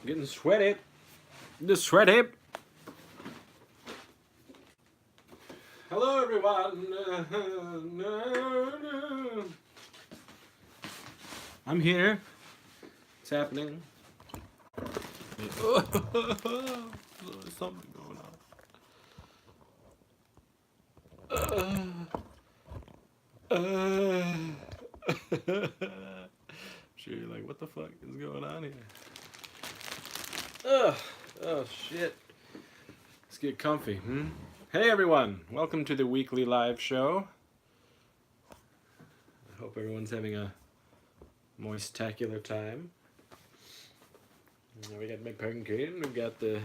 Getting sweaty. Just sweaty. Hello, everyone. I'm here. It's happening. There's something going on. Sure, you're like, what the fuck is going on here? Oh shit. Let's get comfy. Hey everyone, welcome to the weekly live show. I hope everyone's having a moist-tacular time. We got my pumpkin, we've got the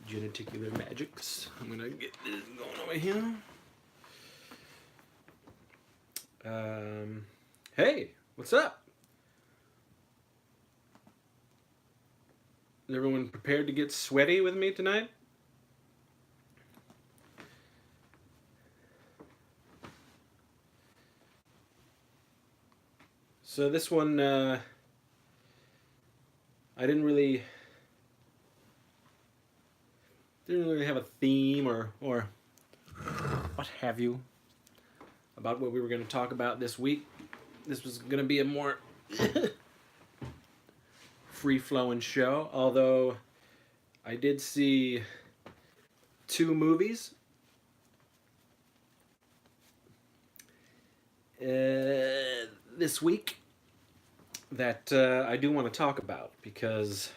geneticular magics. I'm gonna get this going over here. Hey, what's up? Is everyone prepared to get sweaty with me tonight? So this one, I didn't really have a theme or what have you about what we were going to talk about this week. This was going to be a more free-flowing show, although I did see 2 movies this week that I do want to talk about because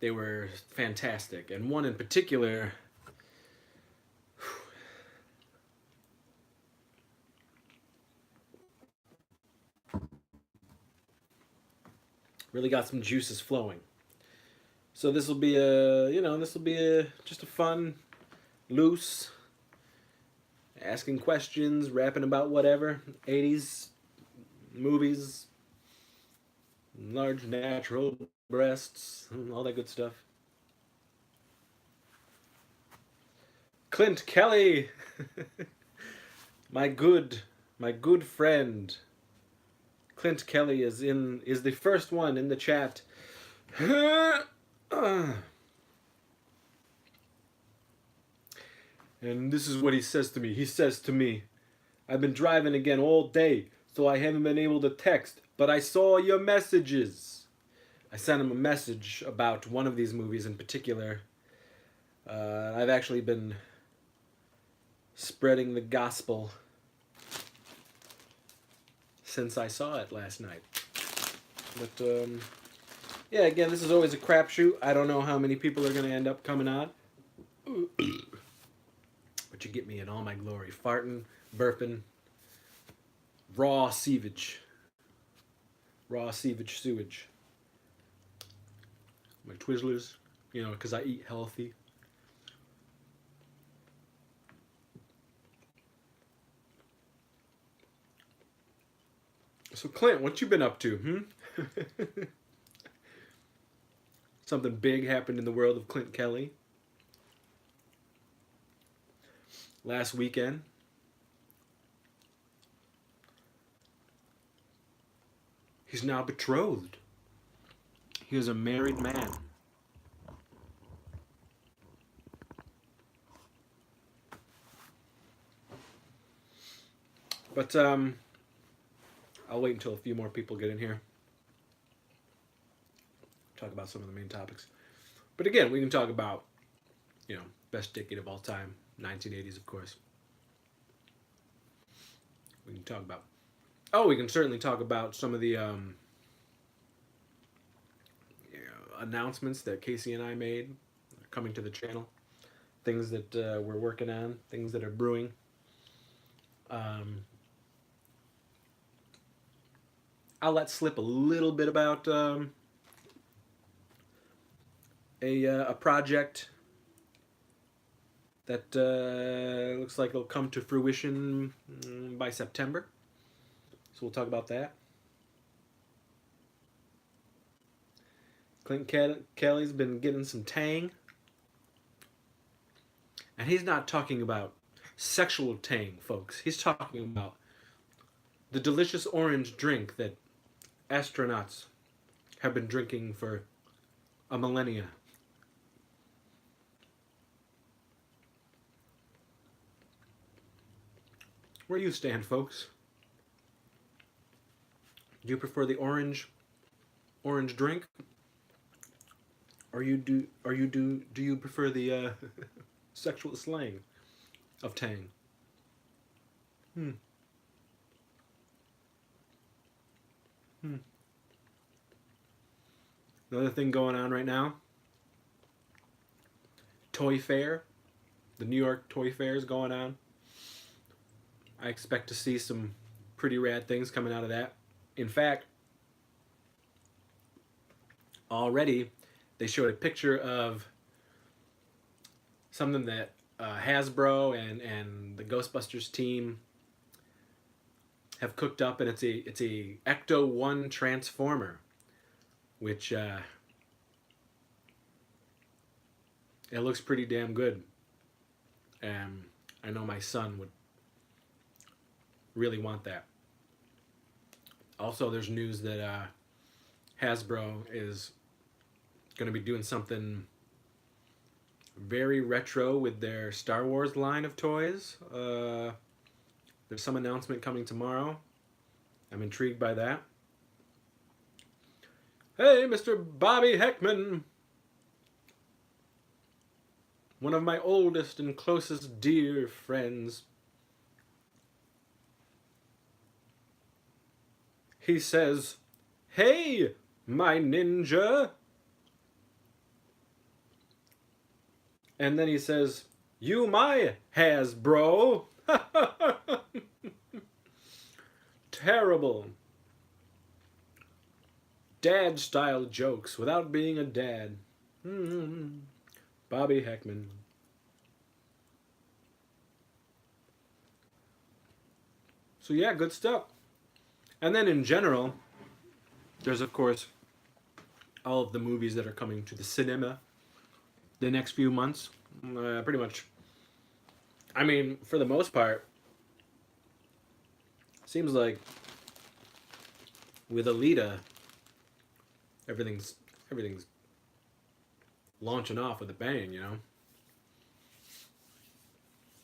they were fantastic, and one in particular really got some juices flowing. So this will be just a fun, loose, asking questions, rapping about whatever, 80s movies, large natural breasts, all that good stuff. Clint Kelly, my good friend. Clint Kelly is the first one in the chat. And this is what he says to me. He says to me, I've been driving again all day, so I haven't been able to text, but I saw your messages. I sent him a message about one of these movies in particular. I've actually been spreading the gospel since I saw it last night. But, yeah, again, this is always a crapshoot. I don't know how many people are going to end up coming on. But you get me in all my glory. Farting, burping, raw sewage. Raw sewage. My Twizzlers, because I eat healthy. So Clint, what you been up to, Something big happened in the world of Clint Kelly last weekend. He's now betrothed. He is a married man. But I'll wait until a few more people get in here. Talk about some of the main topics. But again, we can talk about, best decade of all time, 1980s, of course. We can talk about... we can certainly talk about some of the announcements that Casey and I made coming to the channel. Things that we're working on, things that are brewing. I'll let slip a little bit about a project that looks like it'll come to fruition by September. So we'll talk about that. Clint Kelly's been getting some tang. And he's not talking about sexual tang, folks. He's talking about the delicious orange drink that astronauts have been drinking for a millennia. Where do you stand, folks? Do you prefer the orange drink, or do you prefer the sexual slang of Tang? Hmm. Hmm. Another thing going on right now. Toy Fair. The New York Toy Fair is going on. I expect to see some pretty rad things coming out of that. In fact, already they showed a picture of something that Hasbro and the Ghostbusters team have cooked up, and it's a Ecto 1 Transformer, which it looks pretty damn good. I know my son would really want that. Also, there's news that Hasbro is going to be doing something very retro with their Star Wars line of toys. There's some announcement coming tomorrow. I'm intrigued by that. Hey, Mr. Bobby Heckman. One of my oldest and closest dear friends. He says, "Hey, my ninja." And then he says, "You my Hasbro." Terrible. Dad style jokes without being a dad. Bobby Heckman. So yeah, good stuff. And then in general, there's of course all of the movies that are coming to the cinema the next few months. Pretty much. I mean, for the most part, seems like with Alita, everything's launching off with a bang, you know?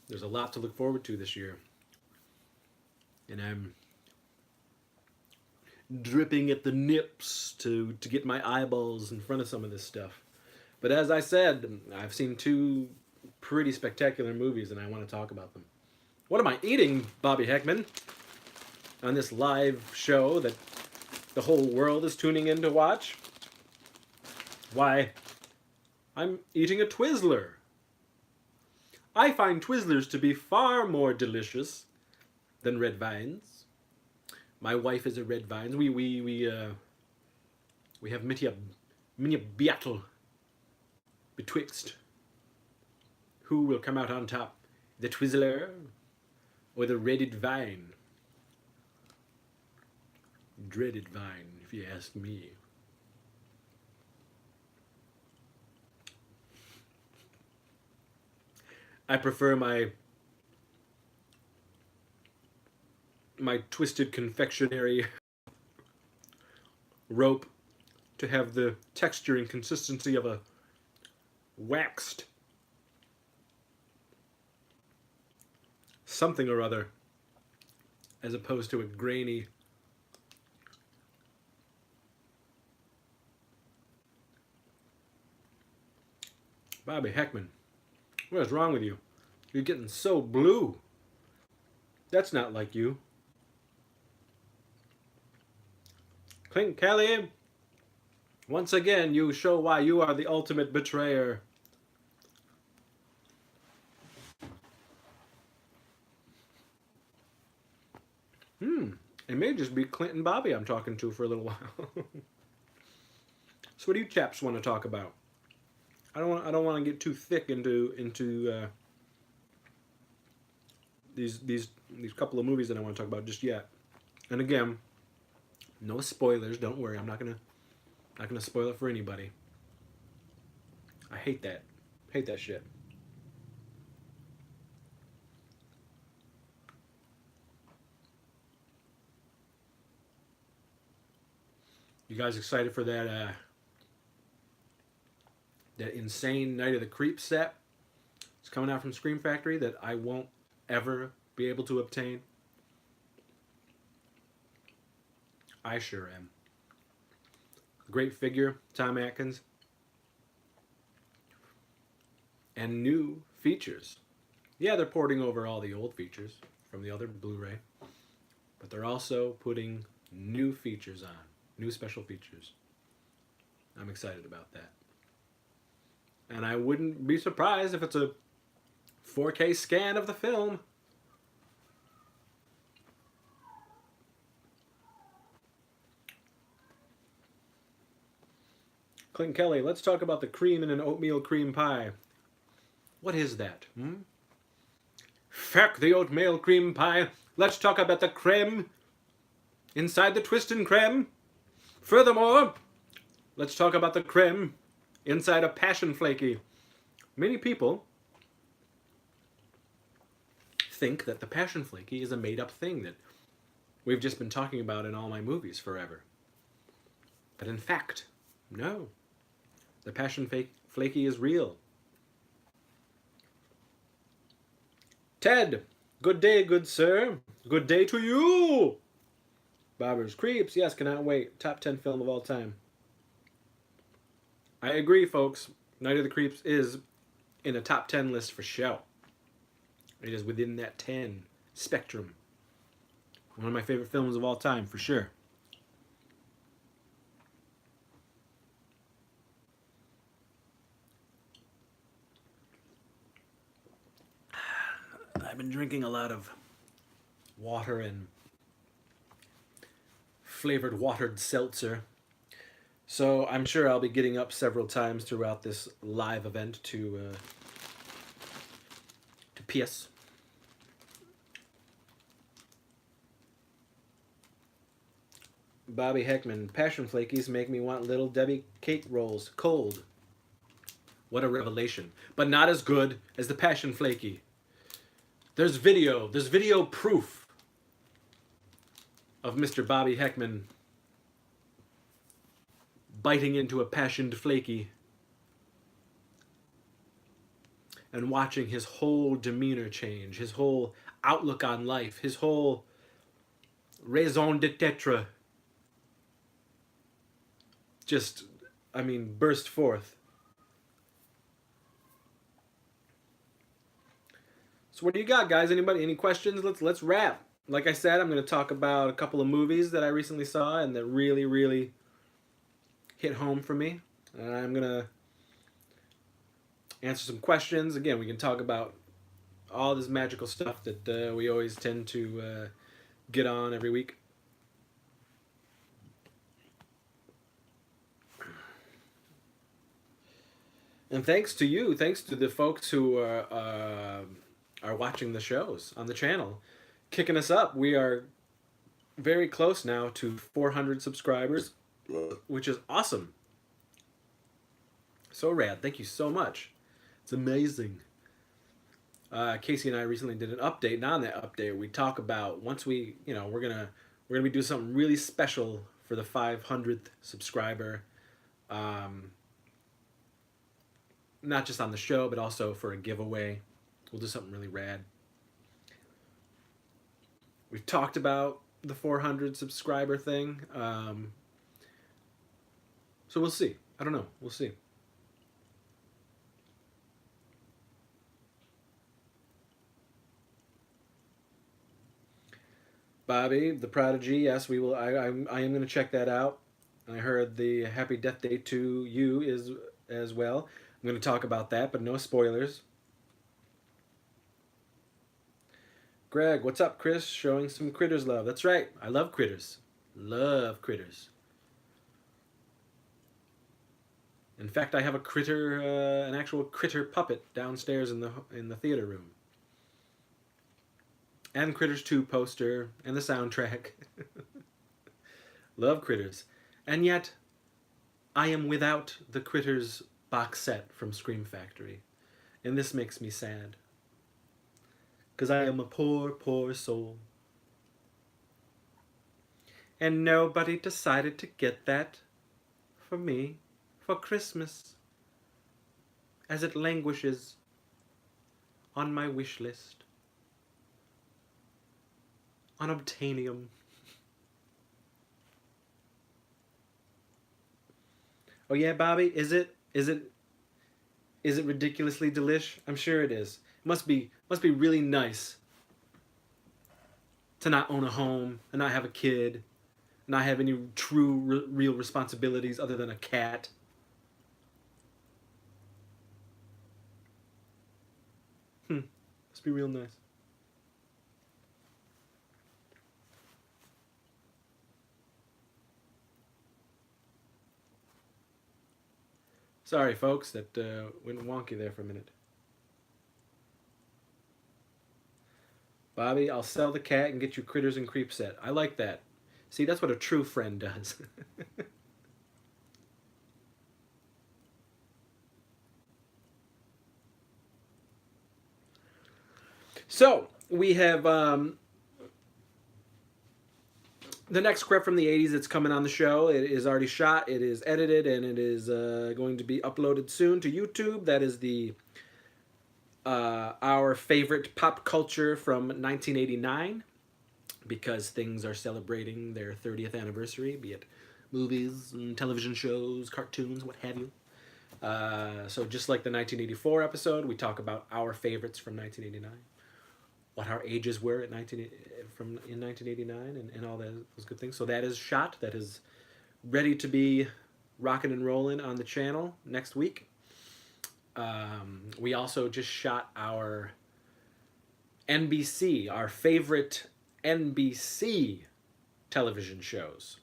There's a lot to look forward to this year. And I'm dripping at the nips to get my eyeballs in front of some of this stuff. But as I said, I've seen two pretty spectacular movies and I want to talk about them. What am I eating, Bobby Heckman? On this live show that the whole world is tuning in to watch? Why, I'm eating a Twizzler. I find Twizzlers to be far more delicious than red vines. My wife is a red vines. We have many a battle betwixt who will come out on top, the Twizzler or the redded vine. Dreaded vine, if you ask me. I prefer my twisted confectionery rope to have the texture and consistency of a waxed something or other, as opposed to a grainy Bobby Heckman. What is wrong with you? You're getting so blue. That's not like you. Clink Kelly, once again you show why you are the ultimate betrayer. It may just be Clint and Bobby I'm talking to for a little while. So what do you chaps want to talk about? I don't want to get too thick into these couple of movies that I want to talk about just yet. And again, no spoilers. Don't worry, I'm not gonna spoil it for anybody. I hate that. Hate that shit. You guys excited for that insane Night of the Creep set? It's coming out from Scream Factory that I won't ever be able to obtain. I sure am. Great figure, Tom Atkins. And new features. Yeah, they're porting over all the old features from the other Blu-ray, but they're also putting new features on, new special features. I'm excited about that. And I wouldn't be surprised if it's a 4K scan of the film. Clint Kelly, let's talk about the cream in an oatmeal cream pie. What is that? Fuck the oatmeal cream pie. Let's talk about the creme inside the twist and creme. Furthermore, let's talk about the creme inside a passion flaky. Many people think that the passion flaky is a made-up thing that we've just been talking about in all my movies forever. But in fact, no. The passion flaky is real. Ted, good day, good sir. Good day to you. Bobbers Creeps, yes, cannot wait. Top 10 film of all time. I agree, folks. Night of the Creeps is in a top 10 list for show. It is within that 10 spectrum. One of my favorite films of all time, for sure. I've been drinking a lot of water and flavored watered seltzer. So I'm sure I'll be getting up several times throughout this live event to piss. Bobby Heckman, passion flakies make me want Little Debbie cake rolls cold. What a revelation. But not as good as the passion flaky. There's video proof of Mr. Bobby Heckman biting into a passioned flaky and watching his whole demeanor change, his whole outlook on life, his whole raison d'etre just, burst forth. So what do you got, guys? Anybody? Any questions? Let's wrap. Like I said, I'm going to talk about a couple of movies that I recently saw and that really, really hit home for me. And I'm going to answer some questions. Again, we can talk about all this magical stuff that we always tend to get on every week. And thanks to you, thanks to the folks who are watching the shows on the channel, kicking us up. We are very close now to 400 subscribers, which is awesome. So rad. Thank you so much. It's amazing. Casey and I recently did an update, and on that update, we talk about once we're gonna be doing something really special for the 500th subscriber. Not just on the show, but also for a giveaway. We'll do something really rad. We've talked about the 400 subscriber thing. So we'll see. I don't know. We'll see. Bobby, the Prodigy, yes, we will. I am going to check that out. I heard the Happy Death Day to You is as well. I'm going to talk about that, but no spoilers. Greg, what's up, Chris? Showing some Critters love. That's right. I love Critters. Love Critters. In fact, I have a critter, an actual critter puppet downstairs in the theater room. And Critters 2 poster and the soundtrack. Love Critters. And yet, I am without the Critters box set from Scream Factory. And this makes me sad. Because I am a poor, poor soul. And nobody decided to get that for me for Christmas as it languishes on my wish list. Unobtainium. Oh yeah, Bobby, is it ridiculously delish? I'm sure it is. It must be really nice to not own a home and not have a kid, not have any true real responsibilities other than a cat. Must be real nice. Sorry, folks, that went wonky there for a minute. Bobby, I'll sell the cat and get you Critters and Creep set. I like that. See, that's what a true friend does. So we have the next Crept from the '80s that's coming on the show. It is already shot. It is edited, and it is going to be uploaded soon to YouTube. That is the our favorite pop culture from 1989, because things are celebrating their 30th anniversary, be it movies, and television shows, cartoons, what have you. So just like the 1984 episode, we talk about our favorites from 1989, what our ages were at 1989, and all those good things. So that is shot. That is ready to be rocking and rolling on the channel next week. We also just shot our NBC, our favorite NBC television shows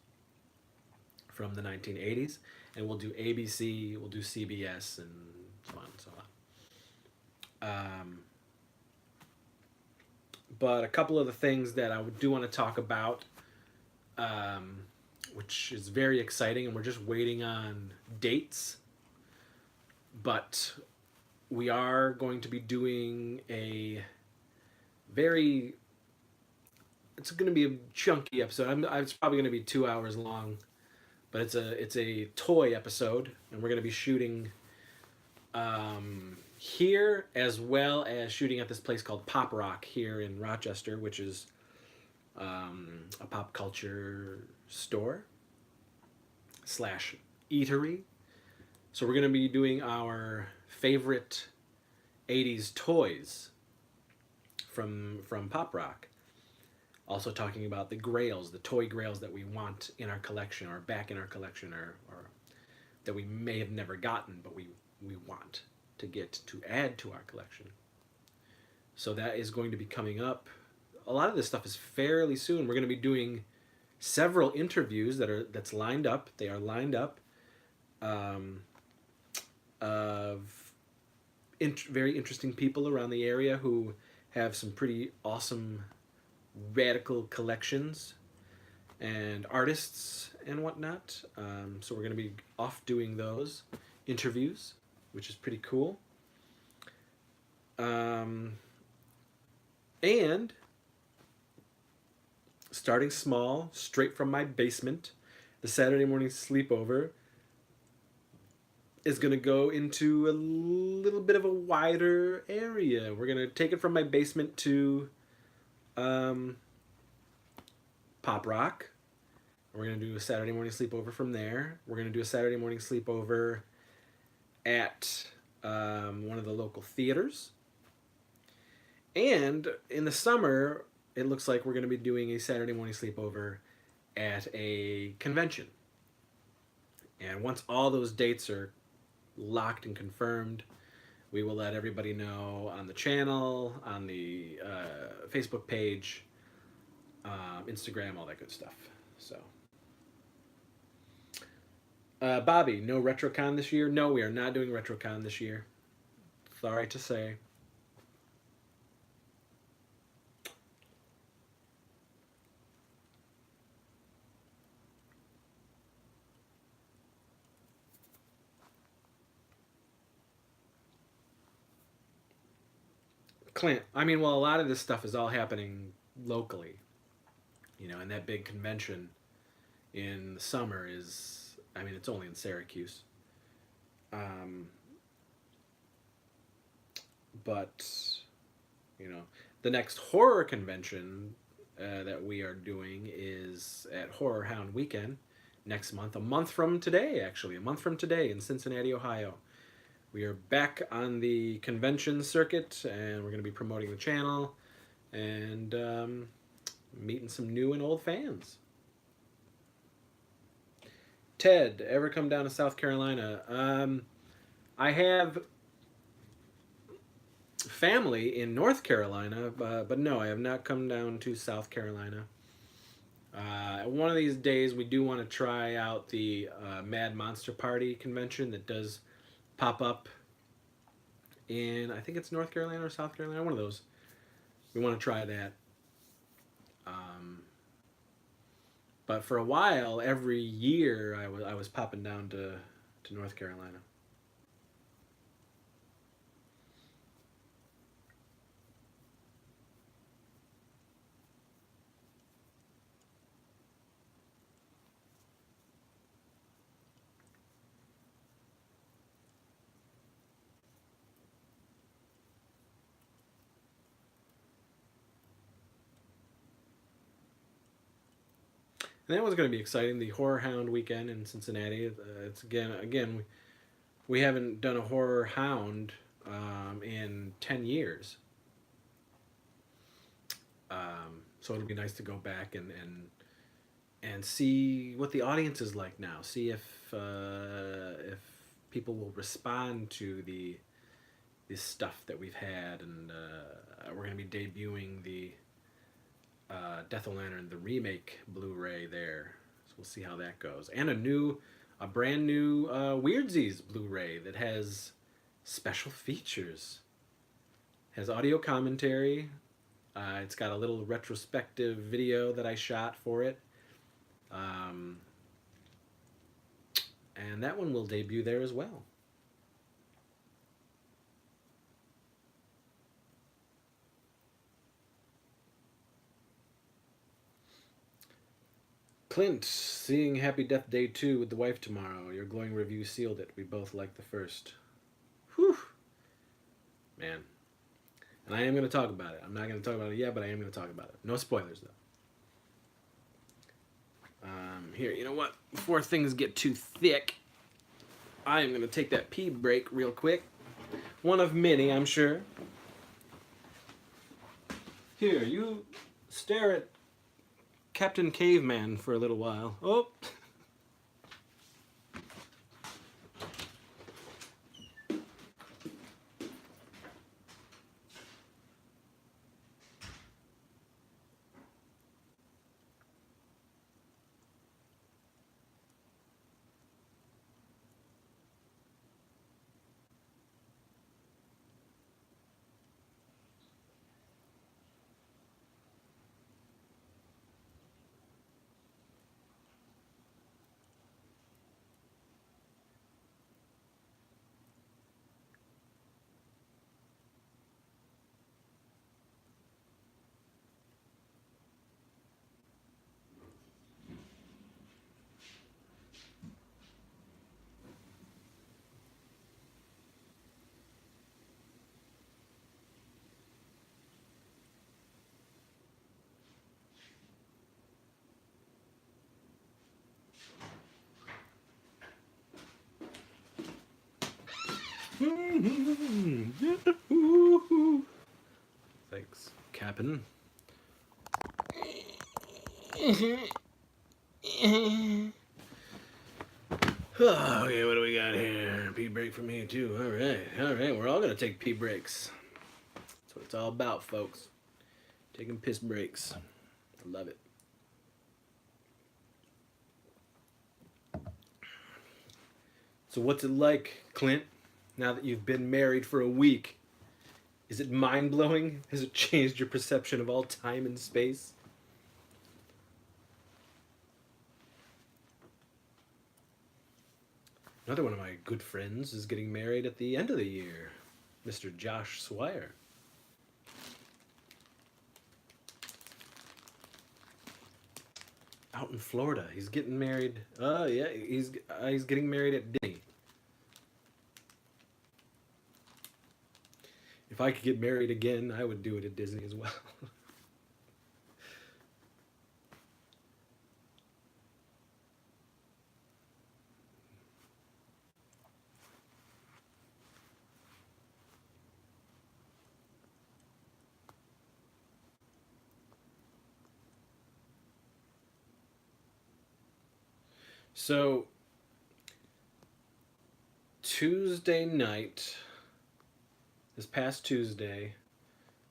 from the 1980s, and we'll do ABC, we'll do CBS, and so on and so on. But a couple of the things that I do want to talk about, which is very exciting, and we're just waiting on dates. But we are going to be doing a very. It's going to be a chunky episode. It's probably going to be 2 hours long, but it's a toy episode, and we're going to be shooting here, as well as shooting at this place called Pop Rock here in Rochester, which is a pop culture store / eatery. So we're going to be doing our favorite 80s toys from Pop Rock. Also talking about the grails, the toy grails that we want in our collection, or back in our collection, or that we may have never gotten, but we want to get to add to our collection. So that is going to be coming up. A lot of this stuff is fairly soon. We're going to be doing several interviews that's lined up. They are lined up of very interesting people around the area who have some pretty awesome radical collections and artists and whatnot. So we're going to be off doing those interviews, which is pretty cool. And starting small, straight from my basement, the Saturday morning sleepover is going to go into a little bit of a wider area. We're going to take it from my basement to Pop Rock. We're going to do a Saturday morning sleepover from there. We're going to do a Saturday morning sleepover at one of the local theaters. And in the summer, it looks like we're going to be doing a Saturday morning sleepover at a convention. And once all those dates are locked and confirmed, we will let everybody know on the channel, on the Facebook page, Instagram, all that good stuff. So, Bobby, no RetroCon this year? No, we are not doing RetroCon this year. Sorry to say. Clint, I mean, well, a lot of this stuff is all happening locally, in that big convention. in the summer is, I mean, it's only in Syracuse. Um, but, you know, the next horror convention that we are doing is at Horror Hound Weekend next month, a month from today, actually, a month from today in Cincinnati, Ohio. We are back on the convention circuit, and we're going to be promoting the channel and meeting some new and old fans. Ted, ever come down to South Carolina? I have family in North Carolina, but no, I have not come down to South Carolina. One of these days, we do want to try out the Mad Monster Party convention that does pop up in, I think it's North Carolina or South Carolina, one of those. We want to try that. But for a while, every year, I was popping down to North Carolina. And that was going to be exciting. The Horror Hound weekend in Cincinnati. It's again, we haven't done a Horror Hound in 10 years. So it'll be nice to go back and see what the audience is like now. See if people will respond to the stuff that we've had, and we're going to be debuting the Death of Lantern, the remake Blu-ray there. So we'll see how that goes. And a brand new Weirdsies Blu-ray that has special features. Has audio commentary. It's got a little retrospective video that I shot for it. And that one will debut there as well. Clint, seeing Happy Death Day 2 with the wife tomorrow. Your glowing review sealed it. We both liked the first. Whew. Man. And I am going to talk about it. I'm not going to talk about it yet, but I am going to talk about it. No spoilers, though. Here, you know what? Before things get too thick, I am going to take that pee break real quick. One of many, I'm sure. Here, you stare at Captain Caveman for a little while. Oh! Thanks, Captain. Okay, what do we got here? Pee break for me too. All right. We're all gonna take pee breaks. That's what it's all about, folks. Taking piss breaks. I love it. So what's it like, Clint? Now that you've been married for a week, is it mind-blowing? Has it changed your perception of all time and space? Another one of my good friends is getting married at the end of the year, Mr. Josh Swire. out in Florida. He's getting married. Yeah, he's getting married at Disney. If I could get married again, I would do it at Disney as well. So Tuesday night, this past Tuesday,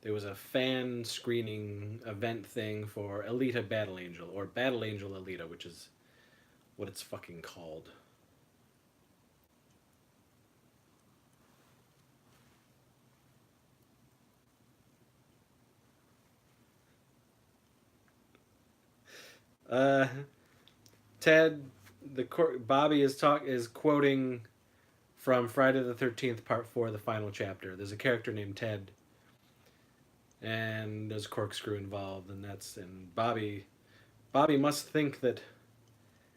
there was a fan screening event thing for Alita Battle Angel, or Battle Angel Alita, which is what it's fucking called. Uh, Ted, Bobby is quoting from Friday the 13th, Part 4, the final chapter. There's a character named Ted, and there's a corkscrew involved, and Bobby must think that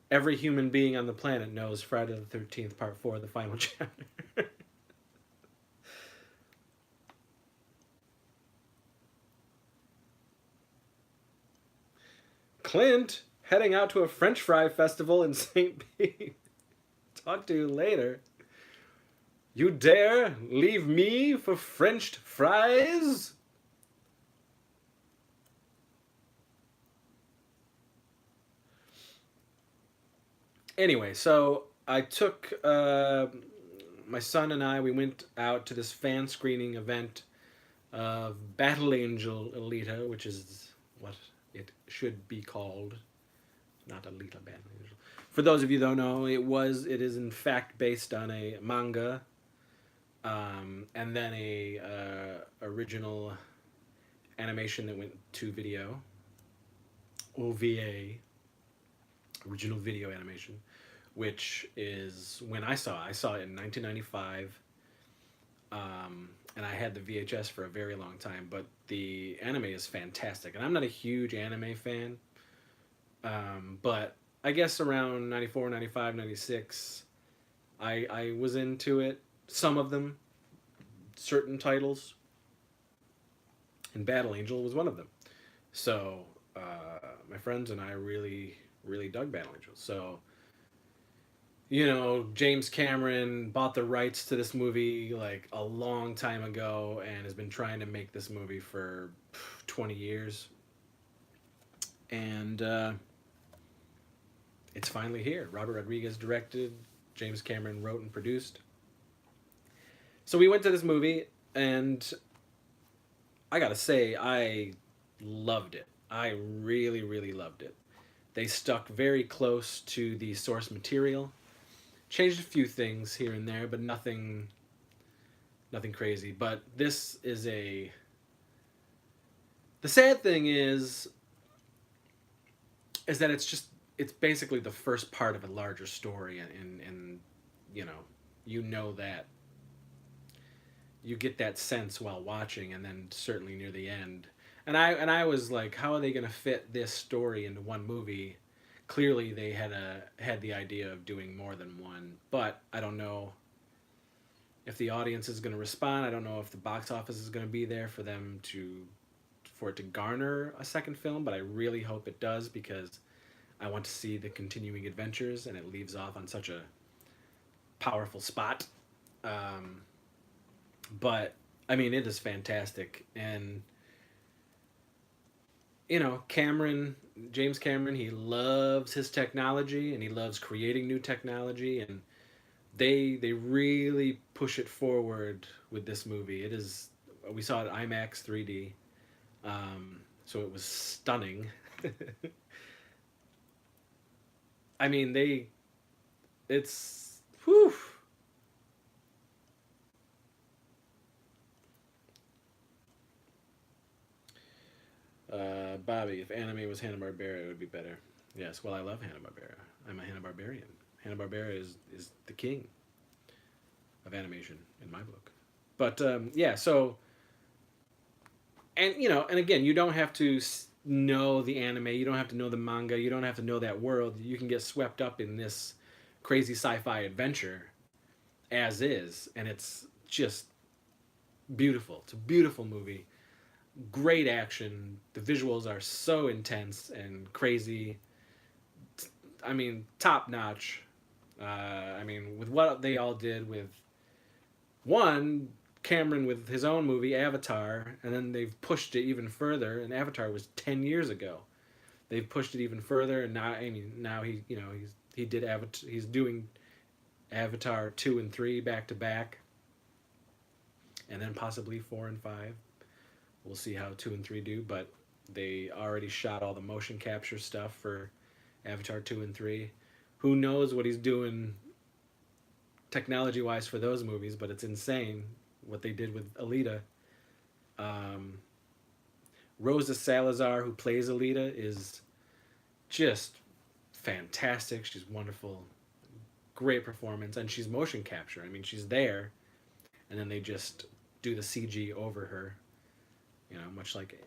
every human being on the planet knows Friday the 13th, Part 4, the final chapter. Clint, heading out to a French fry festival in St. Pete. Talk to you later. You dare leave me for French fries? Anyway, so I took my son and I. We went out to this fan screening event of Battle Angel Alita, which is what it should be called, not Alita Battle Angel. For those of you who don't know, it is in fact based on a manga, and then a original animation that went to video, OVA, original video animation, which is when I saw it in 1995, and I had the VHS for a very long time. But the anime is fantastic, and I'm not a huge anime fan, but I guess around 94, 95, 96, I was into it. Some of them, certain titles, and Battle Angel was one of them. So my friends and I really dug Battle Angel. So, James Cameron bought the rights to this movie like a long time ago and has been trying to make this movie for 20 years. And it's finally here. Robert Rodriguez directed, James Cameron wrote and produced. So we went to this movie, and I gotta say, I loved it. I really loved it. They stuck very close to the source material. Changed a few things here and there, but nothing crazy. But this is the sad thing is that it's basically the first part of a larger story, and that you get that sense while watching, and then certainly near the end. And I was like, how are they going to fit this story into one movie? Clearly, they had the idea of doing more than one, but I don't know if the audience is going to respond. I don't know if the box office is going to be there for it to garner a second film. But I really hope it does, because I want to see the continuing adventures, and it leaves off on such a powerful spot. But I mean, it is fantastic, and James Cameron, he loves his technology, and he loves creating new technology, and they really push it forward with this movie. We saw it IMAX 3D, so it was stunning. I mean, it's whew. Bobby, if anime was Hanna-Barbera, it would be better. Yes, well, I love Hanna-Barbera. I'm a Hanna-Barbarian. Hanna-Barbera is the king of animation in my book. But yeah, so, and again, you don't have to know the anime. You don't have to know the manga. You don't have to know that world. You can get swept up in this crazy sci-fi adventure as is, and it's just beautiful. It's a beautiful movie. Great action. The visuals are so intense and crazy. I mean, top notch. I mean, with what they all did with one Cameron with his own movie Avatar, and then they've pushed it even further. And Avatar was 10 years ago. They've pushed it even further, and now I mean now he did Avatar. He's doing Avatar 2 and 3 back to back, and then possibly 4 and 5. We'll see how 2 and 3 do, but they already shot all the motion capture stuff for Avatar 2 and 3. Who knows what he's doing technology wise for those movies, but it's insane what they did with Alita. Um, Rosa Salazar, who plays Alita, is just fantastic. She's wonderful, great performance, and she's motion capture. I mean, she's there, and then they just do the CG over her. You know, much like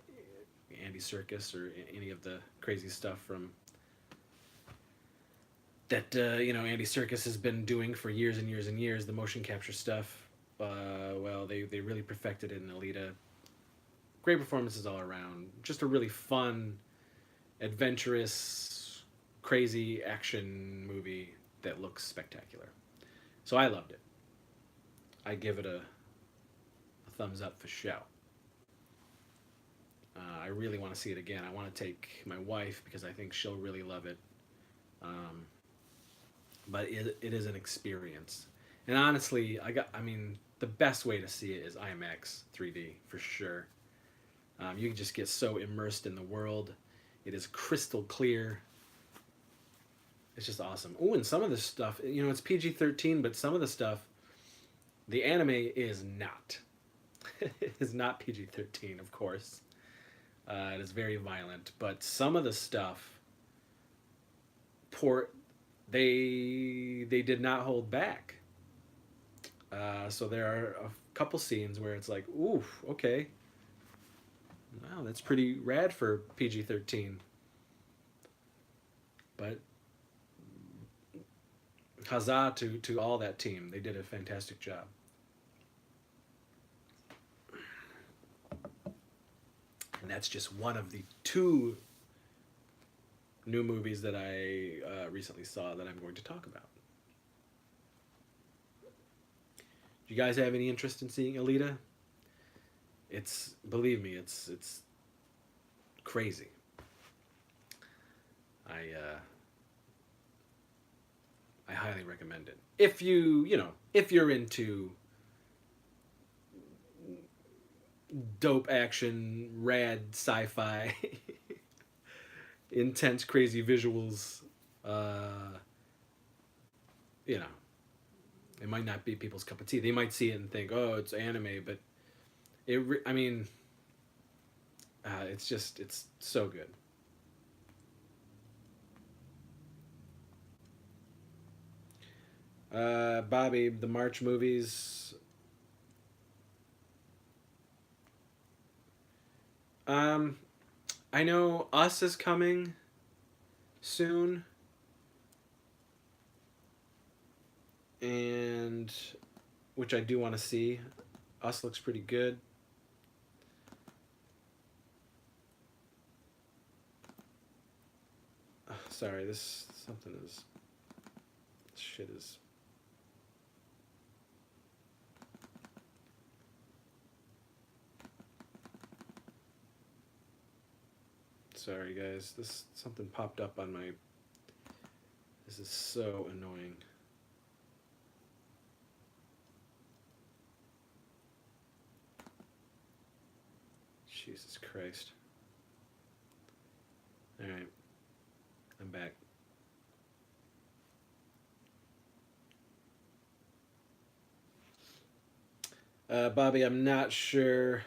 Andy Serkis or any of the crazy stuff from that Andy Serkis has been doing for years and years and years. The motion capture stuff. Well, they really perfected it in Alita. Great performances all around. Just a really fun, adventurous, crazy action movie that looks spectacular. So I loved it. I give it a thumbs up for show. I really want to see it again. I want to take my wife because I think she'll really love it. Um, but it is an experience. And honestly, I mean, the best way to see it is IMAX 3D for sure. You can just get so immersed in the world. It is crystal clear. It's just awesome. Oh, and some of the stuff, it's PG-13, but some of the stuff, the anime is not. It is not PG-13, of course. It is very violent, but some of the stuff, poor, they did not hold back. So there are a couple scenes where it's like, ooh, okay, wow, that's pretty rad for PG-13. But huzzah to all that team. They did a fantastic job. And that's just one of the two new movies that I recently saw that I'm going to talk about. Do you guys have any interest in seeing Alita? Believe me, it's crazy. I highly recommend it. If you're into dope action, rad sci-fi, intense, crazy visuals, uh, you know, it might not be people's cup of tea. They might see it and think, "Oh, it's anime," but I mean, it's so good. Bobby, the March movies. Um, I know Us is coming soon, and which I do want to see. Us looks pretty good. Sorry, this something is shit is. Sorry guys, this something popped up on my. This is so annoying. Jesus Christ. Alright. I'm back. Bobby, I'm not sure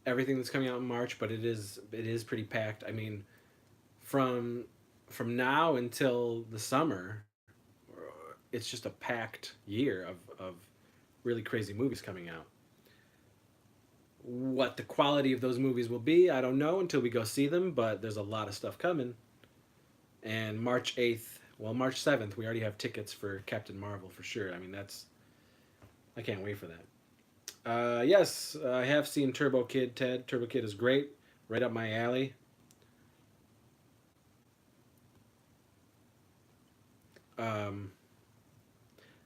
everything that's coming out in March, but it is pretty packed. I mean, from from now until the summer, it's just a packed year of really crazy movies coming out. What the quality of those movies will be, I don't know until we go see them, but there's a lot of stuff coming. And March 8th, well, March 7th, we already have tickets for Captain Marvel for sure. I mean, I can't wait for that. Yes, I have seen Turbo Kid, Ted. Turbo Kid is great, right up my alley. Um,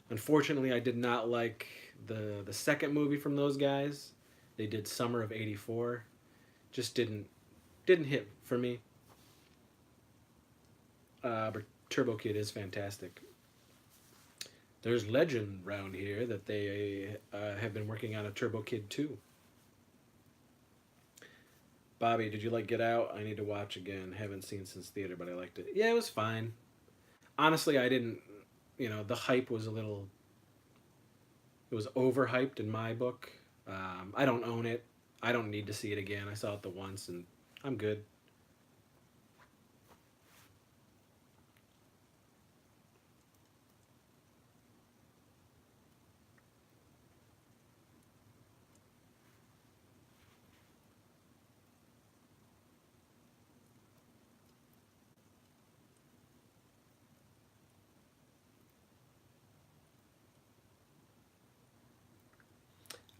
Unfortunately, I did not like the second movie from those guys. They did Summer of '84. Just didn't hit for me. But Turbo Kid is fantastic. There's legend around here that they have been working on a Turbo Kid 2. Bobby, did you like Get Out? I need to watch again. Haven't seen since theater, but I liked it. Yeah, it was fine. Honestly, I didn't. The hype was a little. It was overhyped in my book. I don't own it. I don't need to see it again. I saw it the once, and I'm good.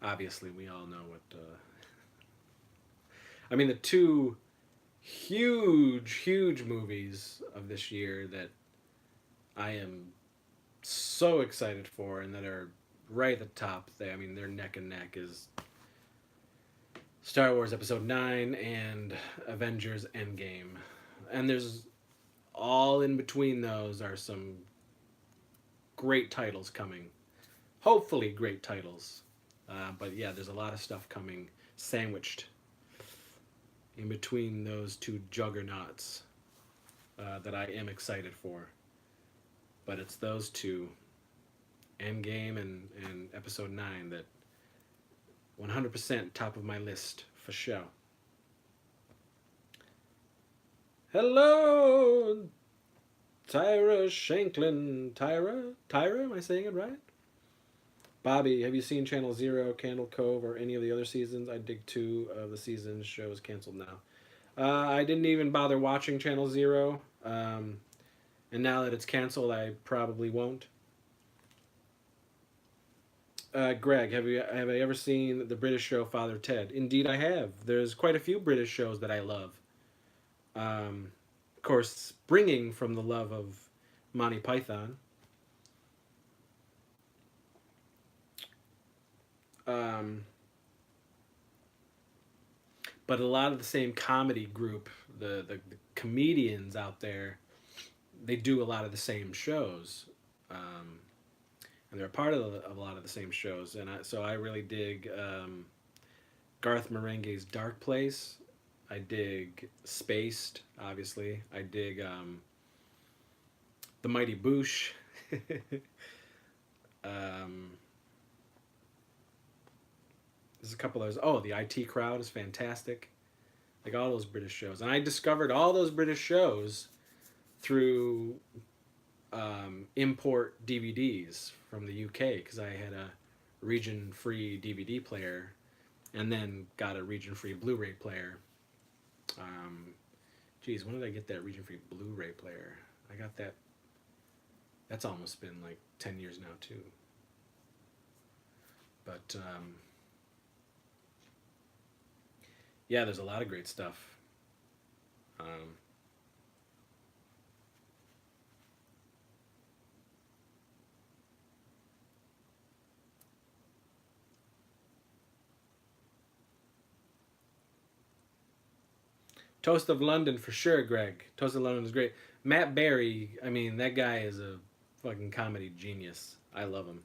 Obviously, we all know what. I mean, the two huge movies of this year that I am so excited for and that are right at the top. I mean, they're neck and neck. Is Star Wars Episode 9 and Avengers Endgame. And there's all in between those are some great titles coming. Hopefully, great titles. But yeah, there's a lot of stuff coming sandwiched in between those two juggernauts that I am excited for. But it's those two, Endgame and Episode 9, that 100% top of my list for show. Hello, Tyra Shanklin. Tyra, am I saying it right? Bobby, have you seen Channel Zero, Candle Cove, or any of the other seasons? I dig two of the seasons. Show is canceled now. I didn't even bother watching Channel Zero, and now that it's canceled, I probably won't. Greg, have I ever seen the British show Father Ted? Indeed, I have. There's quite a few British shows that I love. Of course, springing from the love of Monty Python. Um, but a lot of the same comedy group, the comedians out there, they do a lot of the same shows. And they're a part of a lot of the same shows. So I really dig Garth Marenghi's Dark Place. I dig Spaced, obviously. I dig The Mighty Boosh. um, there's a couple of those. Oh, the IT Crowd is fantastic. Like all those British shows. And I discovered all those British shows through import DVDs from the UK because I had a region-free DVD player and then got a region-free Blu-ray player. Geez, when did I get that region-free Blu-ray player? I got that. That's almost been like 10 years now too. But yeah, there's a lot of great stuff. Um, Toast of London for sure, Greg. Toast of London is great. Matt Berry, I mean, that guy is a fucking comedy genius. I love him.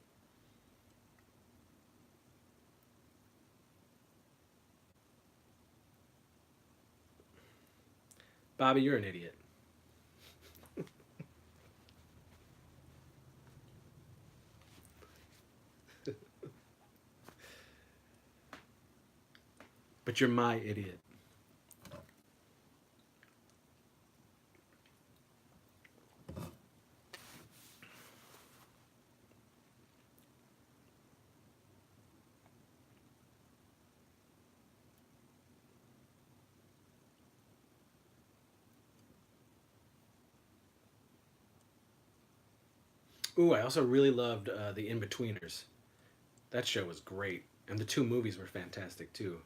Bobby, you're an idiot. But you're my idiot. Ooh, I also really loved The In-Betweeners. That show was great. And the two movies were fantastic too.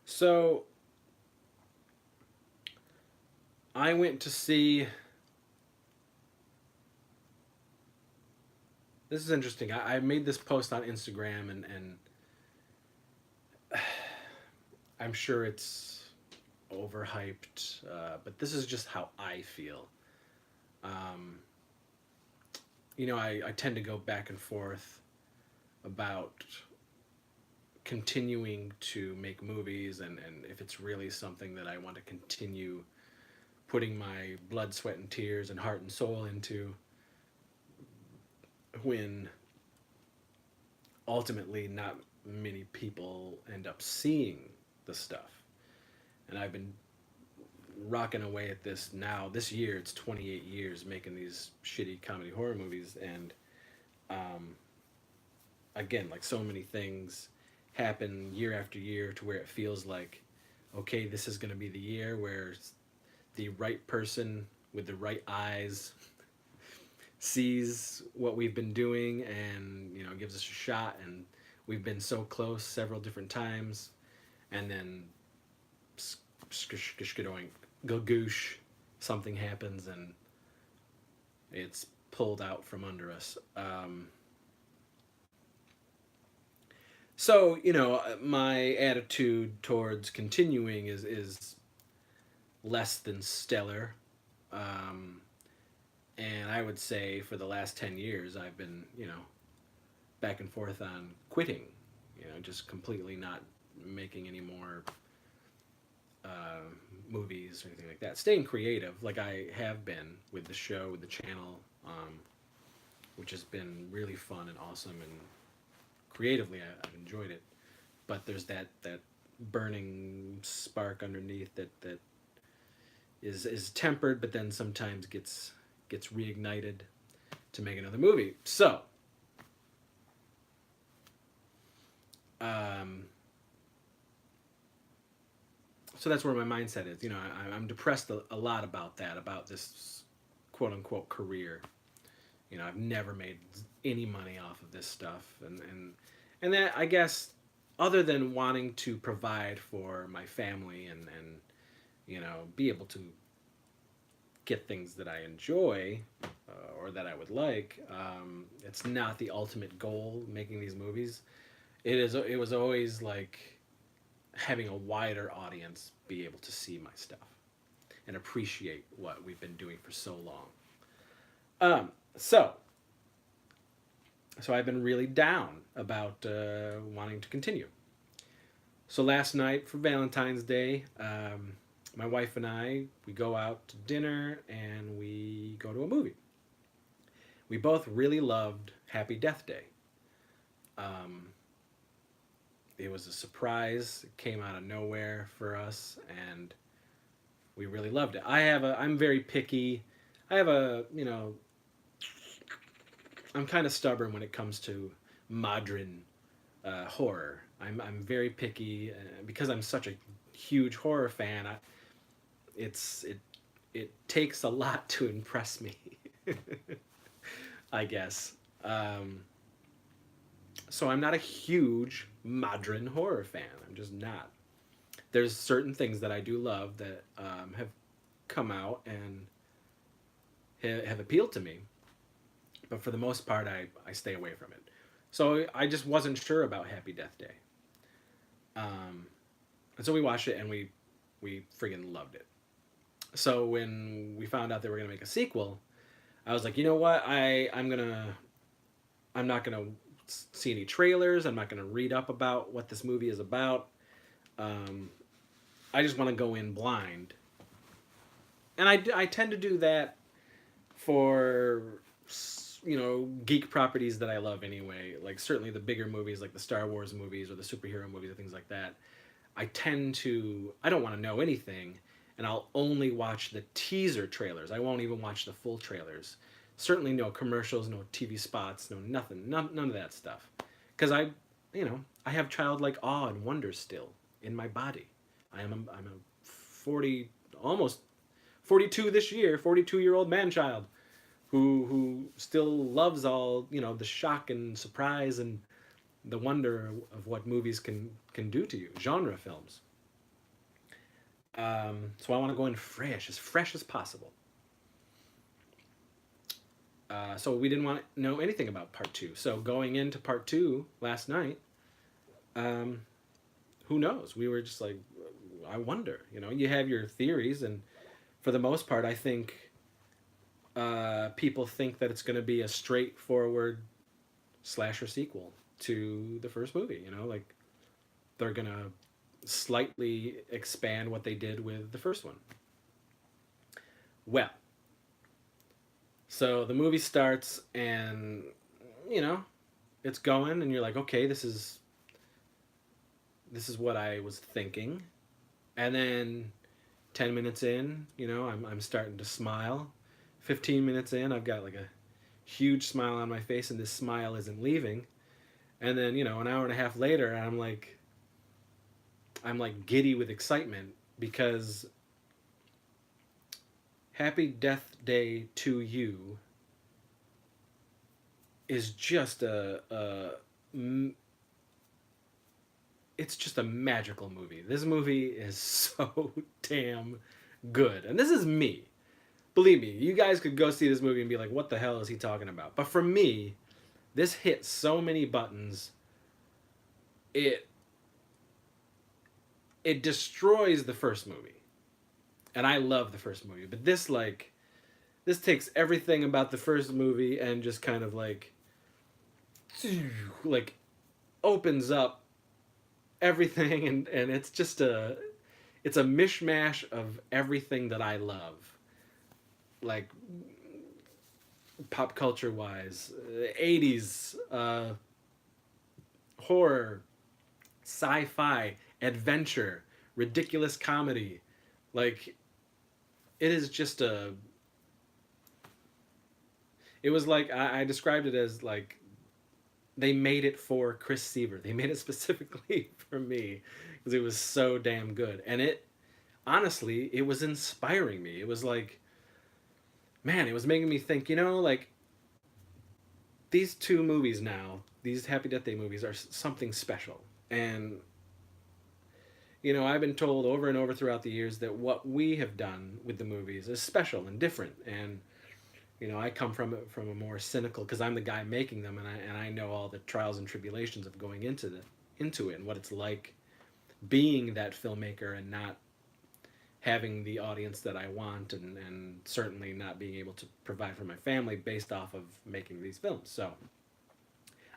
So I went to see. This is interesting. I made this post on Instagram, and I'm sure it's overhyped, but this is just how I feel. Um, I tend to go back and forth about continuing to make movies and if it's really something that I want to continue putting my blood, sweat, and tears and heart and soul into when ultimately not many people end up seeing the stuff. And I've been rocking away at this now. This year, it's 28 years making these shitty comedy horror movies. And um, again, like so many things happen year after year to where it feels like, okay, this is going to be the year where the right person with the right eyes sees what we've been doing and gives us a shot, and we've been so close several different times, and then gagoosh, something happens and it's pulled out from under us. So my attitude towards continuing is less than stellar. Um, and I would say for the last 10 years, I've been, back and forth on quitting, just completely not making any more uh, movies or anything like that. Staying creative, like I have been with the show, with the channel, which has been really fun and awesome, and creatively I've enjoyed it. But there's that burning spark underneath that is tempered, but then sometimes gets reignited to make another movie. Um, so that's where my mindset is. I'm depressed a lot about that, about this quote unquote career. I've never made any money off of this stuff, and that, I guess, other than wanting to provide for my family and be able to get things that I enjoy or that I would like. It's not the ultimate goal making these movies. It was always like having a wider audience be able to see my stuff and appreciate what we've been doing for so long. Um, so so I've been really down about wanting to continue. So last night for Valentine's Day, my wife and we go out to dinner and we go to a movie. We both really loved Happy Death Day. Um, it was a surprise. It came out of nowhere for us, and we really loved it. I'm very picky. I have a, I'm kind of stubborn when it comes to modern horror. I'm very picky because I'm such a huge horror fan. It's it it takes a lot to impress me, I guess. So I'm not a huge modern horror fan. I'm just not. There's certain things that I do love that have come out and have appealed to me, but for the most part, I stay away from it. So I just wasn't sure about Happy Death Day, and so we watched it and we friggin' loved it. So when we found out they were gonna make a sequel, I was like, you know what? I'm not gonna see any trailers. I'm not gonna read up about what this movie is about. Um, I just want to go in blind, and I tend to do that for geek properties that I love anyway. Like certainly the bigger movies, like the Star Wars movies or the superhero movies or things like that. I don't want to know anything, and I'll only watch the teaser trailers. I won't even watch the full trailers. Certainly no commercials, no TV spots, no nothing, none of that stuff. Because I have childlike awe and wonder still in my body. I'm a 40, almost 42 this year, 42-year-old man child who still loves all, the shock and surprise and the wonder of what movies can do to you, genre films. So I want to go in fresh as possible. So we didn't want to know anything about part two. So going into part two last night, um, who knows? We were just like, I wonder. You have your theories, and for the most part, I think people think that it's going to be a straightforward slasher sequel to the first movie. Like they're going to slightly expand what they did with the first one. Well, so the movie starts, and it's going, and you're like, okay, this is what I was thinking. And then 10 minutes in, I'm starting to smile. 15 minutes in, I've got like a huge smile on my face, and this smile isn't leaving. And then, an hour and a half later, I'm like giddy with excitement, because Happy Death Day to You is just it's just a magical movie. This movie is so damn good. And this is me. Believe me, you guys could go see this movie and be like, what the hell is he talking about? But for me, this hit so many buttons. It destroys the first movie. And I love the first movie, but this takes everything about the first movie and just kind of like opens up everything, and it's just it's a mishmash of everything that I love, like pop culture wise, 80s, horror, sci-fi, adventure, ridiculous comedy. Like, it is just it was like, I described it as like they made it for Chris Seaver. They made it specifically for me because it was so damn good. And honestly, it was inspiring me. It was like, man, it was making me think, like these two movies now, these Happy Death Day movies are something special. And, I've been told over and over throughout the years that what we have done with the movies is special and different. And, I come from a more cynical, because I'm the guy making them, and I know all the trials and tribulations of going into it, and what it's like being that filmmaker and not having the audience that I want, and certainly not being able to provide for my family based off of making these films. So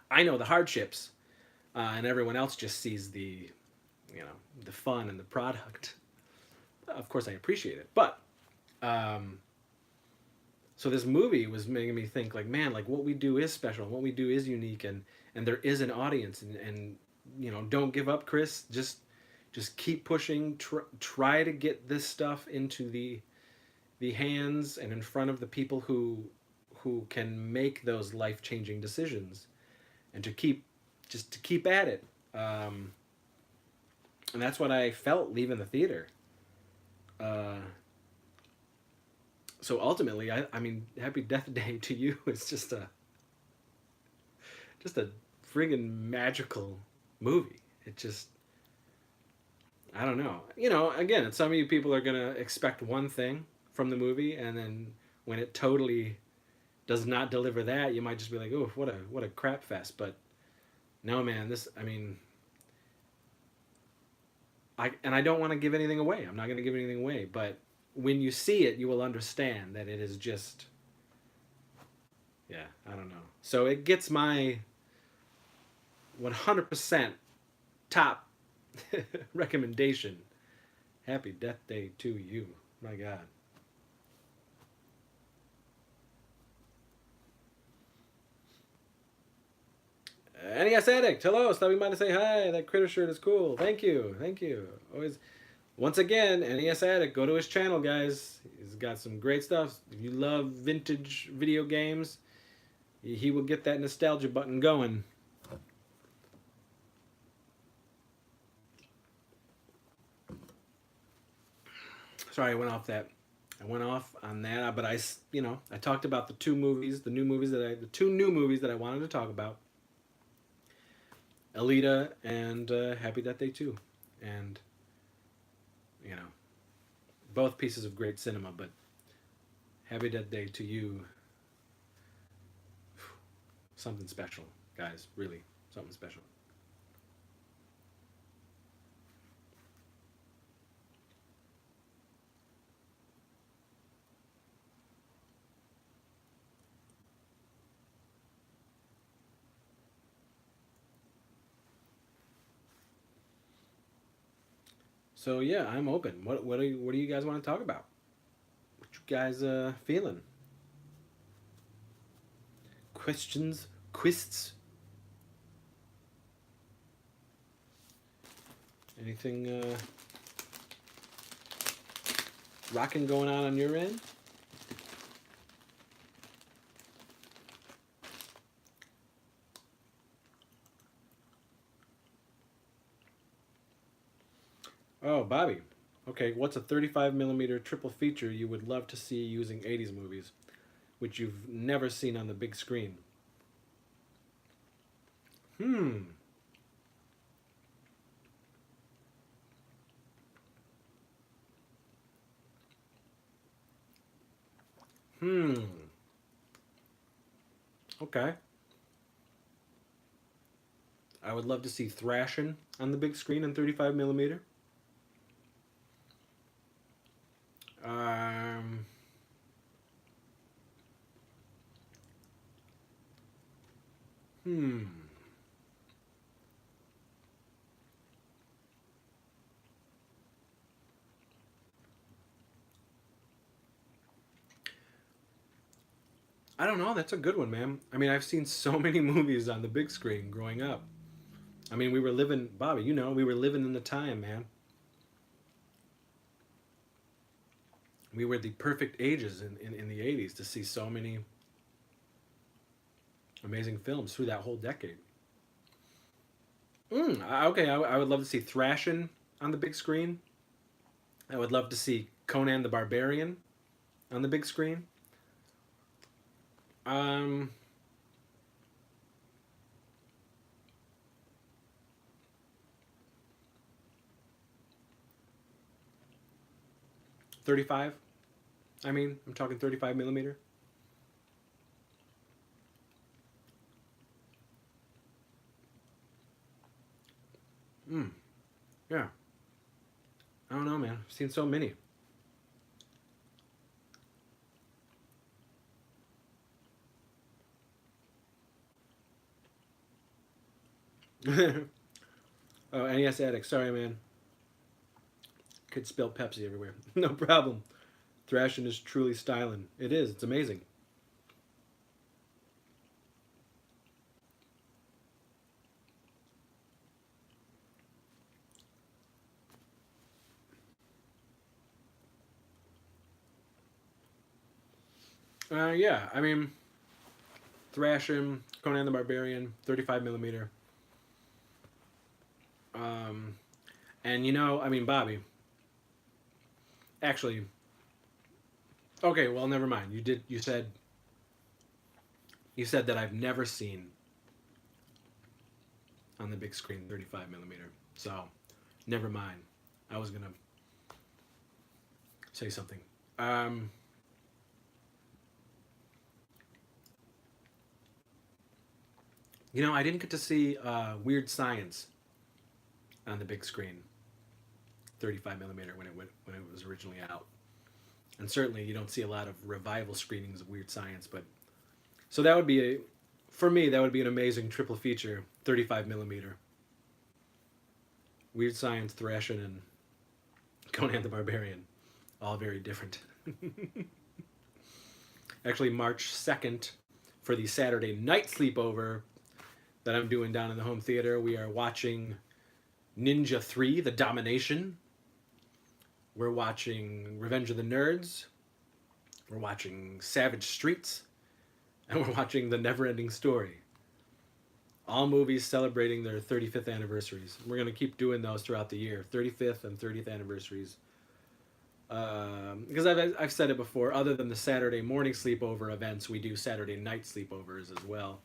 I know the hardships, and everyone else just sees the fun and the product. Of course, I appreciate it, but so this movie was making me think, like, man, like what we do is special, and what we do is unique, and there is an audience, and don't give up, Chris. Just keep pushing. Try to get this stuff into the hands and in front of the people who can make those life-changing decisions, and to keep at it. And that's what I felt leaving the theater. So ultimately, I mean, Happy Death Day to You is just a friggin' magical movie. It just, I don't know. Again, some of you people are gonna expect one thing from the movie, and then when it totally does not deliver that, you might just be like, "Oh, what a crap fest." But no, man, I don't want to give anything away. I'm not going to give anything away, but when you see it, you will understand that it is just, yeah, I don't know. So it gets my 100% top recommendation. Happy Death Day to You. My God. NES Addict, hello, stopping by to say hi. That critter shirt is cool. Thank you. Always Once again, NES Addict, go to his channel, guys. He's got some great stuff. If you love vintage video games, he will get that nostalgia button going. Sorry, I went off that. I went off on that, but I talked about the two new movies the two new movies that I wanted to talk about. Alita and Happy Death Day 2. And, you know, both pieces of great cinema, but Happy Death Day to you, something special, guys. Really, something special. So yeah, I'm open. What do you guys want to talk about? What you guys feeling? Questions, quists, anything rocking going on your end? Oh, Bobby. Okay, what's a 35 millimeter triple feature you would love to see using 80s movies, which you've never seen on the big screen? Hmm. Hmm. Okay. I would love to see Thrashing on the big screen in 35 millimeter. Um. Hmm. I don't know. That's a good one, man. I mean, I've seen so many movies on the big screen growing up. I mean, we were living, Bobby, we were living in the time, man. We were the perfect ages in the 80s to see so many amazing films through that whole decade. Okay, I would love to see Thrashing on the big screen. I would love to see Conan the Barbarian on the big screen. Um, 35. I mean, I'm talking 35 millimeter. Hmm. Yeah. I don't know, man. I've seen so many. Oh, NES Addict. Sorry, man. Could spill Pepsi everywhere. No problem. Thrashing is truly styling. It is. It's amazing. Yeah. I mean, Thrashing, Conan the Barbarian, 35 millimeter. Um, and I mean, Bobby. Actually, okay. Well, never mind. You did. You said that I've never seen on the big screen 35 millimeter. So, never mind. I was gonna say something. Um, I didn't get to see Weird Science on the big screen, 35 millimeter when it was originally out. And certainly you don't see a lot of revival screenings of Weird Science, but so that would be for me that would be an amazing triple feature, 35 millimeter. Weird Science, Thrashing, and Conan the Barbarian, all very different. Actually, March 2nd, for the Saturday night sleepover that I'm doing down in the home theater, we are watching Ninja 3, The Domination. We're watching Revenge of the Nerds. We're watching Savage Streets. And we're watching The Neverending Story. All movies celebrating their 35th anniversaries. We're going to keep doing those throughout the year. 35th and 30th anniversaries. Because I've said it before, other than the Saturday morning sleepover events, we do Saturday night sleepovers as well.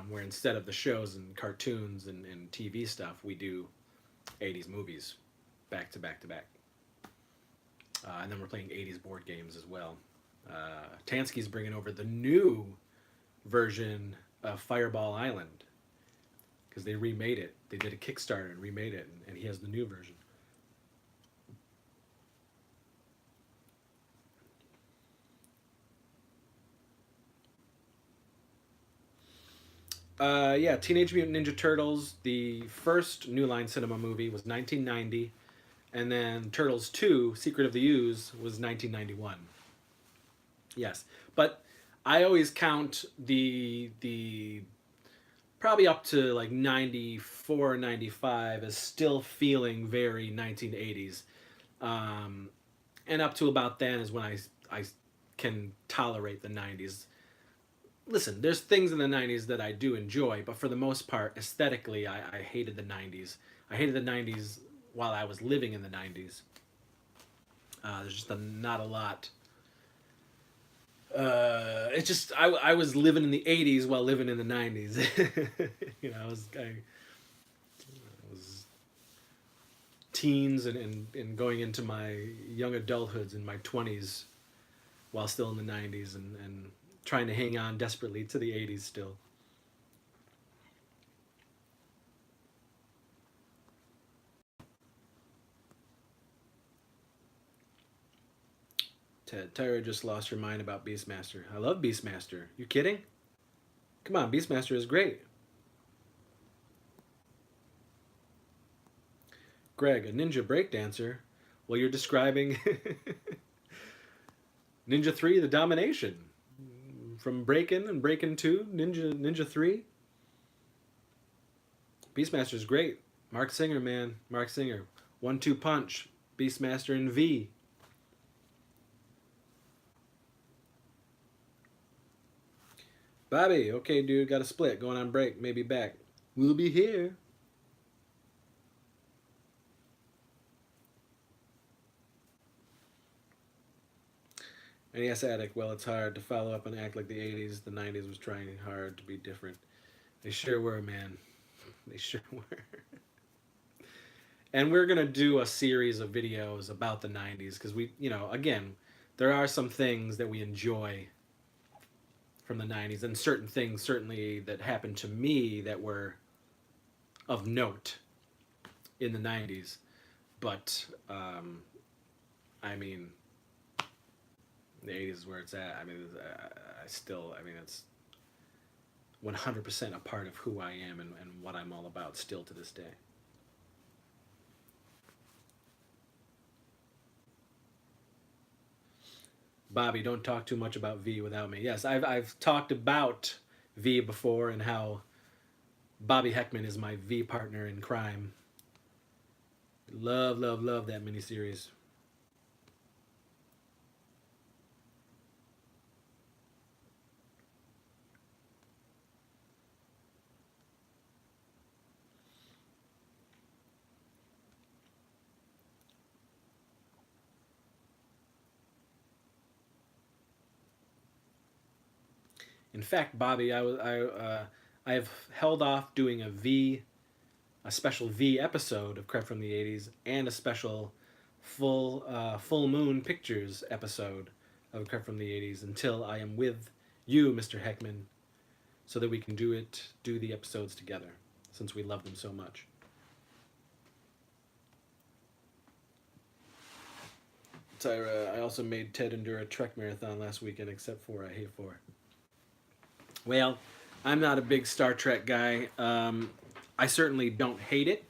Where instead of the shows and cartoons and TV stuff, we do 80s movies back to back to back. And then we're playing 80s board games as well. Tansky's bringing over the new version of Fireball Island because they remade it. They did a Kickstarter and remade it, and he has the new version. Yeah, Teenage Mutant Ninja Turtles, the first New Line Cinema movie was 1990, and then Turtles 2, Secret of the Ooze, was 1991. Yes, but I always count the probably up to like 94, 95 as still feeling very 1980s. And up to about then is when I can tolerate the 90s. Listen, there's things in the 90s that I do enjoy, but for the most part, aesthetically, I hated the 90s. I hated the 90s while I was living in the 90s. There's just not a lot. It's just, I was living in the 80s while living in the 90s. I was teens and going into my young adulthoods in my 20s while still in the 90s and trying to hang on desperately to the 80s still. Ted, Tyra just lost her mind about Beastmaster. I love Beastmaster. You kidding? Come on, Beastmaster is great. Greg, a ninja breakdancer? Well, you're describing Ninja 3, The Domination. From Breakin' and Breakin' 2, Ninja 3. Beastmaster's great. Mark Singer, man. Mark Singer. 1-2 punch. Beastmaster in V. Bobby, okay, dude, got a split. Going on break. Maybe back. We'll be here. NES Addict, well, it's hard to follow up and act like the 80s. The 90s was trying hard to be different. They sure were, man. They sure were. And we're going to do a series of videos about the 90s because we, again, there are some things that we enjoy from the 90s and certain things certainly that happened to me that were of note in the 90s. But, I mean, the 80s is where it's at. I mean, it's 100% a part of who I am and what I'm all about still to this day. Bobby, don't talk too much about V without me. Yes, I've talked about V before and how Bobby Heckman is my V partner in crime. Love, love, love that miniseries. In fact, Bobby, I have held off doing a special V episode of Crept from the '80s and a special full moon pictures episode of Crept from the '80s until I am with you, Mr. Heckman, so that we can do the episodes together, since we love them so much. Tyra, I also made Ted endure a Trek marathon last weekend, except for I hate 4. Well, I'm not a big Star Trek guy. I certainly don't hate it.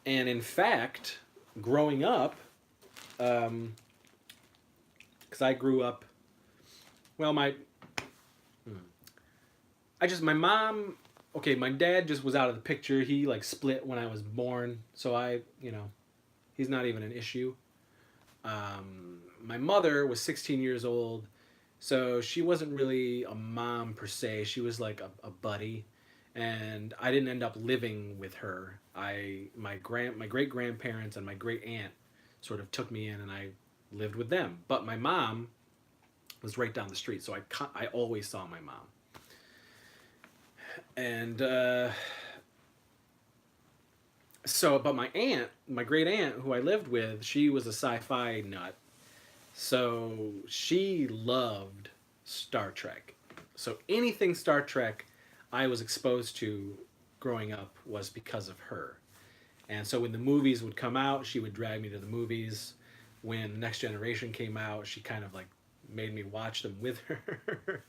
And in fact, growing up, because I grew up, well, my mom, okay, my dad just was out of the picture. He like split when I was born. So He's not even an issue. My mother was 16 years old, so she wasn't really a mom per se. She was like a buddy, and I didn't end up living with her. My great grandparents and my great aunt sort of took me in, and I lived with them. But my mom was right down the street, so I always saw my mom. And but my aunt, my great aunt, who I lived with, she was a sci-fi nut. So she loved Star Trek. So anything Star Trek I was exposed to growing up was because of her. And so when the movies would come out, she would drag me to the movies. When the Next Generation came out, she kind of like made me watch them with her.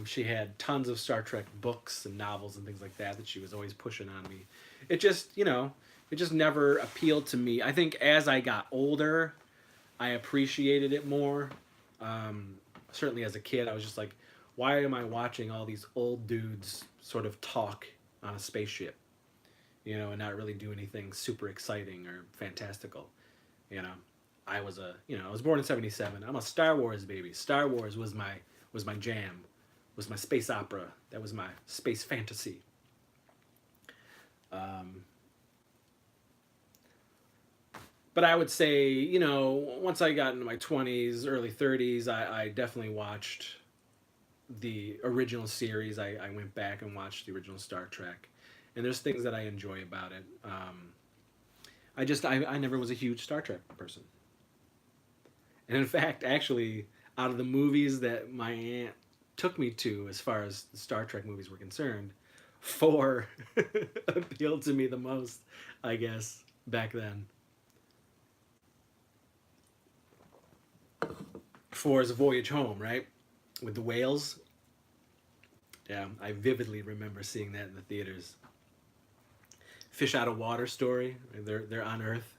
She had tons of Star Trek books and novels and things like that that she was always pushing on me. It just, it just never appealed to me. I think as I got older, I appreciated it more. Certainly as a kid, I was just like, why am I watching all these old dudes sort of talk on a spaceship, and not really do anything super exciting or fantastical, you know. I was born in '77. I'm a Star Wars baby. Star Wars was my jam, was my space opera. That was my space fantasy. Um, but I would say, once I got into my 20s, early 30s, I definitely watched the original series. I went back and watched the original Star Trek, and there's things that I enjoy about it. I never was a huge Star Trek person, and in fact, actually, out of the movies that my aunt took me to, as far as the Star Trek movies were concerned, four appealed to me the most, I guess, back then. Four is a Voyage Home, right? With the whales. Yeah, I vividly remember seeing that in the theaters. Fish out of water story. They're on Earth.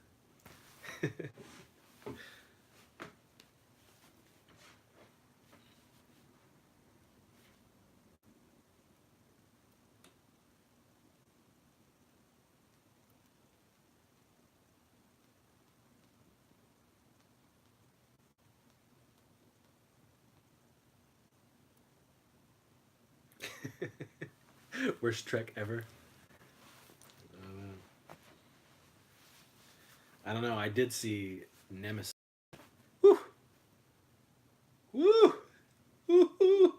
Worst Trek ever. I don't know. I did see Nemesis. Woo! Woo! Woo!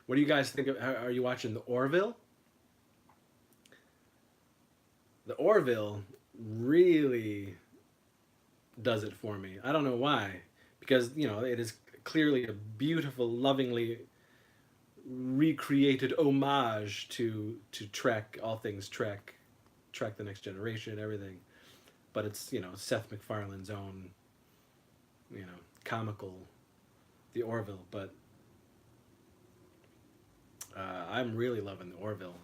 What do you guys think of? Are you watching the Orville? The Orville really does it for me. I don't know why, because it is clearly a beautiful, lovingly recreated homage to Trek, all things Trek, Trek: The Next Generation, everything. But it's Seth MacFarlane's own comical, the Orville. But I'm really loving the Orville.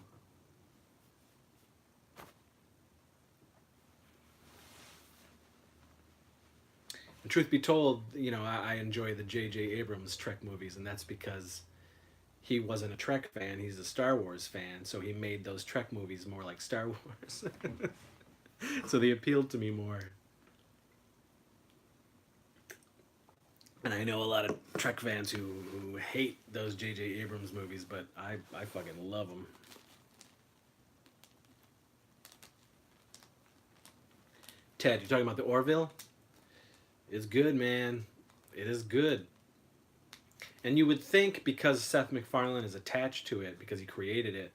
And truth be told, I enjoy the J.J. Abrams Trek movies, and that's because he wasn't a Trek fan; he's a Star Wars fan. So he made those Trek movies more like Star Wars. So they appealed to me more. And I know a lot of Trek fans who hate those J.J. Abrams movies, but I fucking love them. Ted, you talking about the Orville? It's good, man. It is good. And you would think because Seth MacFarlane is attached to it, because he created it,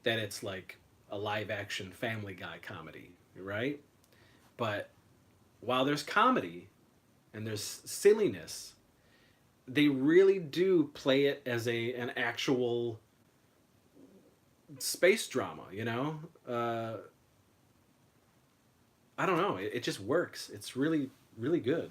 that it's like a live action Family Guy comedy, right? But while there's comedy and there's silliness, they really do play it as an actual space drama, I don't know. It just works. It's really, really good.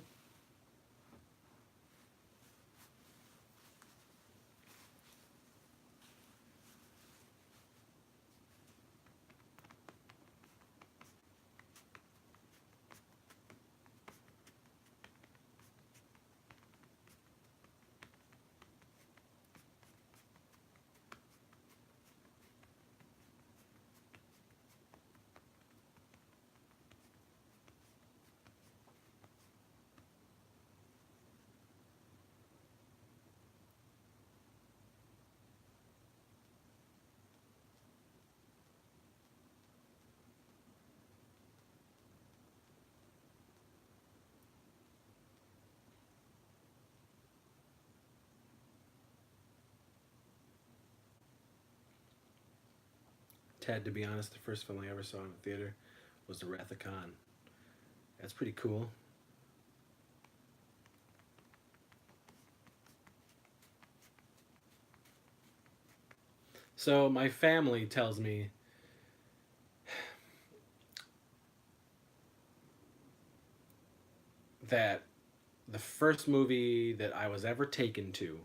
Ted, to be honest, the first film I ever saw in the theater was The Wrath of Khan. That's pretty cool. So my family tells me that the first movie that I was ever taken to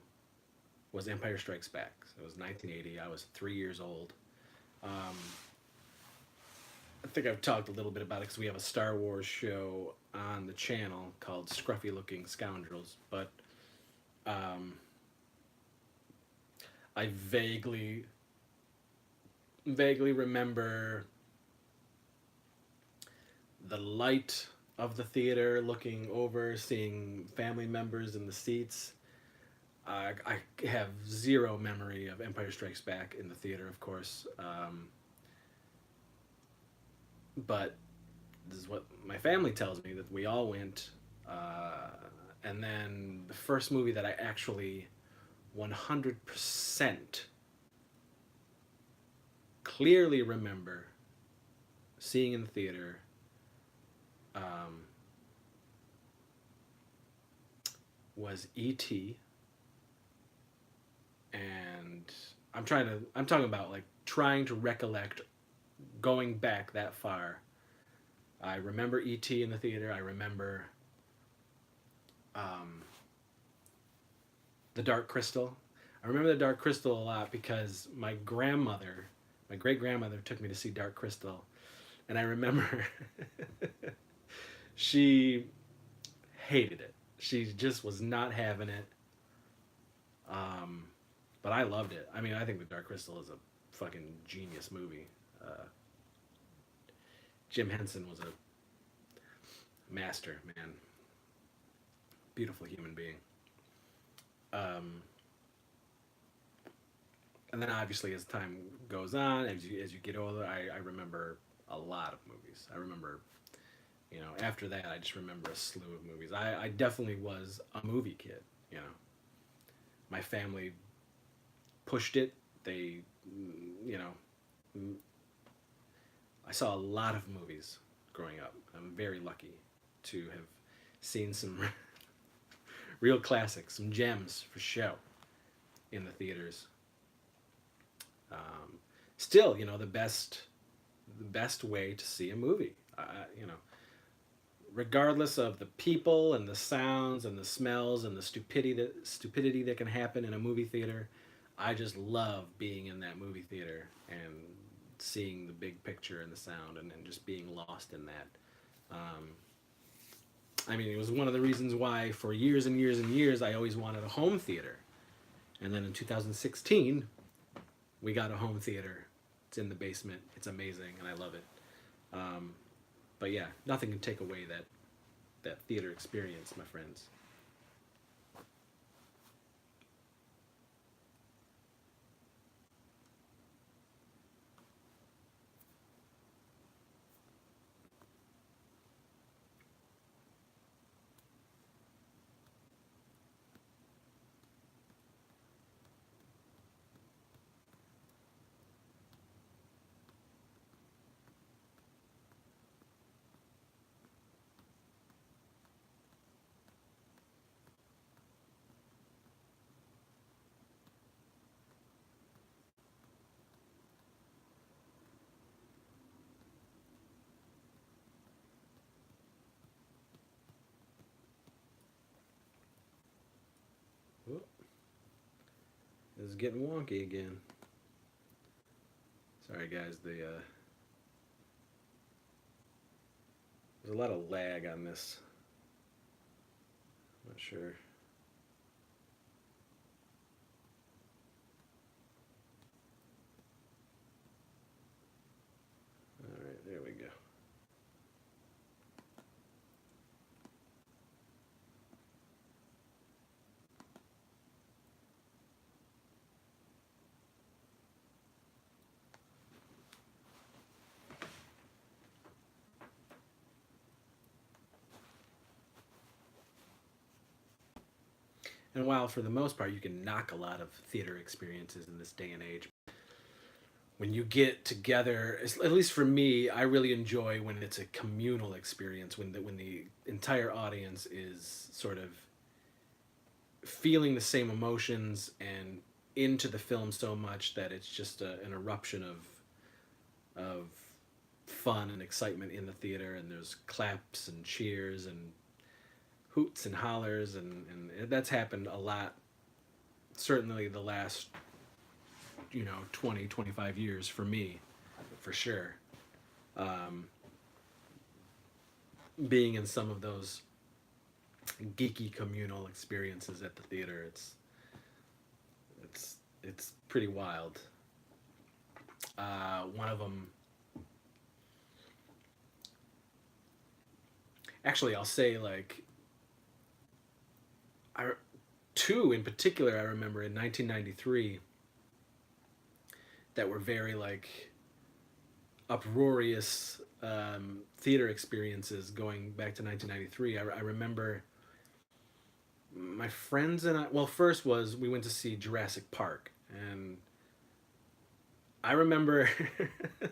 was Empire Strikes Back. So it was 1980. I was 3 years old. Um, I think I've talked a little bit about it because we have a Star Wars show on the channel called Scruffy Looking Scoundrels. But um, I vaguely remember the light of the theater, looking over, seeing family members in the seats. I have zero memory of Empire Strikes Back in the theater, of course. But this is what my family tells me that we all went. And then the first movie that I actually 100% clearly remember seeing in the theater um, was E.T. And I'm talking about like trying to recollect going back that far. I remember E.T. in the theater. I remember um, the Dark Crystal. I remember the Dark Crystal a lot because my great grandmother, took me to see Dark Crystal, and I remember she hated it. She just was not having it. Um, but I loved it. I mean, I think the Dark Crystal is a fucking genius movie. Uh, Jim Henson was a master, man. Beautiful human being. Um, and then obviously as time goes on, as you get older, I remember a lot of movies. I remember, after that, I just remember a slew of movies. I definitely was a movie kid. You know, my family pushed it. They, you know, I saw a lot of movies growing up. I'm very lucky to have seen some real classics, some gems for show in the theaters. Um, Still, the best way to see a movie. Regardless of the people and the sounds and the smells and the stupidity that can happen in a movie theater, I just love being in that movie theater and seeing the big picture and the sound and just being lost in that. Um, I mean, it was one of the reasons why for years and years and years I always wanted a home theater. And then in 2016, we got a home theater. It's in the basement. It's amazing, and I love it. Um, but yeah, nothing can take away that theater experience, my friends. Oh, this is getting wonky again. Sorry, guys. There's a lot of lag on this. I'm not sure. All right, there we go. And while for the most part you can knock a lot of theater experiences in this day and age, when you get together, at least for me, I really enjoy when it's a communal experience, when the entire audience is sort of feeling the same emotions and into the film so much that it's just an eruption of fun and excitement in the theater, and there's claps and cheers and hoots and hollers, and that's happened a lot, certainly the last 20-25 years for me, for sure. um, Being in some of those geeky communal experiences at the theater, it's pretty wild. One of them, actually, I'll say, like, I, two in particular I remember in 1993 that were very, like, uproarious theater experiences going back to 1993. I remember my friends and I. Well, first was we went to see Jurassic Park, and I remember I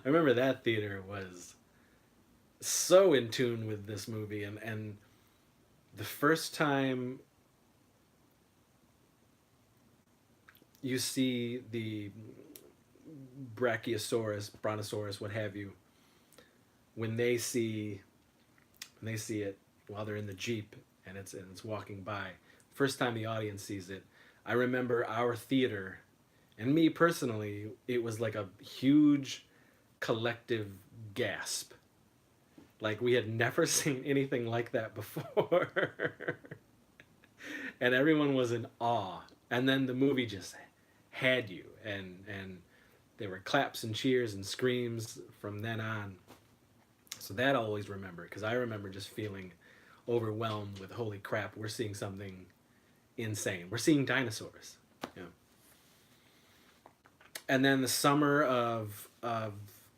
remember that theater was so in tune with this movie, and the first time you see the Brachiosaurus, Brontosaurus, what have you, when they see it while they're in the Jeep and it's walking by. First time the audience sees it, I remember our theater and me personally, it was like a huge collective gasp. Like we had never seen anything like that before. And everyone was in awe. And then the movie just had you, and there were claps and cheers and screams from then on. So that I always remember, because I remember just feeling overwhelmed with, holy crap, we're seeing something insane. We're seeing dinosaurs. Yeah. And then the summer of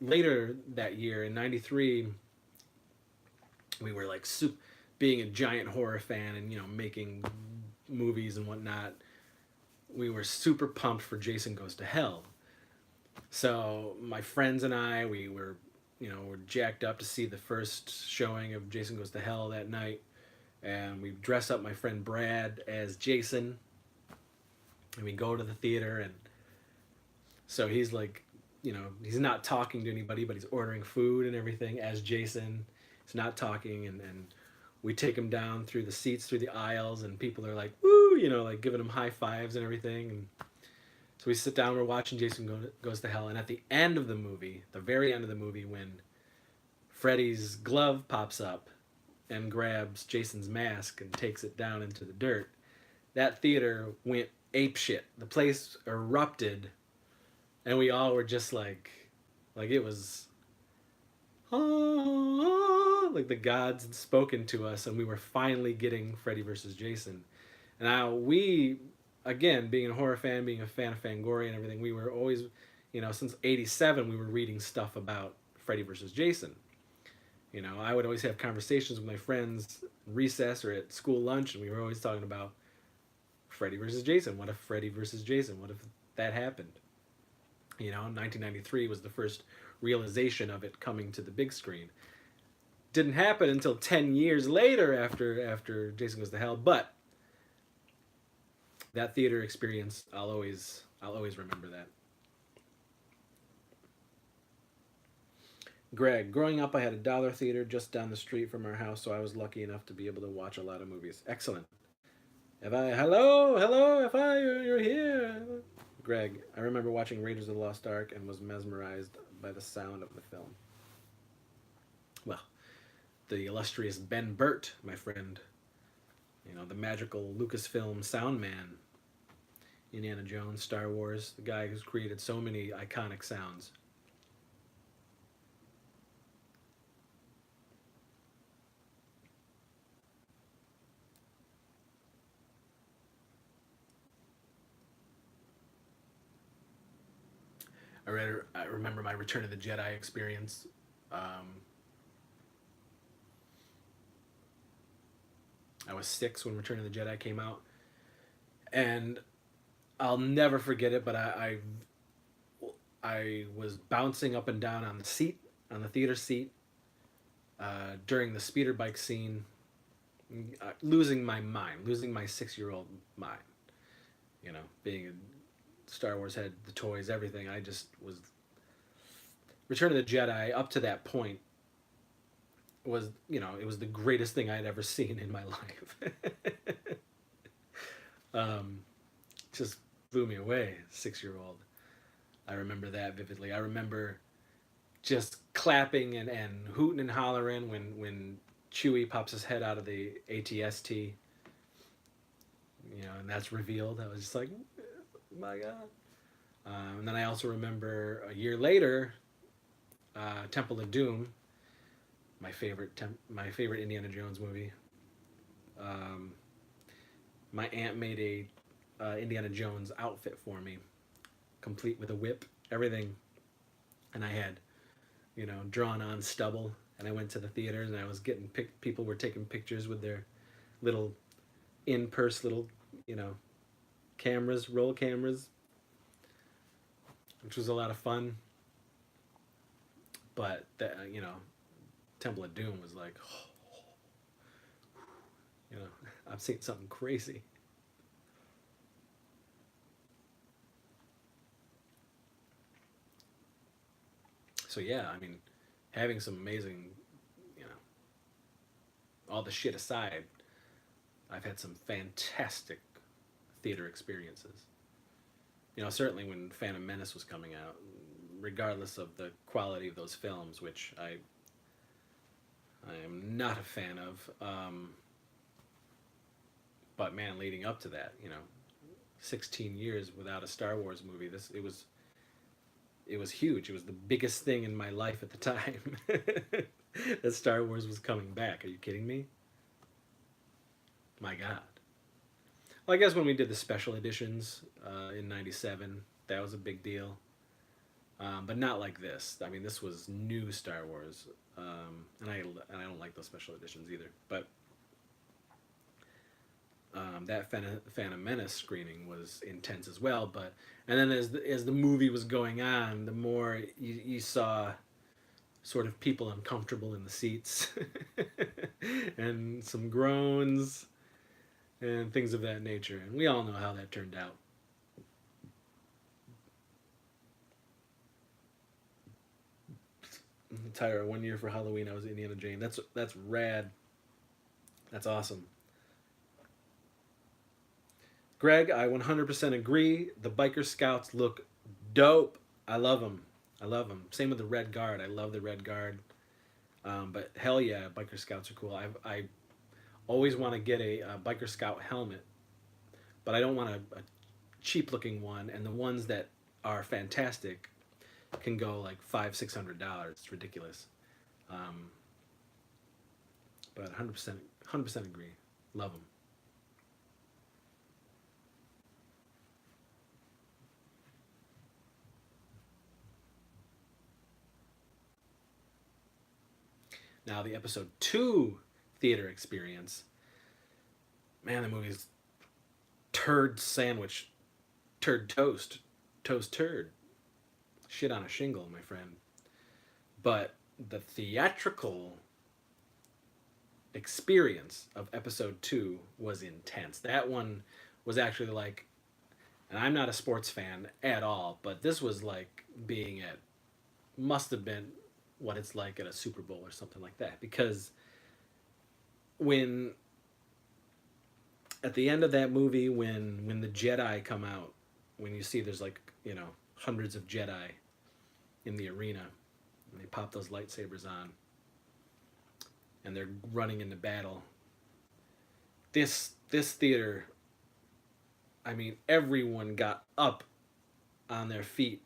later that year in '93, we were like being a giant horror fan and making movies and whatnot. We were super pumped for Jason Goes to Hell. So my friends and I, we were we're jacked up to see the first showing of Jason Goes to Hell that night, and we dress up my friend Brad as Jason, and we go to the theater, and so he's like, he's not talking to anybody, but he's ordering food and everything as Jason. He's not talking, and we take him down through the seats, through the aisles, and people are like, woo, like giving him high fives and everything. And so we sit down, we're watching Jason Goes to Hell, and at the end of the movie, the very end of the movie, when Freddy's glove pops up and grabs Jason's mask and takes it down into the dirt, that theater went apeshit. The place erupted, and we all were just like it was, like the gods had spoken to us, and we were finally getting Freddy versus Jason. And now we, again, being a horror fan, being a fan of Fangoria and everything, we were always, since '87, we were reading stuff about Freddy versus Jason. I would always have conversations with my friends in recess or at school lunch, and we were always talking about Freddy versus Jason. What if Freddy versus Jason? What if that happened? 1993 was the first realization of it coming to the big screen. Didn't happen until 10 years later after Jason Goes to Hell, but that theater experience, I'll always remember that. Greg, growing up, I had a dollar theater just down the street from our house, so I was lucky enough to be able to watch a lot of movies. Excellent. Hello, if you're here. Greg, I remember watching Raiders of the Lost Ark and was mesmerized by the sound of the film. Well, the illustrious Ben Burt, my friend, the magical Lucasfilm sound man, Indiana Jones, Star Wars, the guy who's created so many iconic sounds. I remember my Return of the Jedi experience. I was 6 when Return of the Jedi came out, and I'll never forget it. But I was bouncing up and down on the theater seat, during the speeder bike scene, losing my mind, losing my 6-year-old mind. You know, being a Star Wars head, the toys, everything. I just was. Return of the Jedi, up to that point, was, it was the greatest thing I'd ever seen in my life. um, just blew me away, 6-year-old. I remember that vividly. I remember just clapping and hooting and hollering when Chewie pops his head out of the ATST, and that's revealed. I was just like, oh my God. And then I also remember a year later, Temple of Doom, my favorite Indiana Jones movie. Um, my aunt made a Indiana Jones outfit for me, complete with a whip, everything, and I had, drawn on stubble. And I went to the theaters and I was getting people were taking pictures with their little in-purse little, cameras, roll cameras, which was a lot of fun. But that, Temple of Doom was like, I'm seeing something crazy. So yeah, I mean, having some amazing, you know, all the shit aside, I've had some fantastic theater experiences. Certainly when Phantom Menace was coming out, regardless of the quality of those films, which I am not a fan of. But man, leading up to that, 16 years without a Star Wars movie, it was huge. It was the biggest thing in my life at the time that Star Wars was coming back. Are you kidding me? My God. Well, I guess when we did the special editions in '97, that was a big deal. But not like this. I mean, this was new Star Wars, and I don't like those special editions either. But that Phantom Menace screening was intense as well. And then as the movie was going on, the more you saw sort of people uncomfortable in the seats, and some groans and things of that nature. And we all know how that turned out. Tyra, 1 year for Halloween, I was Indiana Jane. That's rad. That's awesome. Greg, I 100% agree. The biker scouts look dope. I love them. I love them. Same with the Red Guard. I love the Red Guard. But hell yeah, biker scouts are cool. I always want to get a biker scout helmet, but I don't want a cheap looking one. And the ones that are fantastic can go like $500-$600. It's ridiculous. But 100% agree. Love them. Now the episode 2 theater experience. Man, the movie's turd sandwich, turd toast, toast turd, shit on a shingle, my friend. But the theatrical experience of episode 2 was intense. That one was actually like, and I'm not a sports fan at all, but this was like being at, must have been what it's like at a Super Bowl or something like that. Because when, at the end of that movie, when the Jedi come out, when you see there's like, hundreds of Jedi in the arena, and they pop those lightsabers on, and they're running into battle. This theater, I mean, everyone got up on their feet,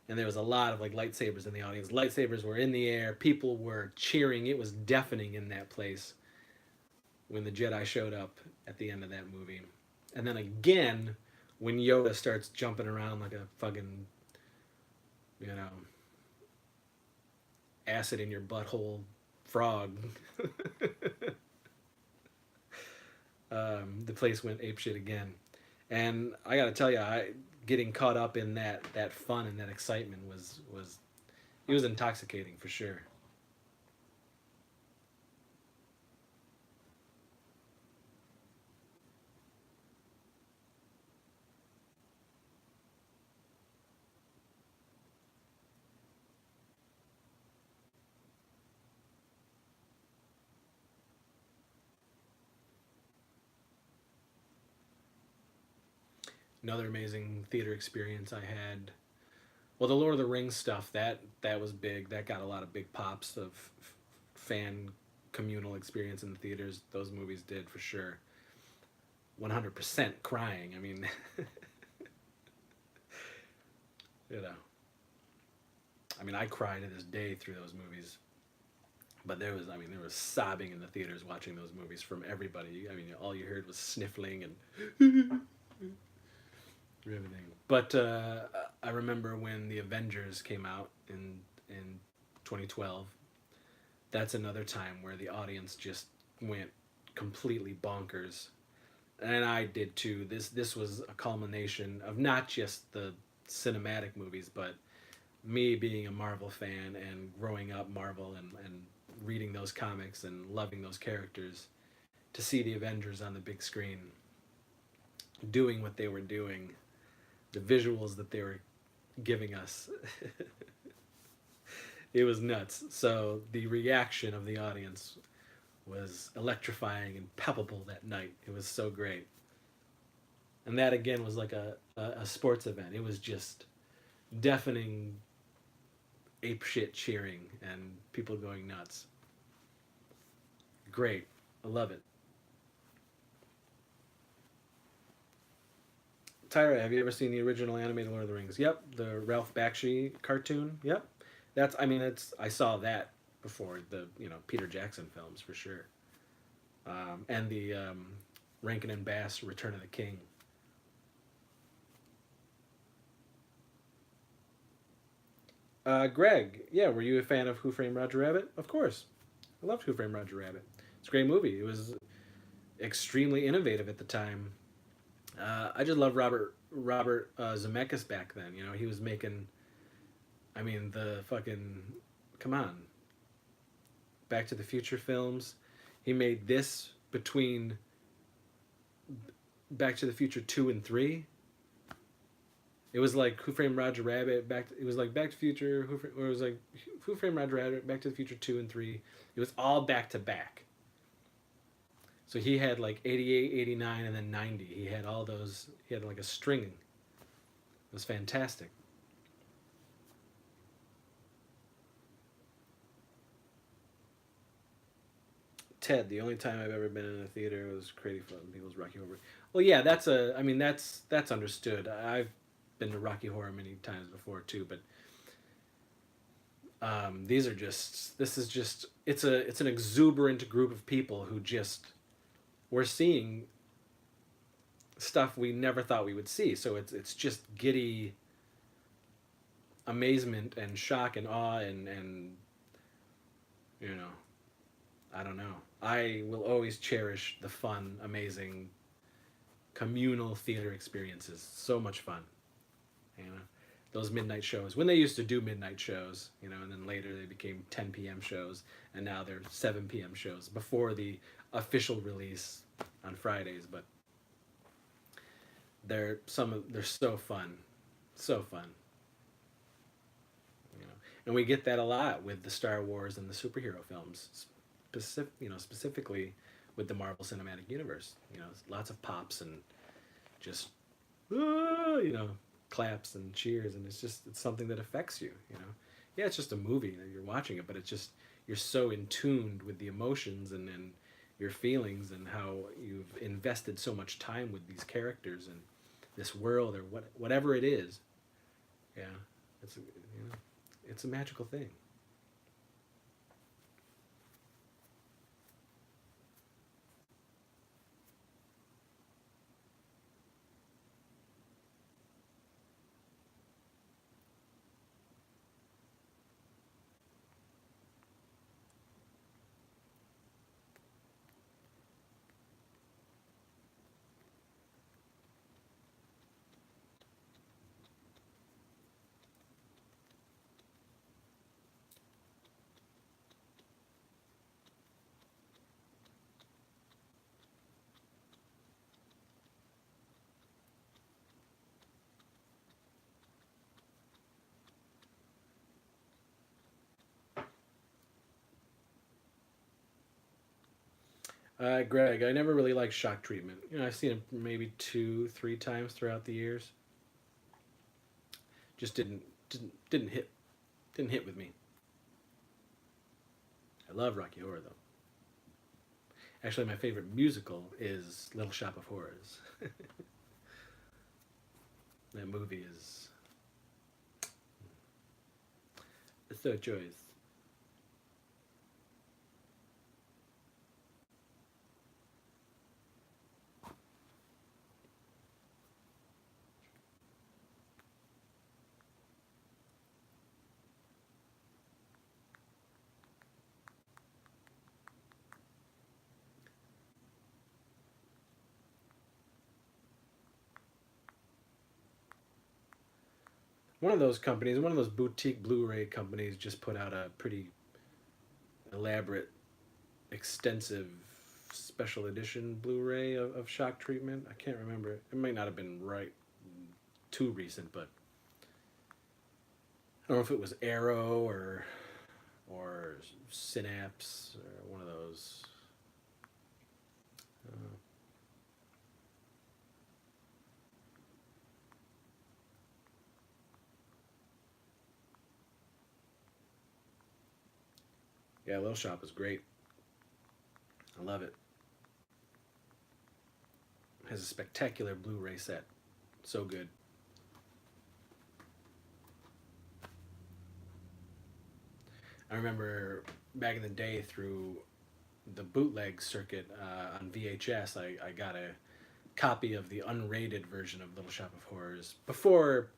and there was a lot of like lightsabers in the audience. Lightsabers were in the air. People were cheering. It was deafening in that place when the Jedi showed up at the end of that movie. And then again, when Yoda starts jumping around like a fucking, acid in your butthole frog. The place went apeshit again. And I gotta tell you, getting caught up in that fun and that excitement was it was intoxicating for sure. Another amazing theater experience I had. Well, the Lord of the Rings stuff that was big. That got a lot of big pops of fan communal experience in the theaters. Those movies did for sure. 100% crying. I mean, you know, I mean, I cry to this day through those movies. But there was, I mean, there was sobbing in the theaters watching those movies from everybody. I mean, all you heard was sniffling and everything. But I remember when the Avengers came out in 2012. That's another time where the audience just went completely bonkers, and I did too. This was a culmination of not just the cinematic movies, but me being a Marvel fan and growing up Marvel and reading those comics and loving those characters. To see the Avengers on the big screen doing what they were doing, the visuals that they were giving us, it was nuts. So the reaction of the audience was electrifying and palpable that night. It was so great. And that again was like a sports event. It was just deafening ape shit cheering and people going nuts. Great. I love it. Tyra, have you ever seen the original animated Lord of the Rings? Yep, the Ralph Bakshi cartoon. Yep, that's. I mean, it's. I saw that before the Peter Jackson films for sure, and the Rankin and Bass Return of the King. Greg, yeah, were you a fan of Who Framed Roger Rabbit? Of course, I loved Who Framed Roger Rabbit. It's a great movie. It was extremely innovative at the time. I just love Robert Zemeckis back then. You know, he was making. I mean, the fucking come on, Back to the Future films. He made this between Back to the Future 2 and 3. It was like Who Framed Roger Rabbit. It was like Back to the Future. Or it was like Who Framed Roger Rabbit, Back to the Future 2 and 3. It was all back to back. So he had like 88, 89, and then 90. He had all those. He had like a string. It was fantastic. Ted, the only time I've ever been in a theater was Crazy Fun People's Rocky Horror. Well, yeah, that's a. I mean, that's understood. I've been to Rocky Horror many times before too, but these are just. This is just. It's an exuberant group of people who just we're seeing stuff we never thought we would see. So it's just giddy amazement and shock and awe and you know I don't know. I will always cherish the fun, amazing communal theater experiences. So much fun, you know. Those midnight shows when they used to do midnight shows, and then later they became 10 p.m. shows, and now they're 7 p.m. shows before the official release on Fridays. But they're so fun, so fun, and we get that a lot with the Star Wars and the superhero films, specifically with the Marvel Cinematic Universe. Lots of pops and just claps and cheers, and it's something that affects you. Yeah, it's just a movie that you're watching it, but it's just you're so in tuned with the emotions and your feelings and how you've invested so much time with these characters and this world or whatever it is. Yeah, it's a magical thing. Greg, I never really liked Shock Treatment. I've seen it maybe two, three times throughout the years. Just didn't hit with me. I love Rocky Horror though. Actually, my favorite musical is Little Shop of Horrors. That movie is so choice. One of those boutique Blu-ray companies, just put out a pretty elaborate, extensive special edition Blu-ray of Shock Treatment. I can't remember. It might not have been right too recent, but I don't know if it was Arrow or Synapse or one of those. Uh, yeah, Little Shop is great. I love it. It has a spectacular Blu-ray set. So good. I remember back in the day through the bootleg circuit on VHS, I got a copy of the unrated version of Little Shop of Horrors before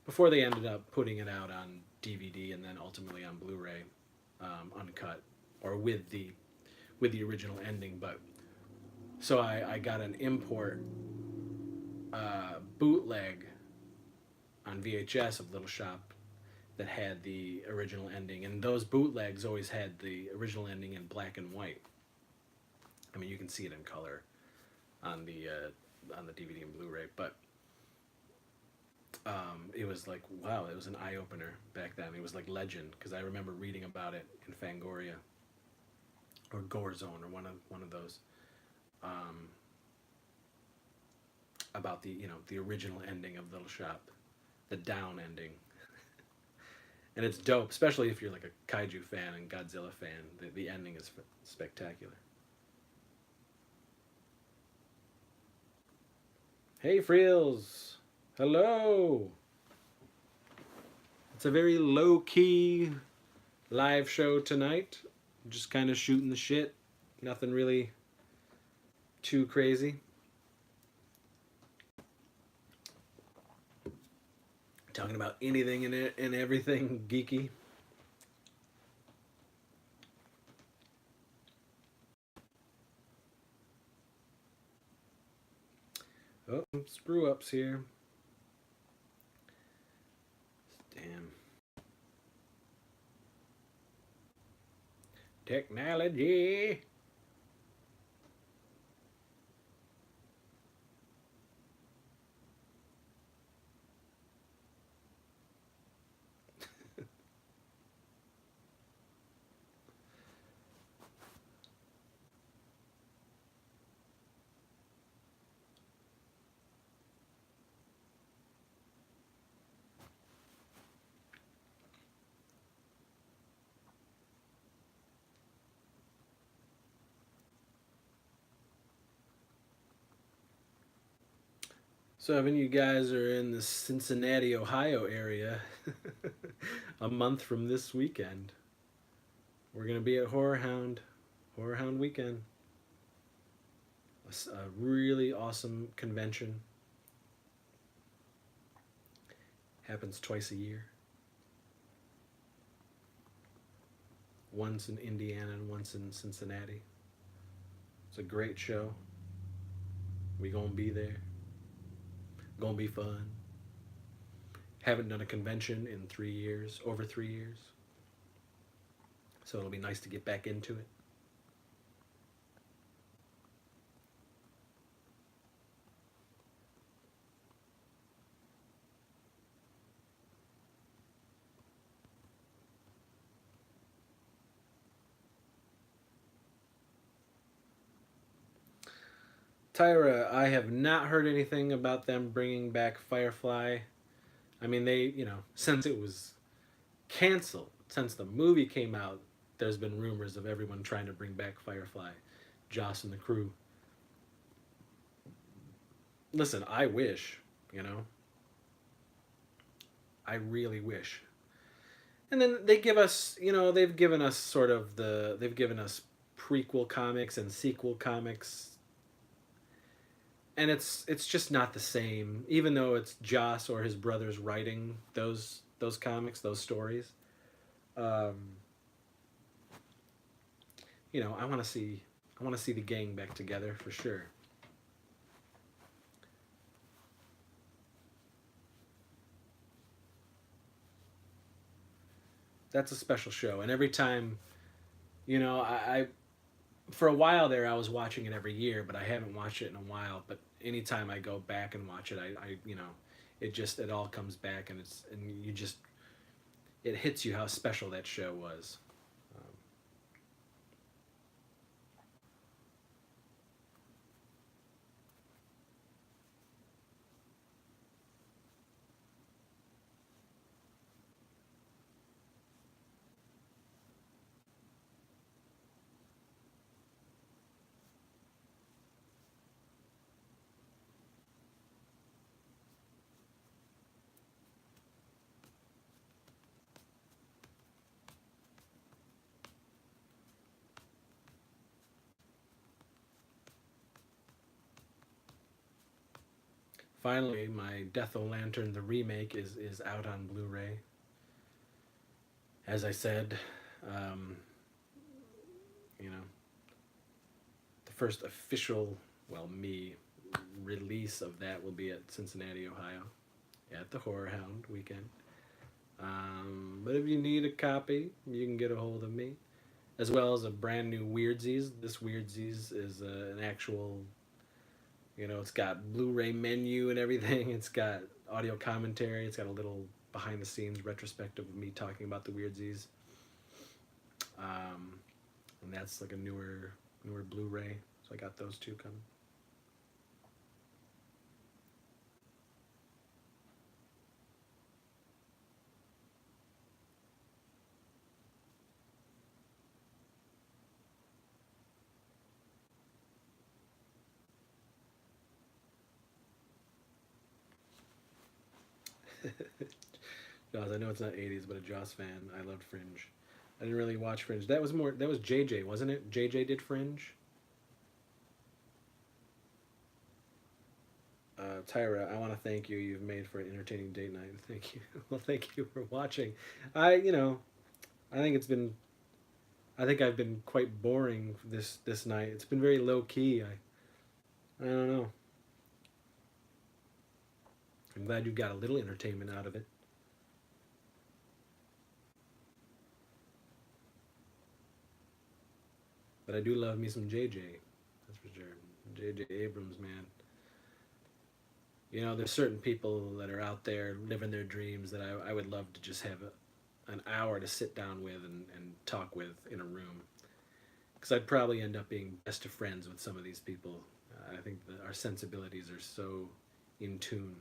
they ended up putting it out on DVD and then ultimately on Blu-ray, uncut or with the original ending. But so I got an import bootleg on VHS of Little Shop that had the original ending, and those bootlegs always had the original ending in black and white. I mean, you can see it in color on the DVD and Blu-ray, but it was like wow, it was an eye opener back then. It was like legend because I remember reading about it in Fangoria or Gore Zone or one of those um, about the original ending of Little Shop, the down ending, and it's dope, especially if you're like a kaiju fan and Godzilla fan. The ending is spectacular. Hey, Frills. Hello. It's a very low key live show tonight. Just kind of shooting the shit. Nothing really too crazy. Talking about anything and everything geeky. Oh, screw ups here. Damn. Technology. So if any of you guys are in the Cincinnati, Ohio area, a month from this weekend, we're gonna be at Horror Hound weekend. A really awesome convention. Happens twice a year. Once in Indiana and once in Cincinnati. It's a great show. We gonna be there. Gonna be fun. Haven't done a convention in 3 years, over 3 years. So it'll be nice to get back into it. Tyra, I have not heard anything about them bringing back Firefly. I mean, since it was canceled, since the movie came out, there's been rumors of everyone trying to bring back Firefly, Joss and the crew. Listen, I wish, you know, I really wish. And then they give us, they've given us they've given us prequel comics and sequel comics, and it's just not the same. Even though it's Joss or his brothers writing those comics, those stories, um, I want to see the gang back together for sure. That's a special show, and every time, I for a while there I was watching it every year, but I haven't watched it in a while. But anytime I go back and watch it, it all comes back, and you just it hits you how special that show was. Um, Finally, my Death O' Lantern the remake is out on Blu-ray. As I said, um, you know, the first official, well, me release of that will be at Cincinnati, Ohio, at the Horror Hound weekend. But if you need a copy, you can get a hold of me, as well as a brand new Weirdsies. This Weirdsies is an actual, it's got Blu-ray menu and everything. It's got audio commentary. It's got a little behind-the-scenes retrospective of me talking about the Weirdsies. Um, and that's like a newer Blu-ray. So I got those two coming. Jaws. I know it's not '80s, but a Jaws fan. I loved Fringe. I didn't really watch Fringe. That was JJ, wasn't it? JJ did Fringe. Tyra, I want to thank you. You've made for an entertaining date night. Thank you. Well, thank you for watching. I, you know, I think it's been. I think I've been quite boring this night. It's been very low key. I don't know. I'm glad you got a little entertainment out of it. But I do love me some JJ. That's for sure. JJ Abrams, man. There's certain people that are out there living their dreams that I would love to just have an hour to sit down with and talk with in a room. Because I'd probably end up being best of friends with some of these people. I think that our sensibilities are so in tune.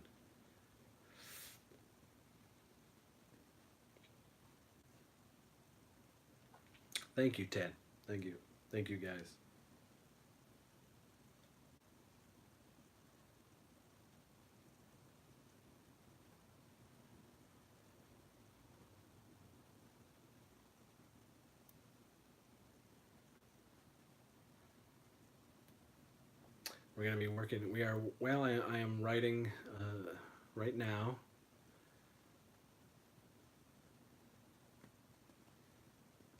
Thank you, Ted. Thank you. Thank you, guys. We're going to be working. We are, well, I am writing right now.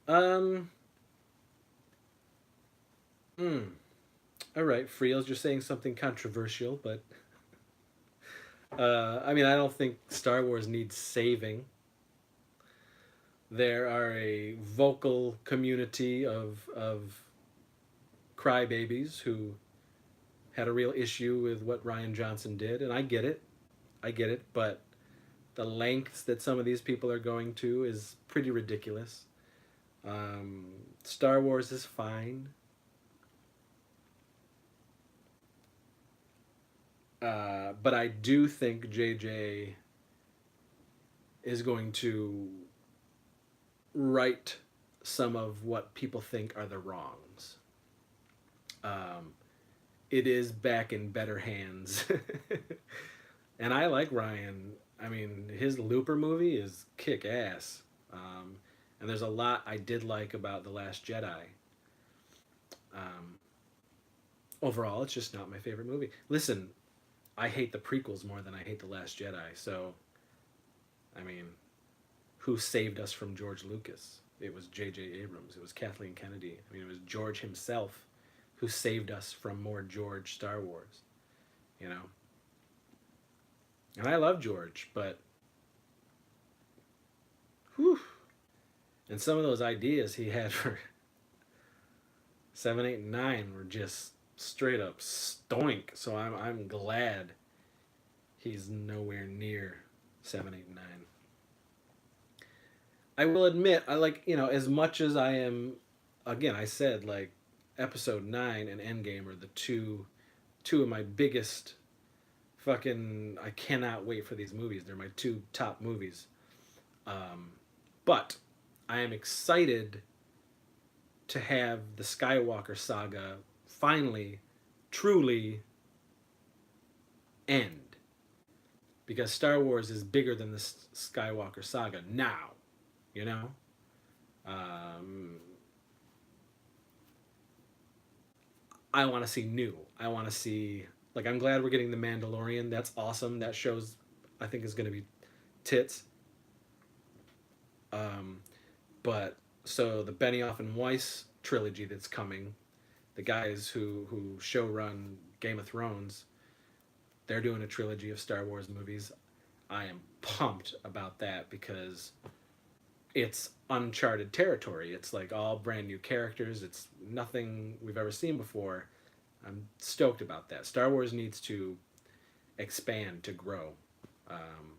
Um, hmm. All right, Friels, you're saying something controversial, but I mean, I don't think Star Wars needs saving. There are a vocal community of crybabies who had a real issue with what Ryan Johnson did, and I get it. I get it, but the lengths that some of these people are going to is pretty ridiculous. Star Wars is fine. But I do think JJ is going to right some of what people think are the wrongs. Um, it is back in better hands. And I like Ryan. I mean, his Looper movie is kick ass. And there's a lot I did like about The Last Jedi. Um, Overall, it's just not my favorite movie. Listen, I hate the prequels more than I hate The Last Jedi. So, I mean, who saved us from George Lucas? It was J.J. Abrams. It was Kathleen Kennedy. I mean, it was George himself who saved us from more George Star Wars. You know, and I love George, but whew, and some of those ideas he had for 7, 8, and 9 were just straight up stoink. So I'm glad he's nowhere near 7, 8, and 9. I will admit, I like, as much as I am, again, I said like episode 9 and Endgame are the two of my biggest fucking, I cannot wait for these movies. They're my two top movies. Um, but I am excited to have the Skywalker saga finally, truly end. Because Star Wars is bigger than the Skywalker saga now, you know? Um, I want to see new. I want to see, like, I'm glad we're getting The Mandalorian. That's awesome. That shows, I think, is going to be tits. Um, but so the Benioff and Weiss trilogy that's coming, the guys who show run Game of Thrones, they're doing a trilogy of Star Wars movies. I am pumped about that because it's uncharted territory. It's like all brand new characters. It's nothing we've ever seen before. I'm stoked about that. Star Wars needs to expand, to grow. Um,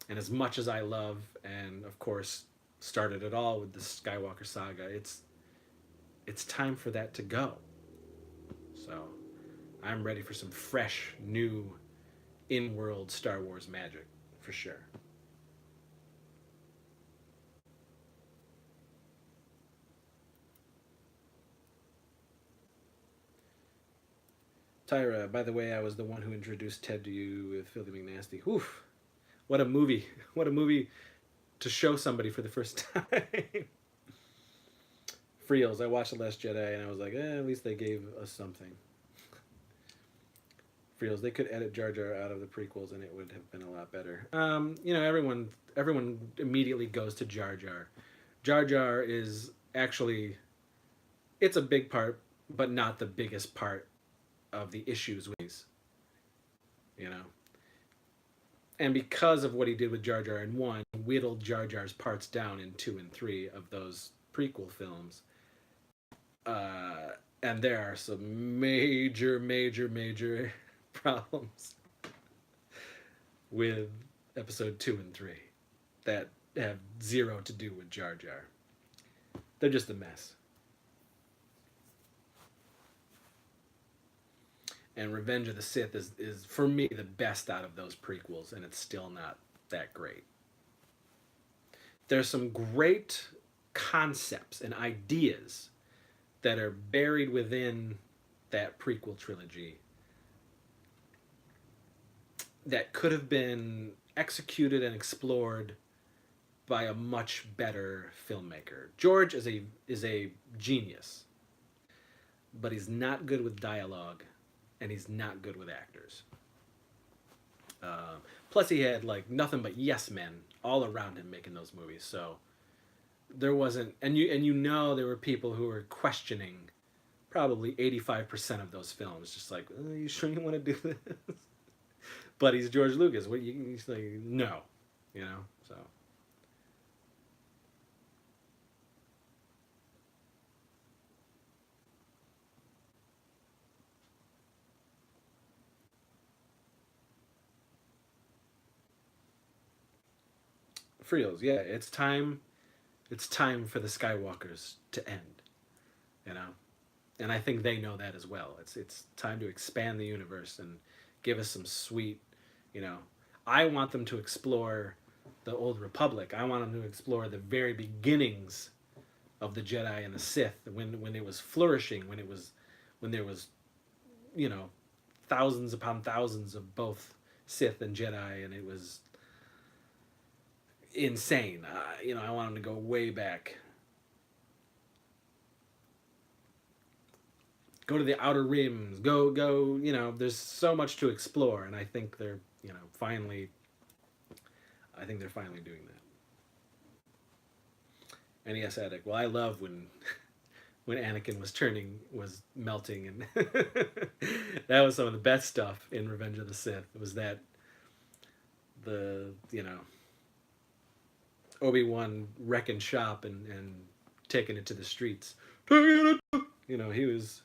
and as much as I love, and of course started it all with the Skywalker saga, it's time for that to go. So I'm ready for some fresh, new, in-world Star Wars magic, for sure. Tyra, by the way, I was the one who introduced Ted to you with Filthy McNasty. Oof, what a movie! What a movie to show somebody for the first time. Friels, I watched The Last Jedi and I was like, at least they gave us something. Friels, they could edit Jar Jar out of the prequels and it would have been a lot better. Everyone immediately goes to Jar Jar. Jar Jar is actually, it's a big part, but not the biggest part of the issues with these, you know. And because of what he did with Jar Jar in 1, he whittled Jar Jar's parts down in 2 and 3 of those prequel films. And there are some major, major, major problems with episode 2 and 3 that have zero to do with Jar Jar. They're just a mess. And Revenge of the Sith is for me the best out of those prequels, and it's still not that great. There's some great concepts and ideas that are buried within that prequel trilogy that could have been executed and explored by a much better filmmaker. George is a genius, but he's not good with dialogue, and he's not good with actors. Plus, he had like nothing but yes men all around him making those movies. So there wasn't, and you know there were people who were questioning probably 85% of those films, just like, oh, you sure you want to do this? But he's George Lucas. He's like, no, you know. So Friels, yeah, it's time. It's time for the Skywalkers to end. You know, and I think they know that as well. It's time to expand the universe and give us some sweet, you know. I want them to explore the old Republic. I want them to explore the very beginnings of the Jedi and the Sith when it was flourishing, when there was, you know, thousands upon thousands of both Sith and Jedi, and it was insane. You know, I want them to go way back. Go to the outer rims. Go. You know, there's so much to explore, and I think they're, you know, finally. I think they're finally doing that. NES Addict. Well, I love when Anakin was melting, and that was some of the best stuff in Revenge of the Sith. Was that the, you know, Obi-Wan wrecking shop and taking it to the streets. You know, he was.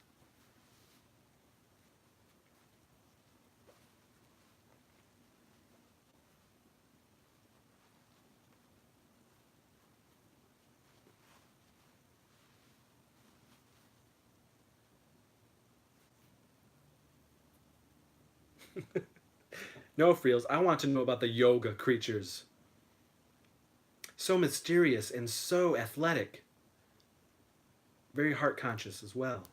No, Friels, I want to know about the yoga creatures. So mysterious and so athletic. Very heart conscious as well.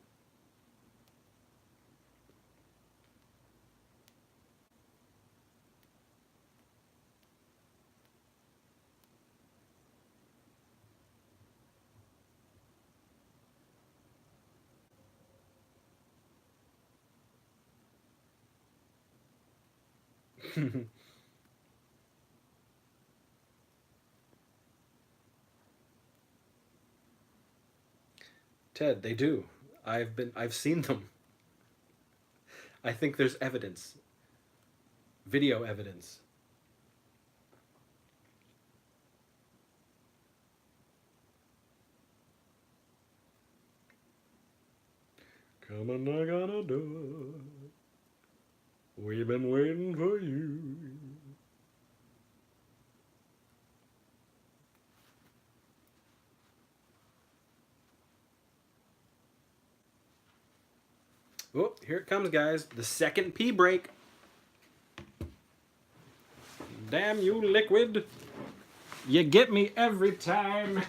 Ted, they do. I've seen them. I think there's evidence. Video evidence. Come on, knock on a door. We've been waiting for you. Oh, here it comes, guys. The second pee break. Damn you, liquid. You get me every time.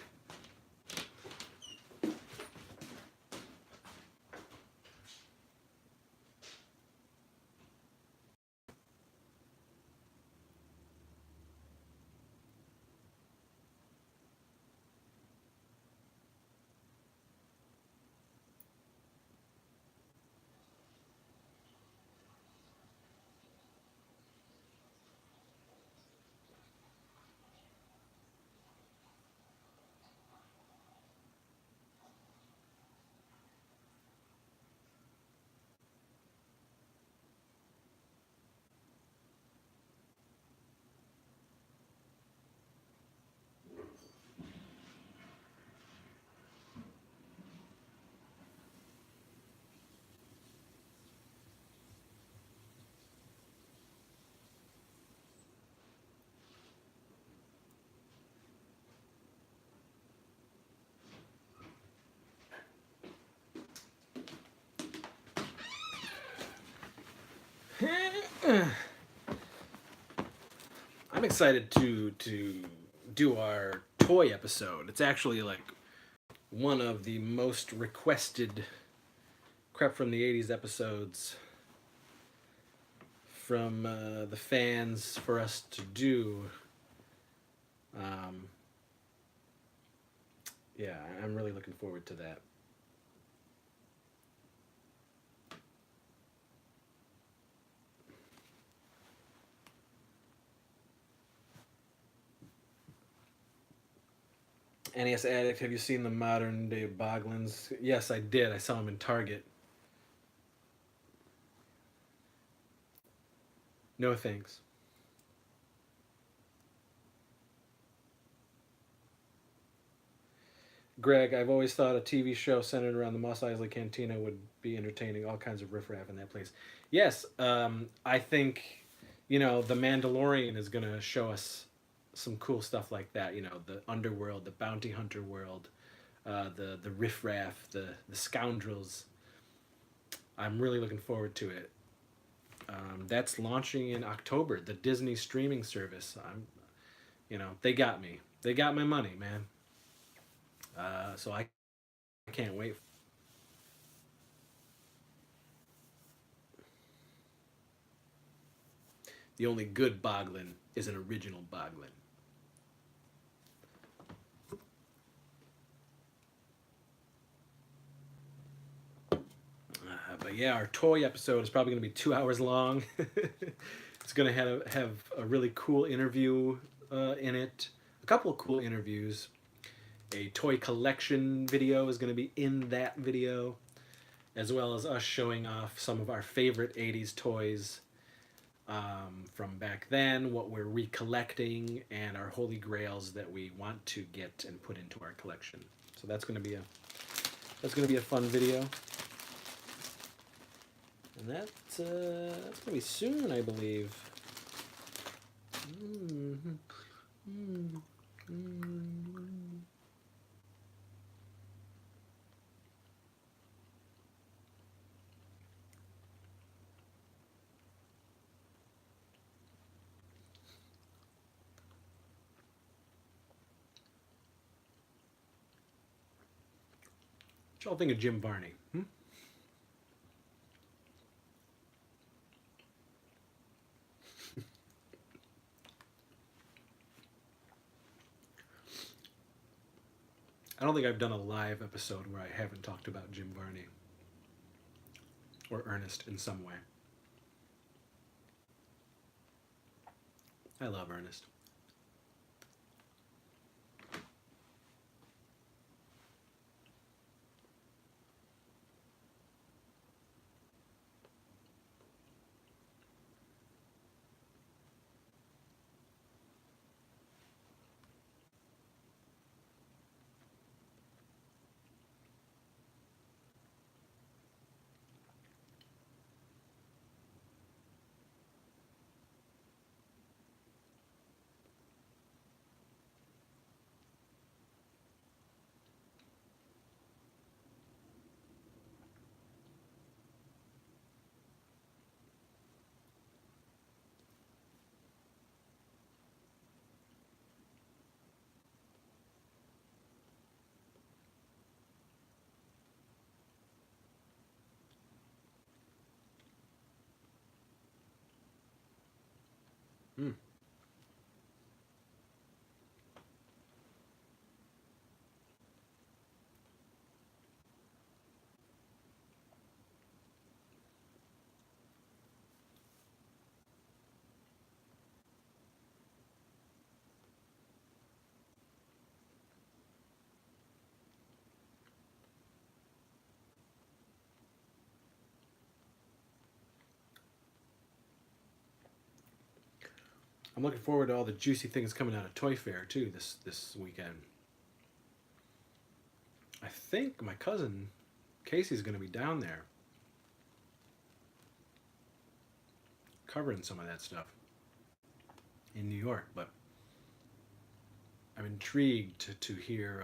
I'm excited to do our toy episode. It's actually like one of the most requested Crept from the 80s episodes from the fans for us to do. Um, yeah, I'm really looking forward to that. NES Addict, have you seen the modern day Boglins? Yes, I did. I saw them in Target. No thanks. Greg, I've always thought a TV show centered around the Moss Eisley Cantina would be entertaining. All kinds of riffraff in that place. Yes, I think, you know, The Mandalorian is going to show us some cool stuff like that. You know, the underworld, the bounty hunter world, the riffraff, the scoundrels. I'm really looking forward to it. That's launching in October. The Disney streaming service. They got me. They got my money, man. So I can't wait. The only good Boglin is an original Boglin. But yeah, our toy episode is probably going to be 2 hours long. It's going to have a really cool interview in it, a couple of cool interviews. A toy collection video is going to be in that video, as well as us showing off some of our favorite 80s toys from back then, what we're recollecting, and our holy grails that we want to get and put into our collection. So that's gonna be a fun video, and that's gonna be soon, I believe. Mm-hmm. Mm-hmm. What y'all think of Jim Varney? Hmm? I don't think I've done a live episode where I haven't talked about Jim Varney or Ernest in some way. I love Ernest. Mm. I'm looking forward to all the juicy things coming out of Toy Fair too this weekend. I think my cousin Casey's going to be down there covering some of that stuff in New York, but I'm intrigued to hear.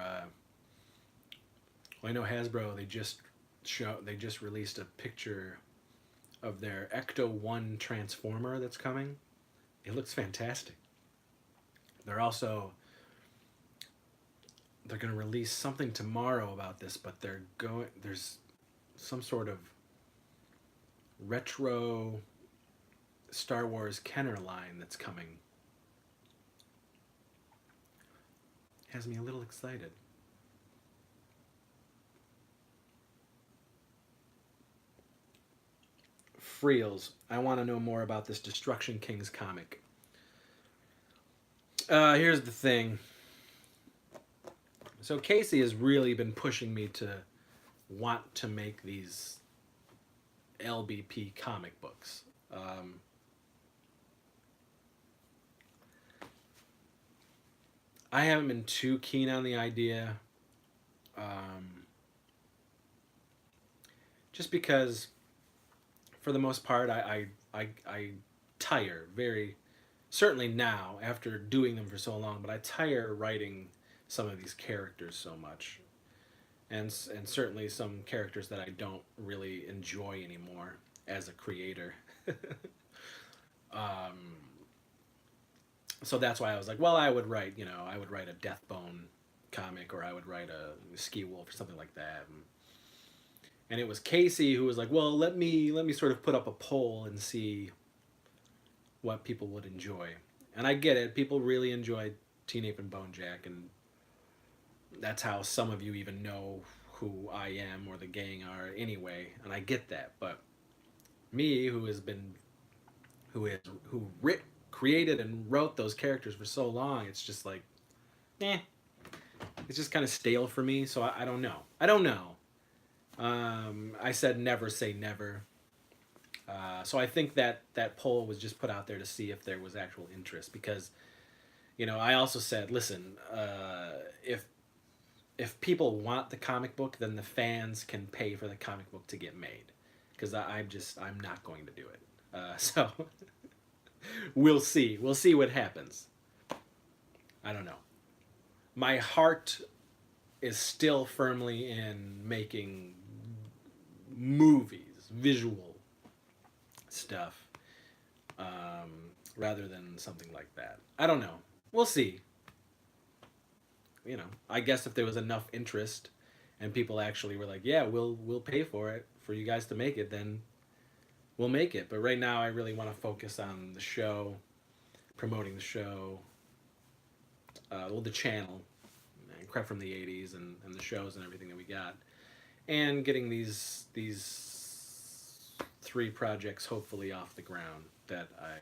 Well, I know Hasbro. They just released a picture of their Ecto One Transformer that's coming. It looks fantastic. They're also they're going to release something tomorrow about this, but there's some sort of retro Star Wars Kenner line that's coming. Has me a little excited. Freels, I want to know more about this Destruction Kings comic. Here's the thing. So Casey has really been pushing me to want to make these LBP comic books. I haven't been too keen on the idea, just because, for the most part, I tire very certainly now after doing them for so long, but I tire writing some of these characters so much, and certainly some characters that I don't really enjoy anymore as a creator. um, so that's why I was like, well, I would write, I would write a Deathbone comic, or I would write a Ski Wolf or something like that. And it was Casey who was like, well, let me sort of put up a poll and see what people would enjoy. And I get it, people really enjoyed Teen Ape and Bonejack, and that's how some of you even know who I am or the gang are anyway, and I get that. But me, who is who writ, created and wrote those characters for so long, it's just like, eh, it's just kind of stale for me. So I don't know. I don't know. I said never say never. So I think that poll was just put out there to see if there was actual interest, because I also said, listen, if people want the comic book, then the fans can pay for the comic book to get made, because I'm not going to do it. So we'll see what happens. I don't know. My heart is still firmly in making movies, visual stuff, rather than something like that. I don't know. We'll see. I guess if there was enough interest and people actually were like, yeah, we'll pay for it for you guys to make it, then we'll make it. But right now, I really want to focus on the show, promoting the show, the channel, and Crept from the '80s, and the shows and everything that we got, and getting these three projects hopefully off the ground that I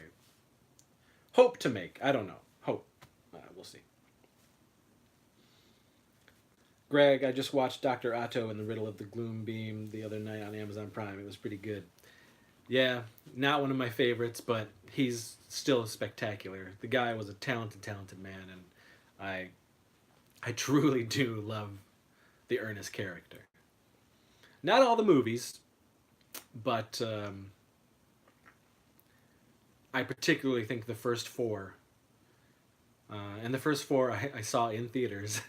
hope to make. I don't know. Hope. We'll see. Greg, I just watched Dr. Otto and the Riddle of the Gloom Beam the other night on Amazon Prime. It was pretty good. Yeah, not one of my favorites, but he's still spectacular. The guy was a talented, talented man, and I truly do love the Ernest character. Not all the movies, but I particularly think the first four, and the first four I saw in theaters,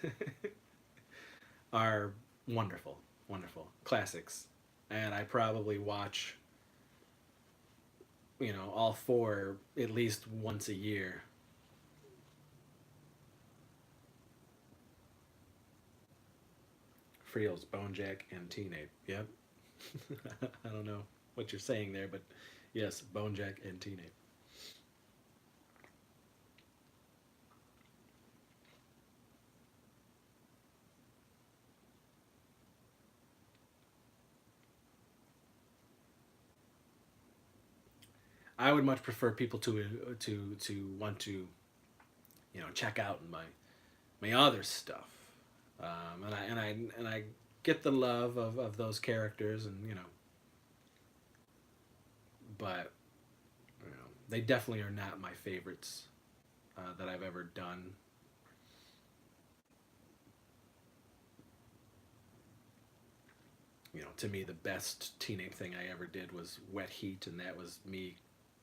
are wonderful, wonderful classics, and I probably watch, all four at least once a year. Friels, Bonejack, and Teen Ape. Yep. I don't know what you're saying there, but yes, Bonejack and Teen Ape. I would much prefer people to want to check out my other stuff, and I get the love of those characters, and but they definitely are not my favorites that I've ever done. To me, the best Teen Ape thing I ever did was Wet Heat, and that was me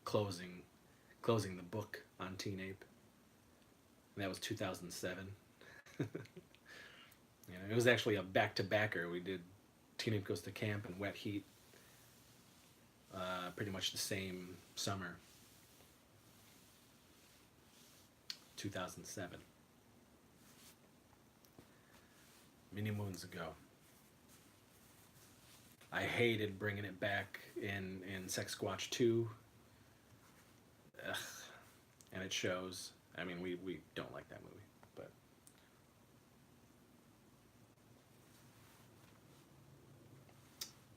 closing closing the book on Teen Ape. And that was 2007. It was actually a back-to-backer. We did Teen Ape Goes to Camp and Wet Heat pretty much the same summer, 2007. Many moons ago. I hated bringing it back in Sex Squatch 2. Ugh. And it shows. I mean, we don't like that movie, but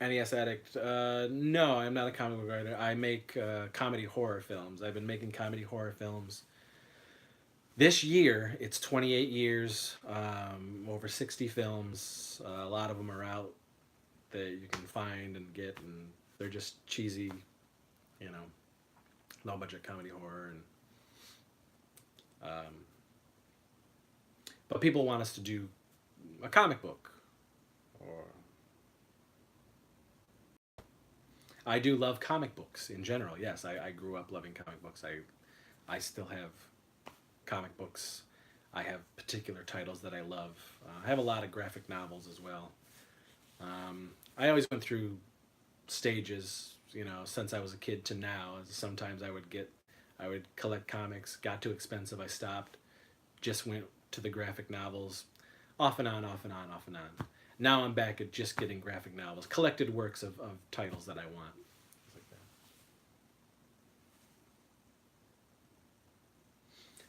NES Addict. No, I'm not a comic book writer. I make comedy horror films. I've been making comedy horror films. This year, it's 28 years, over 60 films. A lot of them are out that you can find and get, and they're just cheesy, low budget comedy horror. And but people want us to do a comic book, or I do love comic books in general. Yes, I grew up loving comic books. I still have comic books. I have particular titles that I love. I have a lot of graphic novels as well. I always went through stages. since I was a kid to now. Sometimes I would collect comics. Got too expensive, I stopped. Just went to the graphic novels, off and on, off and on, off and on. Now I'm back at just getting graphic novels, collected works of titles that I want. Like that.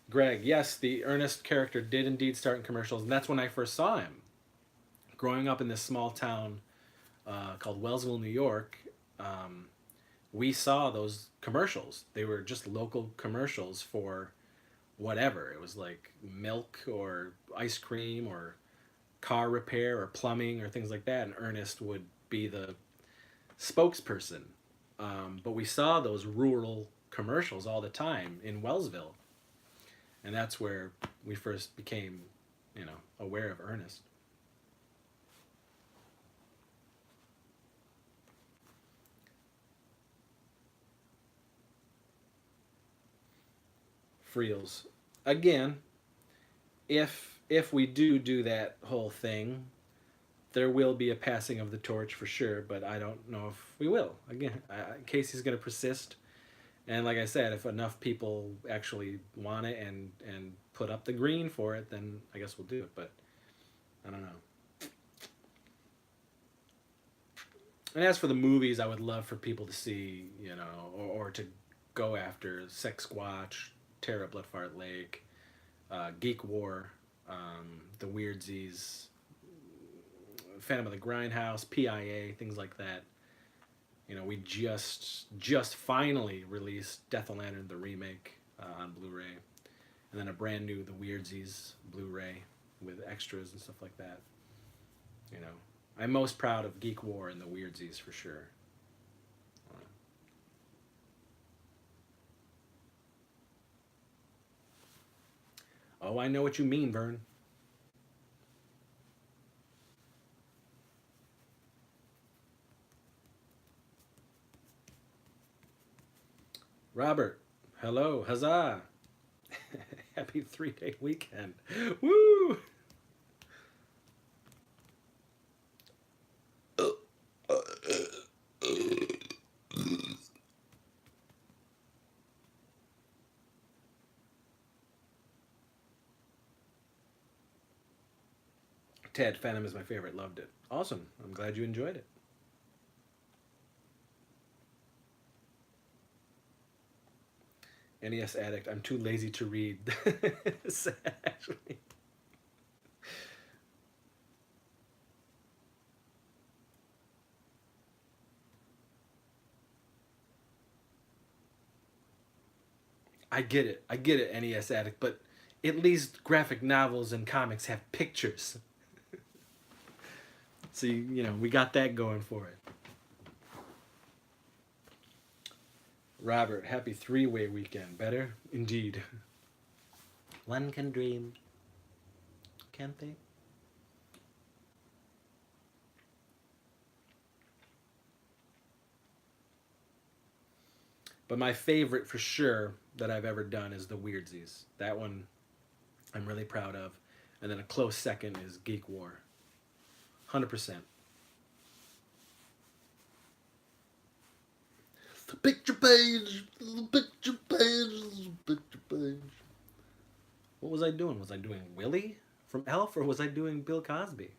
Greg, yes, the Ernest character did indeed start in commercials, and that's when I first saw him. Growing up in this small town called Wellsville, New York, um, we saw those commercials. They were just local commercials for whatever. It was like milk or ice cream or car repair or plumbing or things like that, and Ernest would be the spokesperson. But we saw those rural commercials all the time in Wellsville, and that's where we first became, aware of Ernest. Friels. Again, if we do that whole thing, there will be a passing of the torch for sure, but I don't know if we will. Again, Casey's going to persist, and like I said, if enough people actually want it and put up the green for it, then I guess we'll do it. But I don't know. And as for the movies, I would love for people to see, or to go after Sex Squatch, Terra Bloodfart Lake, Geek War, the Weirdsies, Phantom of the Grindhouse, PIA, things like that. We just finally released Death of Lantern the remake on Blu-ray, and then a brand new The Weirdsies Blu-ray with extras and stuff like that. I'm most proud of Geek War and the Weirdsies for sure. Oh, I know what you mean, Vern. Robert, hello, huzzah! Happy 3-day weekend. Woo! Ted, Phantom is my favorite. Loved it. Awesome. I'm glad you enjoyed it. NES Addict. I'm too lazy to read. Actually. I get it. I get it, NES Addict, but at least graphic novels and comics have pictures. So, we got that going for it. Robert, happy 3-way weekend. Better? Indeed. One can dream. Can't they? But my favorite for sure that I've ever done is the Weirdsies. That one I'm really proud of. And then a close second is Geek War. 100%. The picture page, the picture page, the picture page. What was I doing? Was I doing Willie from Elf, or was I doing Bill Cosby?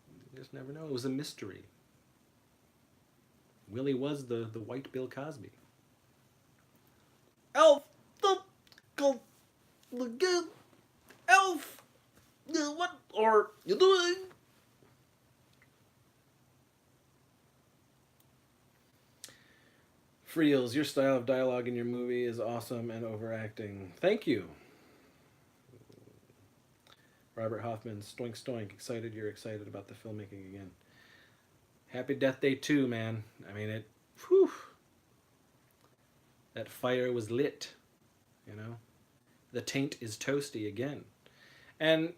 You just never know. It was a mystery. Willie was the white Bill Cosby. Elf, the good Elf. What are you doing? Friels, your style of dialogue in your movie is awesome and overacting. Thank you. Robert Hoffman, stoink stoink. Excited you're excited about the filmmaking again. Happy Death Day 2, man. I mean, whew. That fire was lit, The taint is toasty again. And,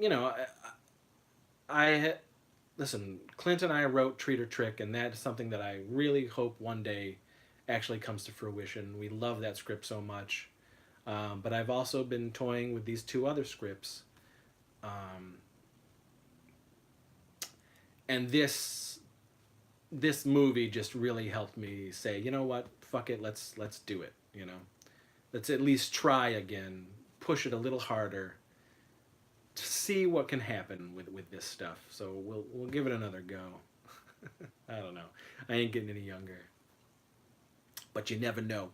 listen, Clint and I wrote Treat or Trick, and that's something that I really hope one day actually comes to fruition. We love that script so much. But I've also been toying with these 2 other scripts. And this this movie just really helped me say, you know what, fuck it, let's do it. You know, let's at least try again, push it a little harder, to see what can happen with this stuff. So we'll give it another go. I don't know. I ain't getting any younger, but you never know.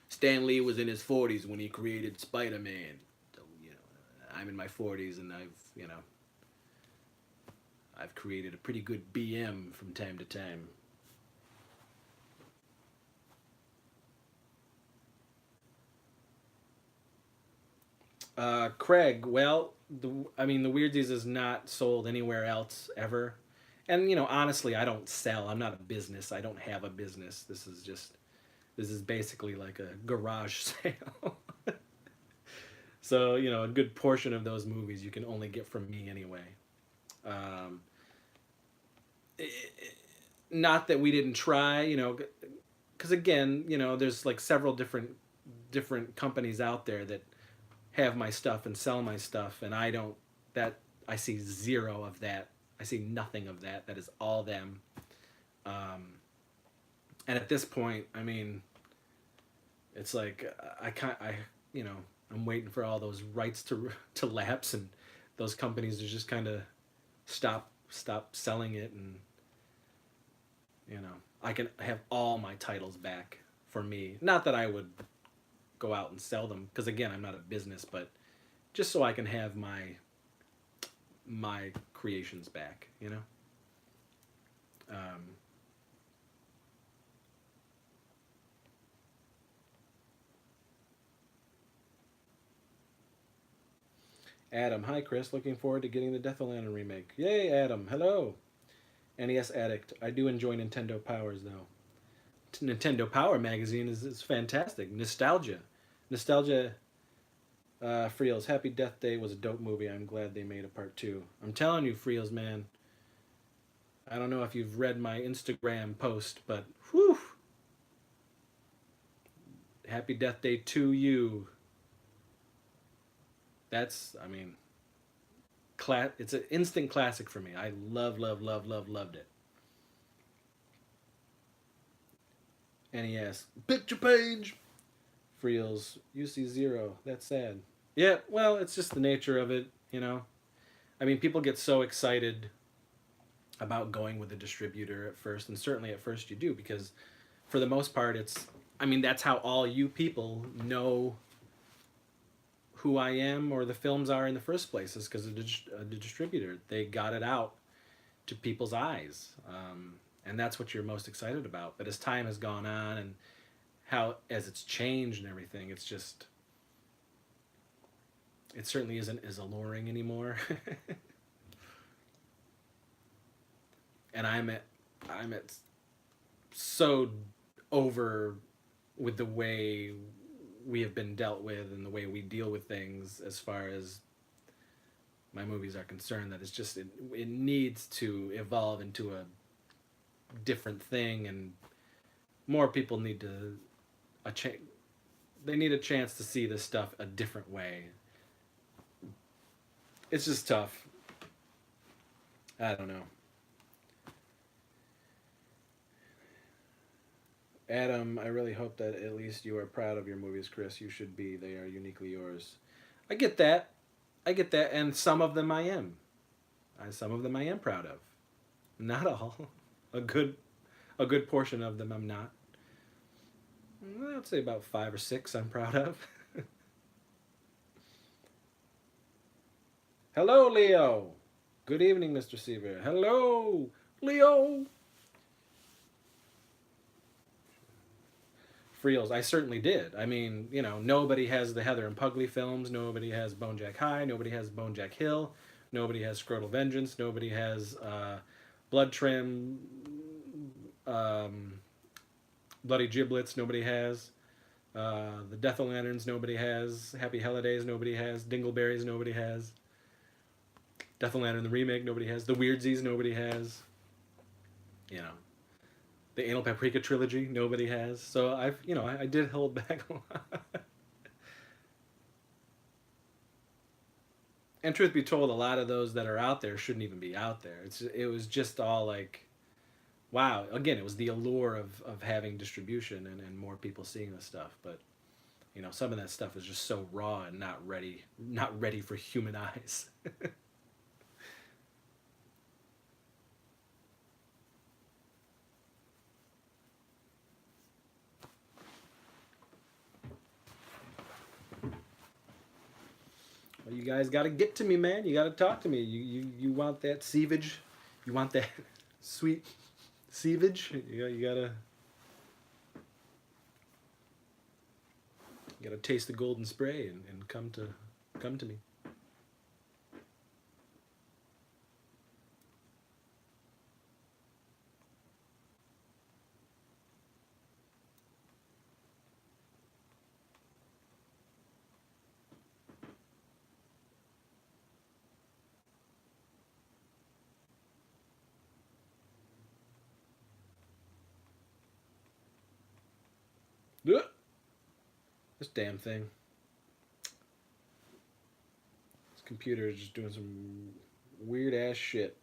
Stan Lee was in his 40s when he created Spider-Man. So, you know, I'm in my 40s and I've created a pretty good BM from time to time. Craig, well, I mean, the Weirdsies is not sold anywhere else ever. And, honestly, I don't sell. I'm not a business. I don't have a business. This is basically like a garage sale. So, a good portion of those movies you can only get from me anyway. Um, Not that we didn't try, because again, there's like several different companies out there that have my stuff and sell my stuff, and I don't. That I see zero of that. I see nothing of that. That is all them. Um, and at this point, I mean, it's like I can't. You know, I'm waiting for all those rights to lapse, and those companies to just kind of stop selling it, and I can have all my titles back for me. Not that I would go out and sell them, because again, I'm not a business, but just so I can have my creations back. Um, Adam, hi Chris, looking forward to getting the Death of Lantern remake. Yay, Adam, hello. NES addict. I do enjoy Nintendo Powers though. Nintendo Power magazine is fantastic. Nostalgia. Friels, Happy Death Day was a dope movie. I'm glad they made a part two. I'm telling you, Friels, man. I don't know if you've read my Instagram post, but whew, Happy Death Day to you. I mean, it's an instant classic for me. I loved it. NES. Picture page! Friels, UC Zero. That's sad. Yeah, well, it's just the nature of it. I mean, people get so excited about going with a distributor at first, and certainly at first you do, because for the most part, I mean, that's how all you people know who I am or the films are in the first place, is because of the distributor. They got it out to people's eyes. And that's what you're most excited about. But as time has gone on, and as it's changed and everything, it certainly isn't as alluring anymore. And I'm at so over with the way we have been dealt with and the way we deal with things as far as my movies are concerned, that it needs to evolve into a different thing, and more people need a cha- they need a chance to see this stuff a different way. It's just tough. I don't know. Adam, I really hope that at least you are proud of your movies, Chris. You should be. They are uniquely yours. I get that. I get that, and some of them I am. Some of them I am proud of. Not all. A good a good portion of them I'm not. I'd say about 5 or 6 I'm proud of. Hello, Leo. Good evening, Mr. Seaver. Hello, Leo. Friels, I certainly did. I mean, nobody has the Heather and Pugly films. Nobody has Bonejack High. Nobody has Bonejack Hill. Nobody has Scrotal Vengeance. Nobody has Blood Trim, um, Bloody Giblets. Nobody has the Death o' Lanterns. Nobody has Happy Holidays. Nobody has Dingleberries. Nobody has Death o' Lantern the remake. Nobody has the Weirdsies. Nobody has. You know, the Anal Paprika trilogy. Nobody has. So I did hold back a lot. And truth be told, a lot of those that are out there shouldn't even be out there. It was just all like wow, again, it was the allure of having distribution and more people seeing this stuff. But some of that stuff is just so raw and not ready for human eyes. Well, you guys got to get to me, man. You got to talk to me. You want that seavage? You want that sweet seavage? You gotta taste the golden spray and come to me. Ugh, this damn thing. This computer is just doing some weird ass shit.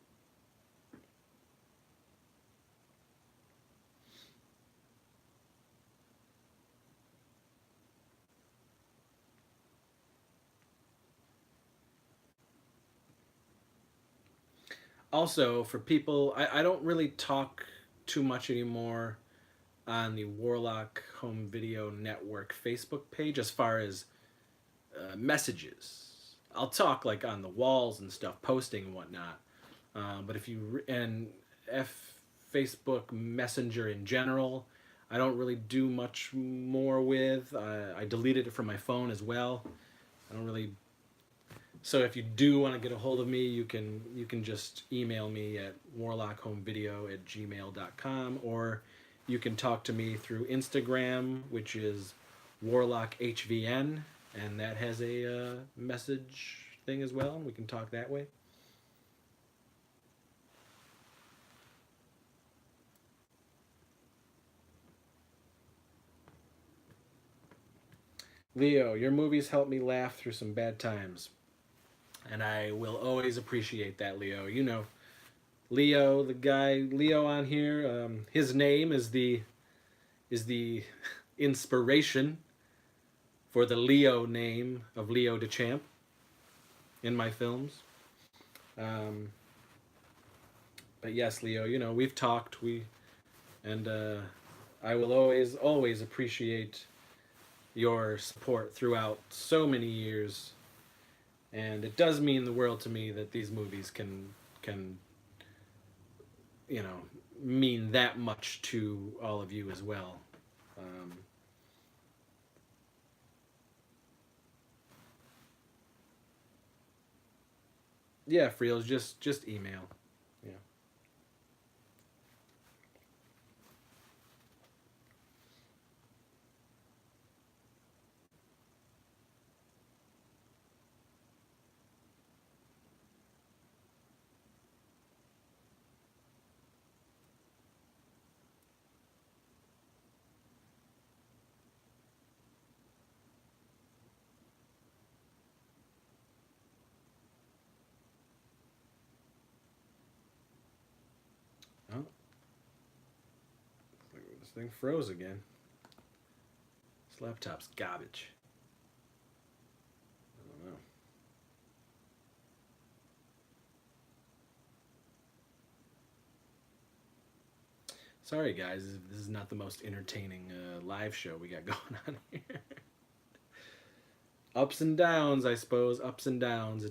Also, for people, I don't really talk too much anymore on the Warlock Home Video Network Facebook page as far as messages. I'll talk like on the walls and stuff, posting and whatnot. But if you and F Facebook Messenger in general, I don't really do much more with. I deleted it from my phone as well. I don't really. So if you do want to get a hold of me, you can just email me at warlockhomevideo@gmail.com, or you can talk to me through Instagram, which is warlockhvn, and that has a message thing as well. We can talk that way. Leo, your movies help me laugh through some bad times, and I will always appreciate that, Leo. Leo, the guy Leo on here. His name is the inspiration for the Leo name of Leo DeChamp in my films. Um, but yes, Leo, we've talked. And I will always appreciate your support throughout so many years, and it does mean the world to me that these movies can you know mean that much to all of you as well. Um, yeah, Friels, just email. Yeah. Oh, this thing froze again. This laptop's garbage. I don't know. Sorry, guys. This is not the most entertaining live show we got going on here. Ups and downs, I suppose. Ups and downs.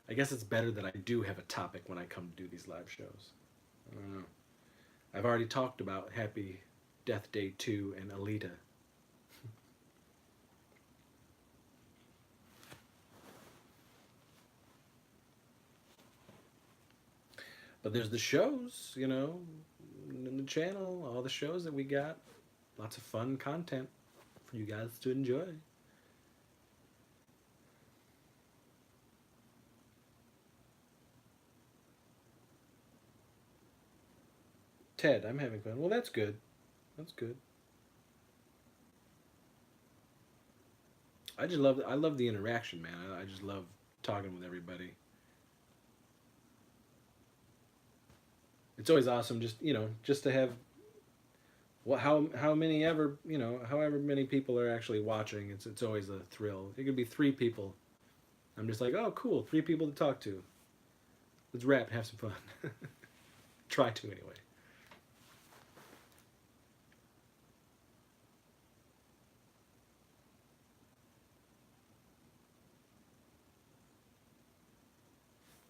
I guess it's better that I do have a topic when I come to do these live shows. I don't know. I've already talked about Happy Death Day 2 and Alita. But there's the shows, in the channel, all the shows that we got. Lots of fun content for you guys to enjoy. Ted, I'm having fun. Well, that's good. That's good. I love the interaction, man. I just love talking with everybody. It's always awesome, just just to have what how many ever however many people are actually watching. It's always a thrill. It could be 3 people. I'm just like, oh, cool, 3 people to talk to. Let's rap, have some fun. Try to anyway.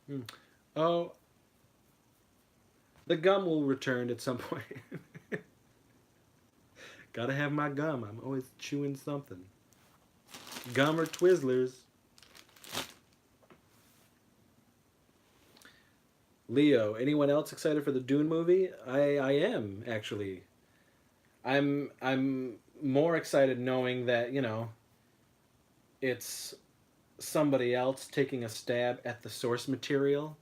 Hmm. Oh, the gum will return at some point. Gotta have my gum. I'm always chewing something. Gum or Twizzlers. Leo, anyone else excited for the Dune movie? I am actually. I'm more excited knowing that, it's somebody else taking a stab at the source material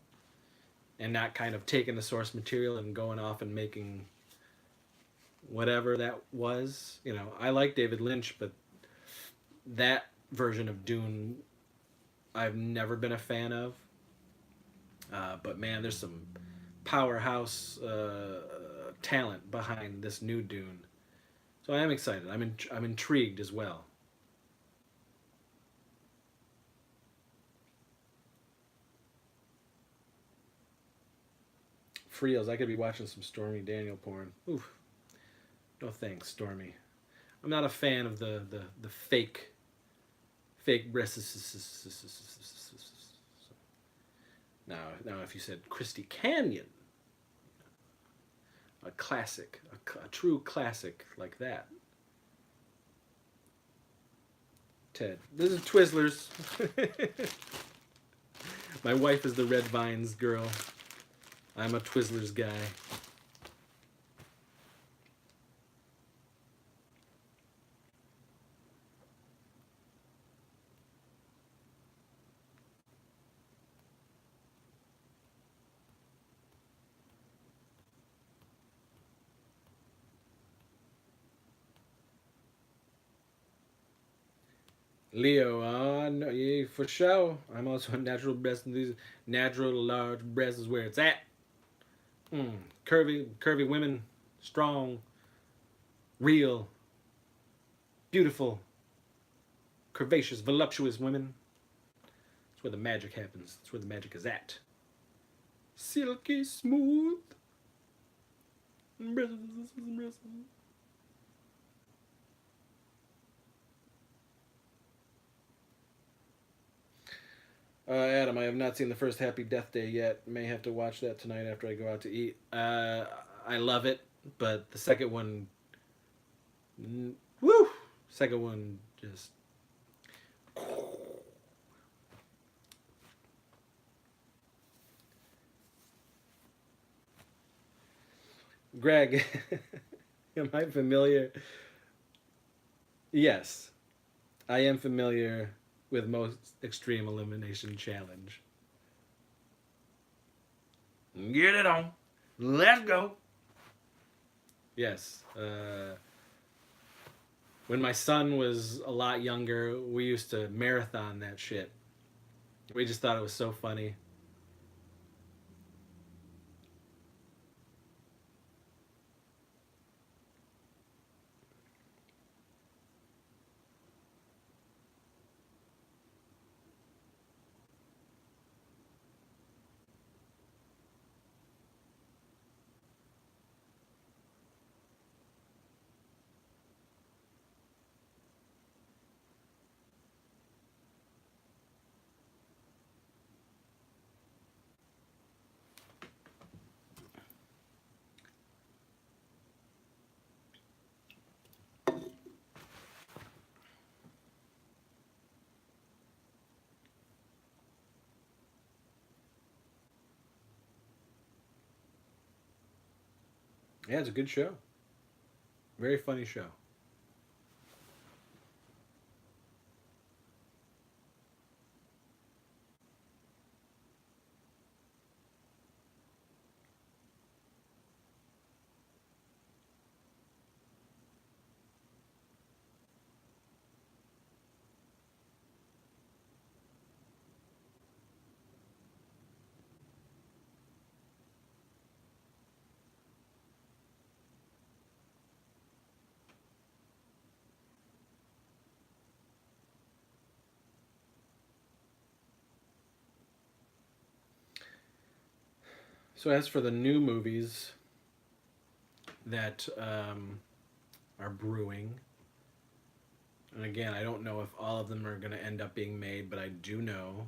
and not kind of taking the source material and going off and making whatever that was. I like David Lynch, but that version of Dune I've never been a fan of. But man, there's some powerhouse talent behind this new Dune. So I am excited. I'm intrigued as well. Friels, I could be watching some Stormy Daniel porn. Oof. No thanks, Stormy. I'm not a fan of the fake breasts. Now, if you said Christy Canyon, a classic, a true classic like that. Ted, this is Twizzlers. My wife is the Red Vines girl. I'm a Twizzlers guy. Leo, no, yeah, for sure. I'm also a natural breast, and these natural large breasts is where it's at. Mm, curvy women, strong, real, beautiful, curvaceous, voluptuous women. That's where the magic happens. That's where the magic is at. Silky smooth. Adam, I have not seen the first Happy Death Day yet. May have to watch that tonight after I go out to eat. I love it, but the second one, woo! Second one just. Greg, am I familiar? Yes, I am familiar with most extreme elimination challenge. Get it on. Let's go. Yes. When my son was a lot younger, we used to marathon that shit. We just thought it was so funny. Yeah, it's a good show. Very funny show. So as for the new movies that are brewing, and again, I don't know if all of them are going to end up being made, but I do know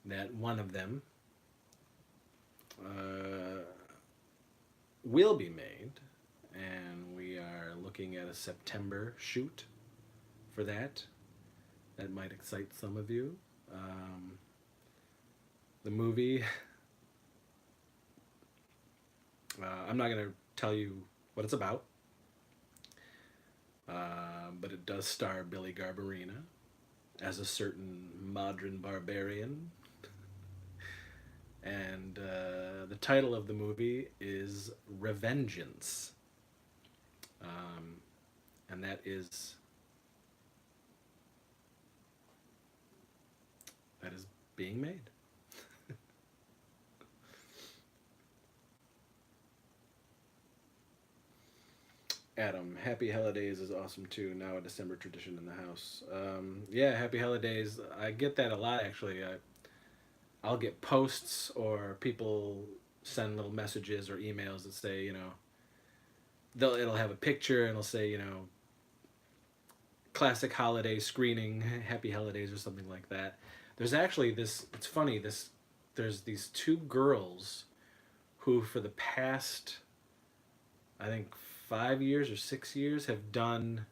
that one of them uh, will be made, and we are looking at a September shoot for that. That might excite some of you. The movie, I'm not going to tell you what it's about, but it does star Billy Garbarina as a certain modern barbarian. And the title of the movie is Revengeance. And that is being made. Adam, Happy Holidays is awesome too. Now a December tradition in the house. Yeah, Happy Holidays. I get that a lot actually. I'll get posts or people send little messages or emails that say, it'll have a picture and it'll say, classic holiday screening, Happy Holidays or something like that. There's actually this. It's funny. There's these two girls who, for the past, I think 5 years or 6 years, have done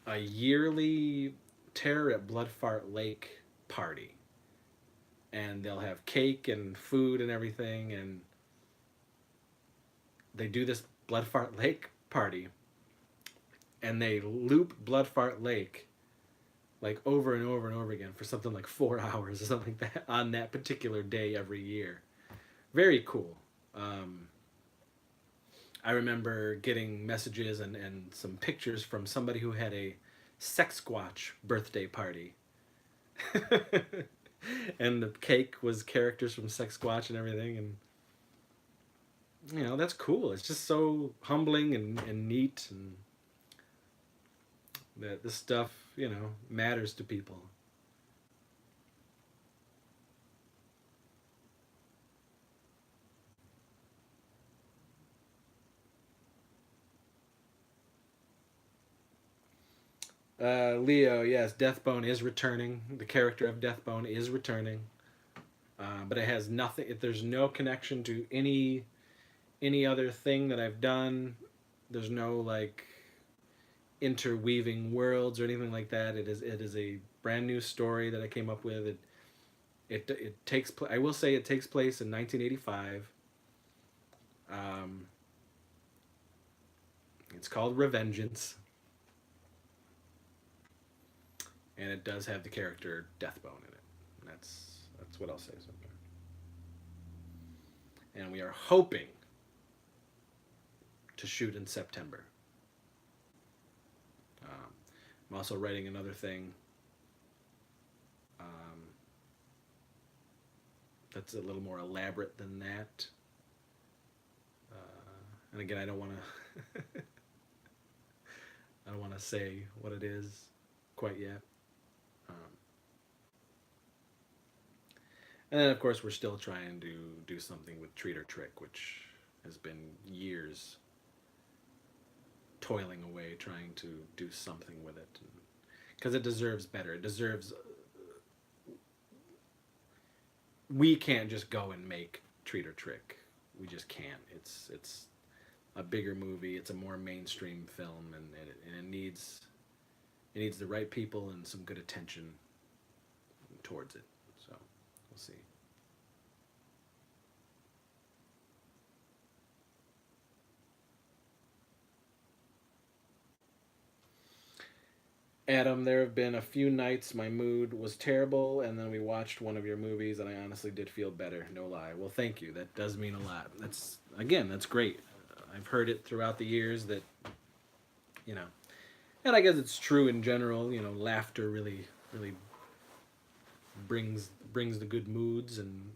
a yearly Terror at Bloodfart Lake party, and they'll have cake and food and everything, and they do this Bloodfart Lake party, and they loop Bloodfart Lake like over and over and over again for something like 4 hours or something like that on that particular day every year. Very cool. I remember getting messages and some pictures from somebody who had a Sexsquatch birthday party. And the cake was characters from Sexsquatch and everything. And, that's cool. It's just so humbling and neat, and that this stuff, matters to people. Leo, yes, Deathbone is returning. The character of Deathbone is returning, but it has nothing. There's no connection to any other thing that I've done. There's no like interweaving worlds or anything like that. It is a brand new story that I came up with. It takes. I will say it takes place in 1985. Um, it's called Revengeance, and it does have the character Deathbone in it. That's what I'll say so far. And we are hoping to shoot in September. I'm also writing another thing that's a little more elaborate than that. And again, I don't want to I don't want to say what it is quite yet. Um, and then, of course, we're still trying to do something with Treat or Trick, which has been years toiling away trying to do something with it, because it deserves better. It deserves. We can't just go and make Treat or Trick. We just can't. It's a bigger movie. It's a more mainstream film, and it needs the right people and some good attention towards it. So we'll see. Adam, there have been a few nights my mood was terrible, and then we watched one of your movies, and I honestly did feel better. No lie. Well, thank you. That does mean a lot. That's great. I've heard it throughout the years that, you know, and I guess it's true in general. Laughter really brings the good moods, and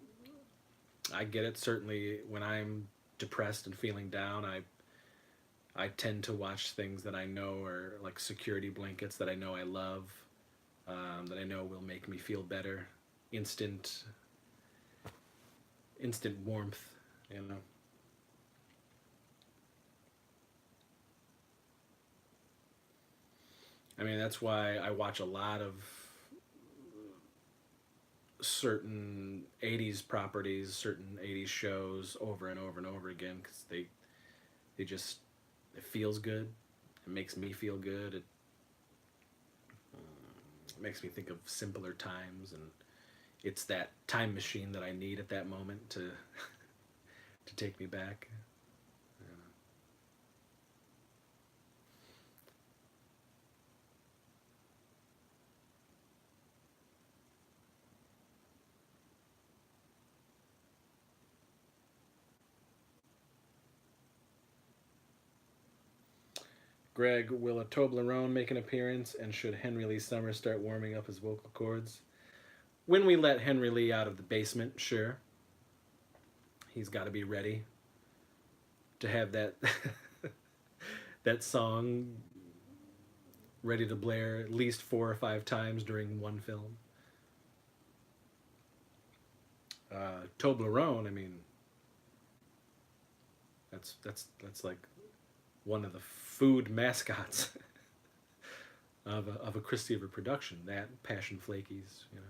I get it. Certainly, when I'm depressed and feeling down, I tend to watch things that I know are like security blankets that I know I love, that I know will make me feel better. Instant instant warmth, you know. I mean, that's why I watch a lot of certain 80s properties, certain 80s shows over and over and over again because they just, it feels good. It makes me feel good. It makes me think of simpler times, and it's that time machine that I need at that moment to to take me back. Greg, will a Toblerone make an appearance, and should Henry Lee Summers start warming up his vocal cords? When we let Henry Lee out of the basement, sure. He's got to be ready to have that that song ready to blare at least 4 or 5 times during one film. Toblerone, I mean, that's like one of the food mascots of a Chris Seaver production. That Passion Flakies, you know.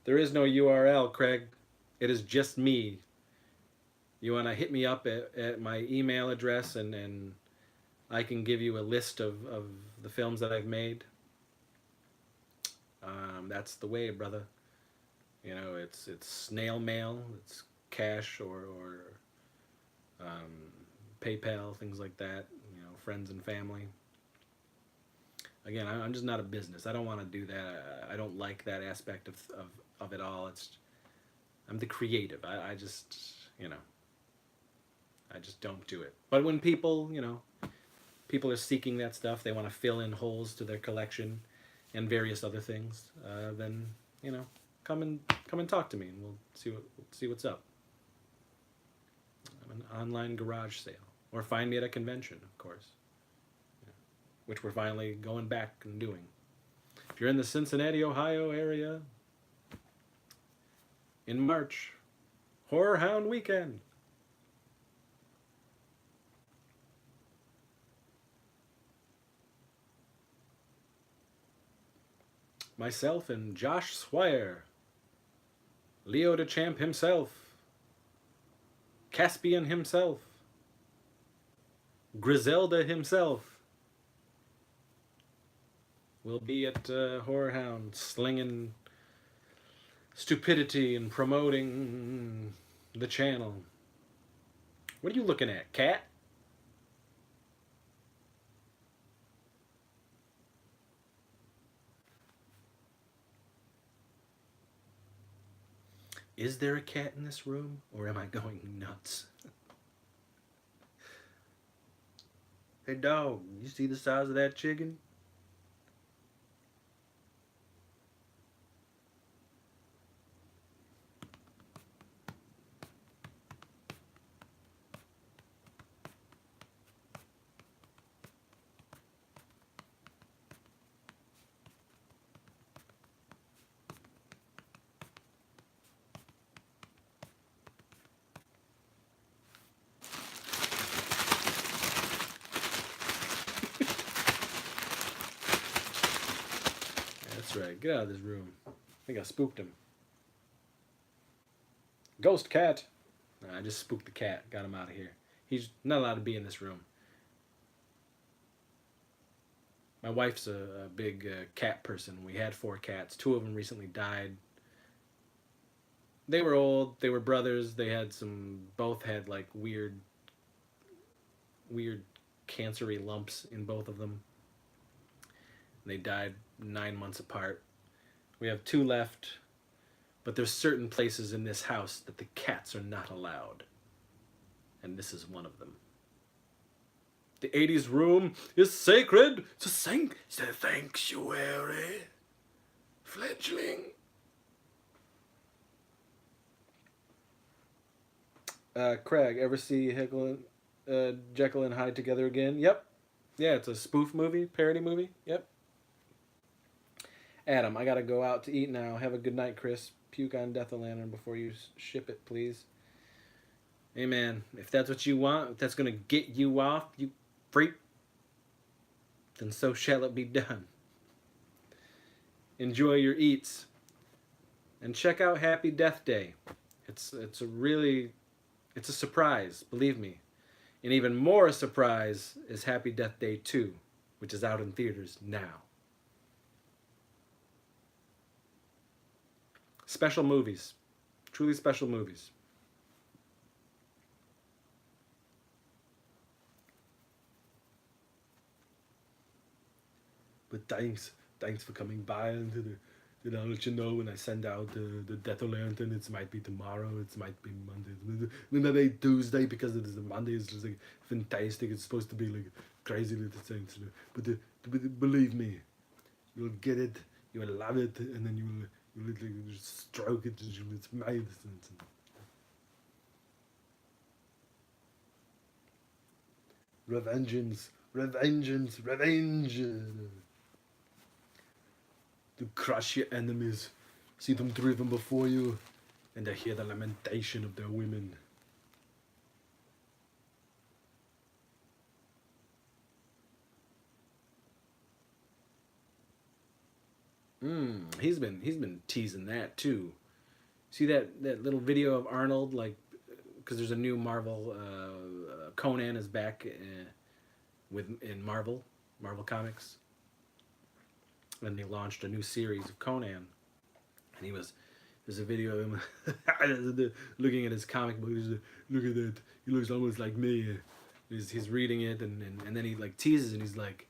There is no URL, Craig. It is just me. You want to hit me up at my email address, and I can give you a list of the films that I've made. That's the way, brother. You know, it's snail mail, it's cash or PayPal, things like that. You know, friends and family. Again, I'm just not a business. I don't want to do that. I don't like that aspect of it all. I'm the creative. I just, you know, I just don't do it. But when people, you know, people are seeking that stuff, they want to fill in holes to their collection and various other things, then, you know, come and talk to me, and we'll see what's up. I'm an online garage sale, or find me at a convention, of course, which we're finally going back and doing. If you're in the Cincinnati, Ohio area, in March, Horror Hound Weekend. Myself and Josh Swire, Leo DeChamp himself, Caspian himself, Griselda himself will be at Horror Hound slinging stupidity and promoting the channel. What are you looking at, cat? Is there a cat in this room, or am I going nuts? Hey dog, you see the size of that chicken? That's right, get out of this room. I think I spooked him. Ghost cat. Nah, I just spooked the cat, got him out of here. He's not allowed to be in this room. My wife's a big cat person. We had 4 cats. 2 of them recently died. They were old. They were brothers. They had both had like weird cancery lumps in both of them. They died 9 months apart. We have 2 left, but there's certain places in this house that the cats are not allowed. And this is one of them. The 80s room is sacred. It's a sanctuary. Fledgling. Craig, ever see Jekyll and Hyde together again? Yep. Yeah, it's a spoof movie, parody movie. Yep. Adam, I gotta go out to eat now. Have a good night, Chris. puke on Death of Lantern before you ship it, please. Hey man, if that's what you want, if that's gonna get you off, you freak, then so shall it be done. Enjoy your eats, and check out Happy Death Day. It's a surprise, believe me. And even more a surprise is Happy Death Day 2, which is out in theaters now. Special movies. Truly special movies. But thanks for coming by and I'll let you know when I send out the Death of Lantern. It might be tomorrow, it might be Monday, maybe Tuesday because it is a Monday. It's just like fantastic. It's supposed to be like crazy little things, but believe me, you'll get it, you'll love it, and then you'll literally just stroke it. It's made. Revengeance, revengeance, revenge. To crush your enemies, see them driven before you, and to hear the lamentation of their women. He's been teasing that too. See that little video of Arnold, like, because there's a new Marvel, Conan is back in Marvel Comics, and they launched a new series of Conan, and there's a video of him looking at his comic book. He's like, look at that, he looks almost like me. He's reading it, and then he like teases, and he's like,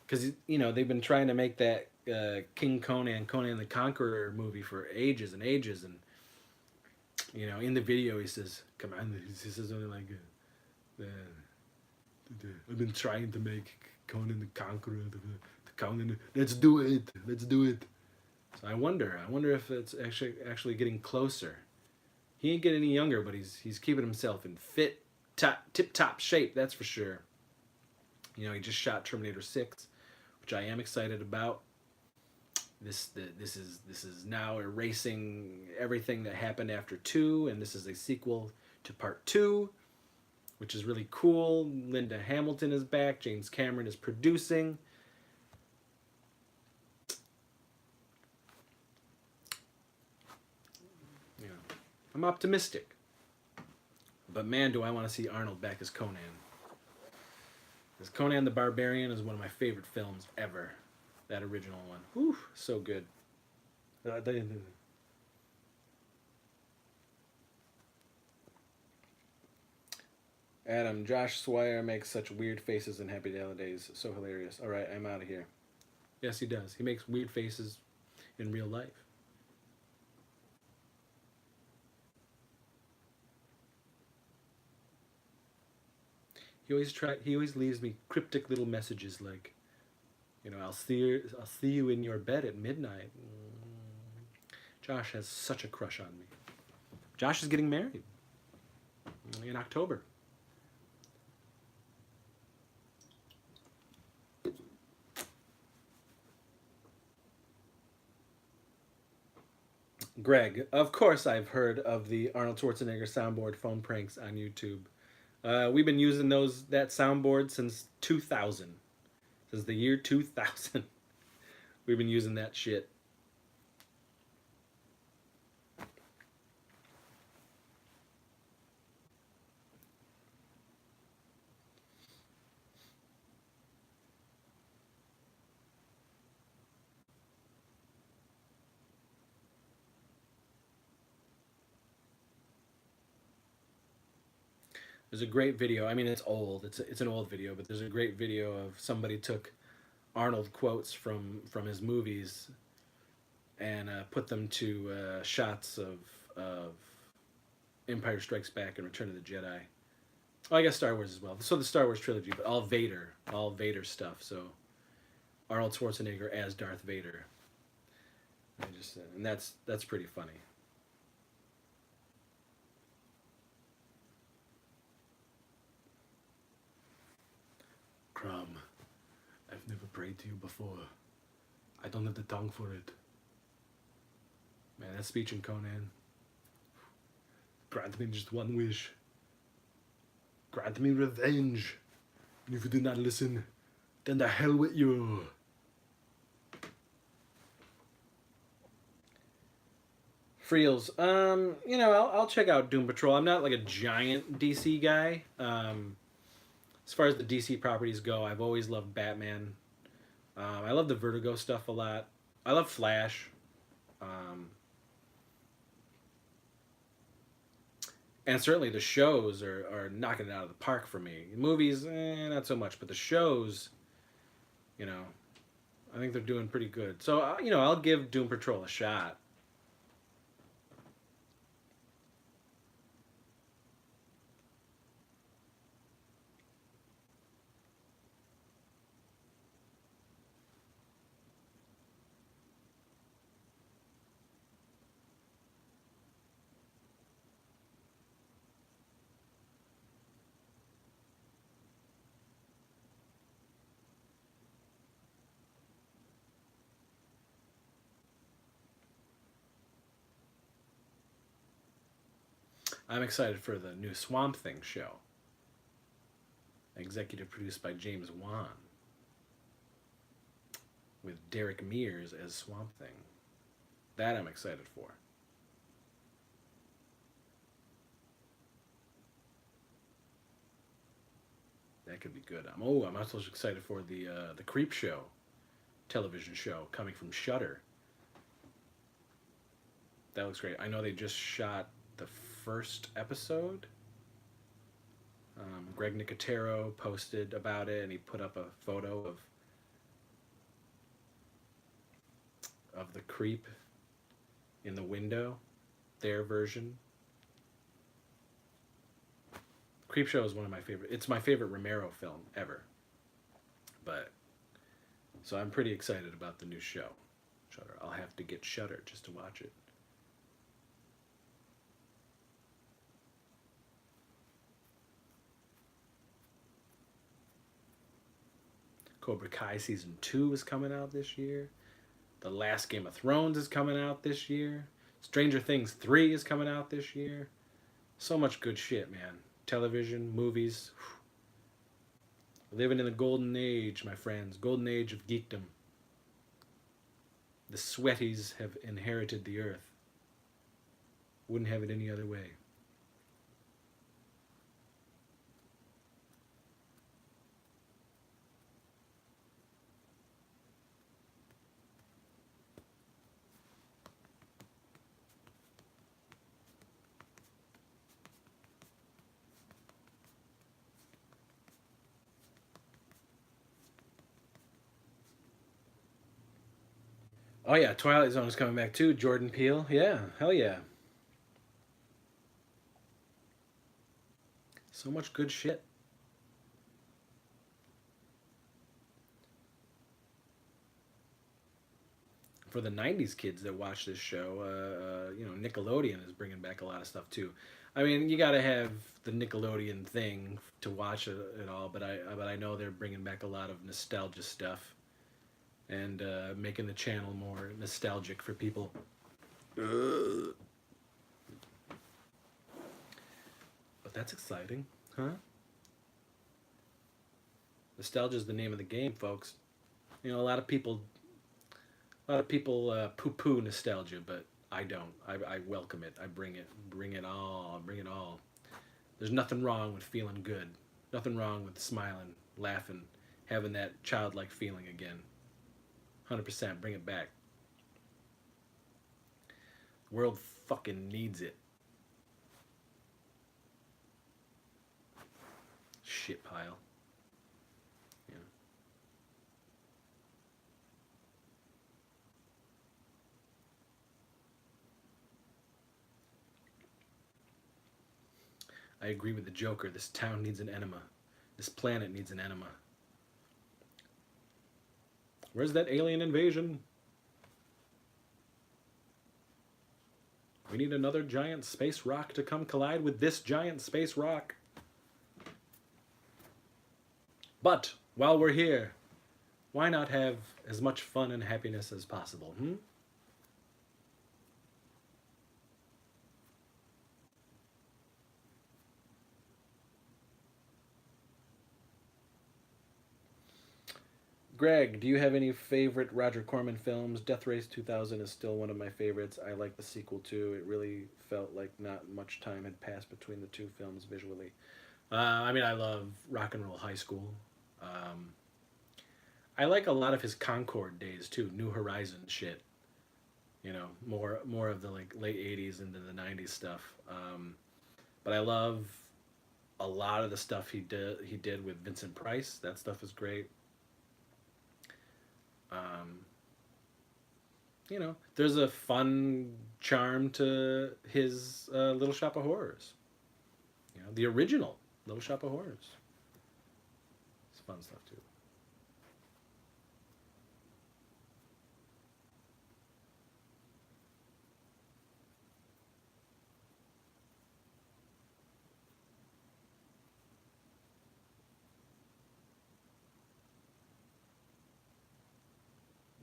because they've been trying to make that King Conan the Conqueror movie for ages and ages, and in the video he says, come on, he says something like, I've been trying to make Conan the Conqueror, the Conan, let's do it. So I wonder if it's actually getting closer. He ain't getting any younger, but he's keeping himself in tip top shape, that's for sure. He just shot Terminator 6, which I am excited about. This is now erasing everything that happened after 2, and this is a sequel to part 2, which is really cool. Linda Hamilton is back. James Cameron is producing. I'm optimistic. But man, do I want to see Arnold back as Conan. Because Conan the Barbarian is one of my favorite films ever. That original one. Whew, so good. Adam, Josh Swire makes such weird faces in Happy Holidays. So hilarious. All right, I'm out of here. Yes, he does. He makes weird faces in real life. He always leaves me cryptic little messages like, I'll see you in your bed at midnight. Josh has such a crush on me. Josh is getting married in October. Greg, of course I've heard of the Arnold Schwarzenegger soundboard phone pranks on YouTube. We've been using that soundboard since 2000. Since the year 2000. We've been using that shit. There's a great video. I mean, it's old. It's an old video, but there's a great video of somebody took Arnold quotes from his movies and put them to shots of Empire Strikes Back and Return of the Jedi. Oh, I guess Star Wars as well. So the Star Wars trilogy, but all Vader stuff. So Arnold Schwarzenegger as Darth Vader. And that's pretty funny. Crumb, I've never prayed to you before. I don't have the tongue for it. Man, that speech in Conan. Grant me just one wish. Grant me revenge. And if you do not listen, then the hell with you. Freels. I'll check out Doom Patrol. I'm not like a giant DC guy. As far as the DC properties go, I've always loved Batman. I love the Vertigo stuff a lot. I love Flash. Um, and certainly the shows are knocking it out of the park for me. Movies, not so much, but the shows, you know, I think they're doing pretty good. So, I'll give Doom Patrol a shot. I'm excited for the new Swamp Thing show, executive produced by James Wan, with Derek Mears as Swamp Thing. That I'm excited for. That could be good. I'm also excited for the Creep Show television show coming from Shudder. That looks great. I know they just shot the first episode. Greg Nicotero posted about it, and he put up a photo of the creep in the window, their version. Creepshow is one of my favorite. It's my favorite Romero film ever. But so I'm pretty excited about the new show. Shudder. I'll have to get Shudder just to watch it. Cobra Kai season 2 is coming out this year. The last Game of Thrones is coming out this year. Stranger Things 3 is coming out this year. So much good shit, man. Television, movies. Living in the golden age, my friends. Golden age of geekdom. The sweaties have inherited the earth. Wouldn't have it any other way. Oh yeah, Twilight Zone is coming back too. Jordan Peele. Yeah, hell yeah. So much good shit. For the '90s kids that watch this show, Nickelodeon is bringing back a lot of stuff too. I mean, you got to have the Nickelodeon thing to watch it all, but I know they're bringing back a lot of nostalgia stuff and making the channel more nostalgic for people. But that's exciting, huh? Nostalgia is the name of the game, folks. A lot of people poo-poo nostalgia, but I don't. I welcome it. I bring it. Bring it all. Bring it all. There's nothing wrong with feeling good. Nothing wrong with smiling, laughing, having that childlike feeling again. 100%. Bring it back. The world fucking needs it. Shit pile. Yeah. I agree with the Joker. This town needs an enema. This planet needs an enema. Where's that alien invasion? We need another giant space rock to come collide with this giant space rock. But while we're here, why not have as much fun and happiness as possible, Greg, do you have any favorite Roger Corman films? Death Race 2000 is still one of my favorites. I like the sequel too. It really felt like not much time had passed between the two films visually. I mean, I love Rock and Roll High School. Um, I like a lot of his Concord days too, New Horizon shit. You know, more of the like late '80s into the '90s stuff. But I love a lot of the stuff he did with Vincent Price. That stuff is great. Um, there's a fun charm to his Little Shop of Horrors. The original Little Shop of Horrors. It's fun stuff too.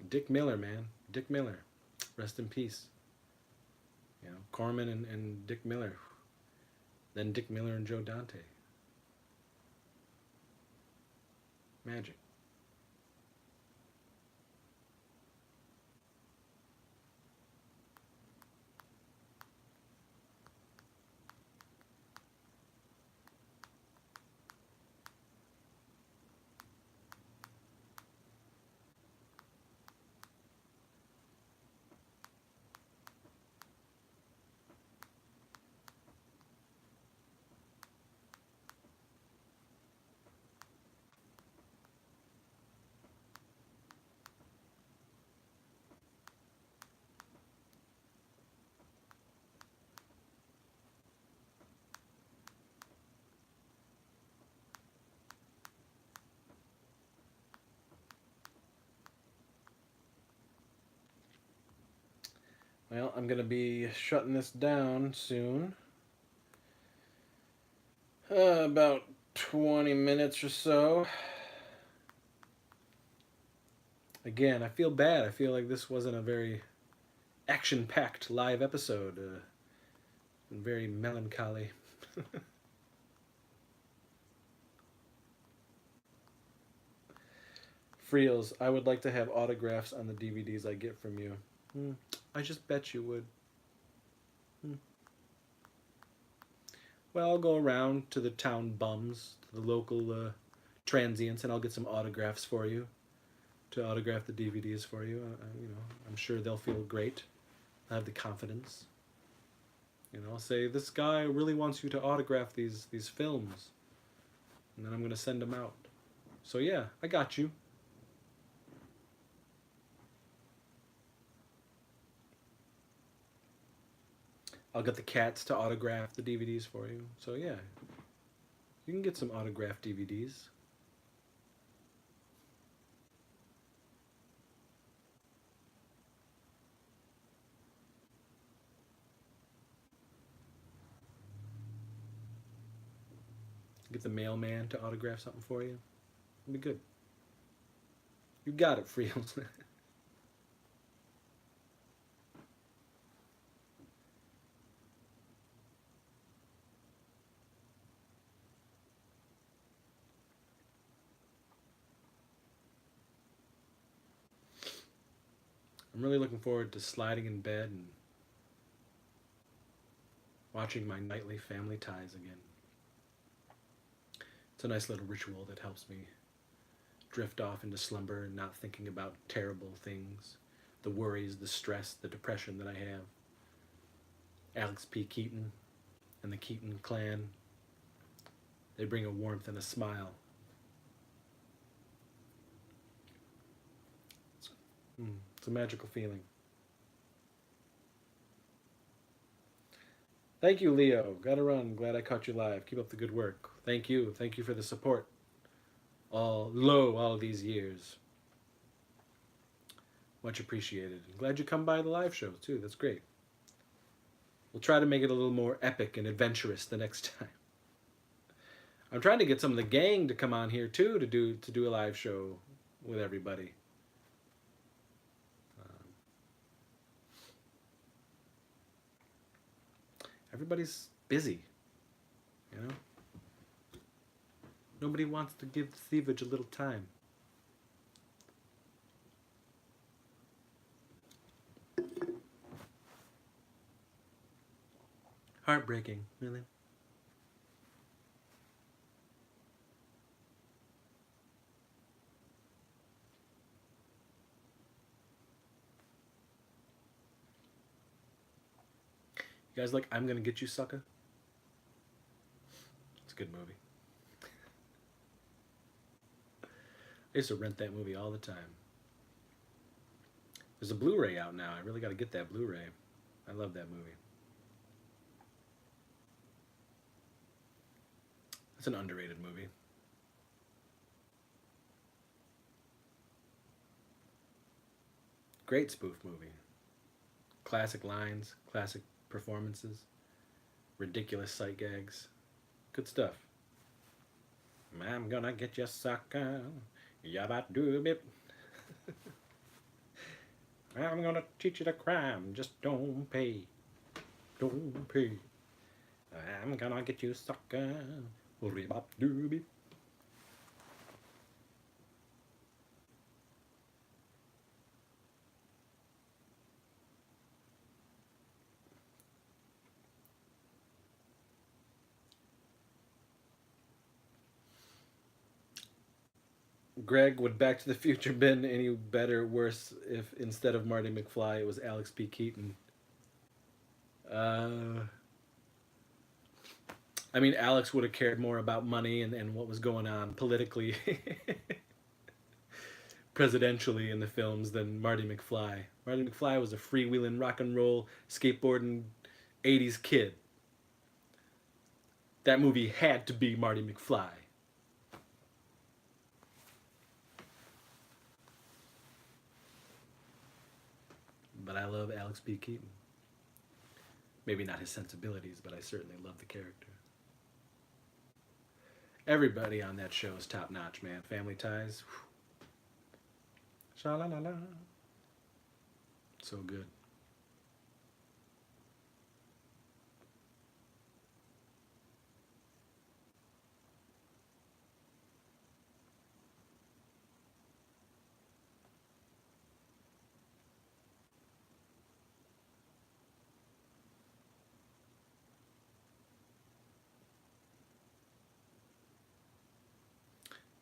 Dick Miller, man. Dick Miller. Rest in peace. Corman and Dick Miller. Then Dick Miller and Joe Dante. Magic. Well, I'm gonna be shutting this down soon. About 20 minutes or so. Again, I feel bad. I feel like this wasn't a very action-packed live episode. Very melancholy. Friels, I would like to have autographs on the DVDs I get from you. Hmm. I just bet you would. Hmm. Well, I'll go around to the town bums, to the local transients, and I'll get some autographs for you. To autograph the DVDs for you. I'm sure they'll feel great. I have the confidence. I'll say this guy really wants you to autograph these films, and then I'm gonna send them out. So yeah, I got you. I'll get the cats to autograph the DVDs for you. So yeah, you can get some autographed DVDs. Get the mailman to autograph something for you. It'll be good. You got it, Friels. I'm really looking forward to sliding in bed and watching my nightly Family Ties again. It's a nice little ritual that helps me drift off into slumber and not thinking about terrible things, the worries, the stress, the depression that I have. Alex P. Keaton and the Keaton clan, they bring a warmth and a smile. It's a magical feeling. Thank you, Leo. Gotta run. Glad I caught you live. Keep up the good work. Thank you. Thank you for the support. All these years. Much appreciated. Glad you come by the live show too. That's great. We'll try to make it a little more epic and adventurous the next time. I'm trying to get some of the gang to come on here too to do a live show with everybody. Everybody's busy, you know. Nobody wants to give Thievage a little time. Heartbreaking, really. You guys like I'm Gonna Get You, Sucker? It's a good movie. I used to rent that movie all the time. There's a Blu-ray out now. I really got to get that Blu-ray. I love that movie. It's an underrated movie. Great spoof movie. Classic lines, classic performances, ridiculous sight gags. Good stuff. I'm gonna get you, sucker. Yabba doobie. I'm gonna teach you the crime. Just don't pay. Don't pay. I'm gonna get you, sucker. Rebop doobie. Greg, would Back to the Future been any better, worse if instead of Marty McFly it was Alex P. Keaton? Uh, I mean, Alex would have cared more about money and what was going on politically, presidentially in the films than Marty McFly. Marty McFly was a freewheeling rock and roll skateboarding 80s kid. That movie had to be Marty McFly. But I love Alex P. Keaton. Maybe not his sensibilities, but I certainly love the character. Everybody on that show is top notch, man. Family Ties. Sha la la la. So good.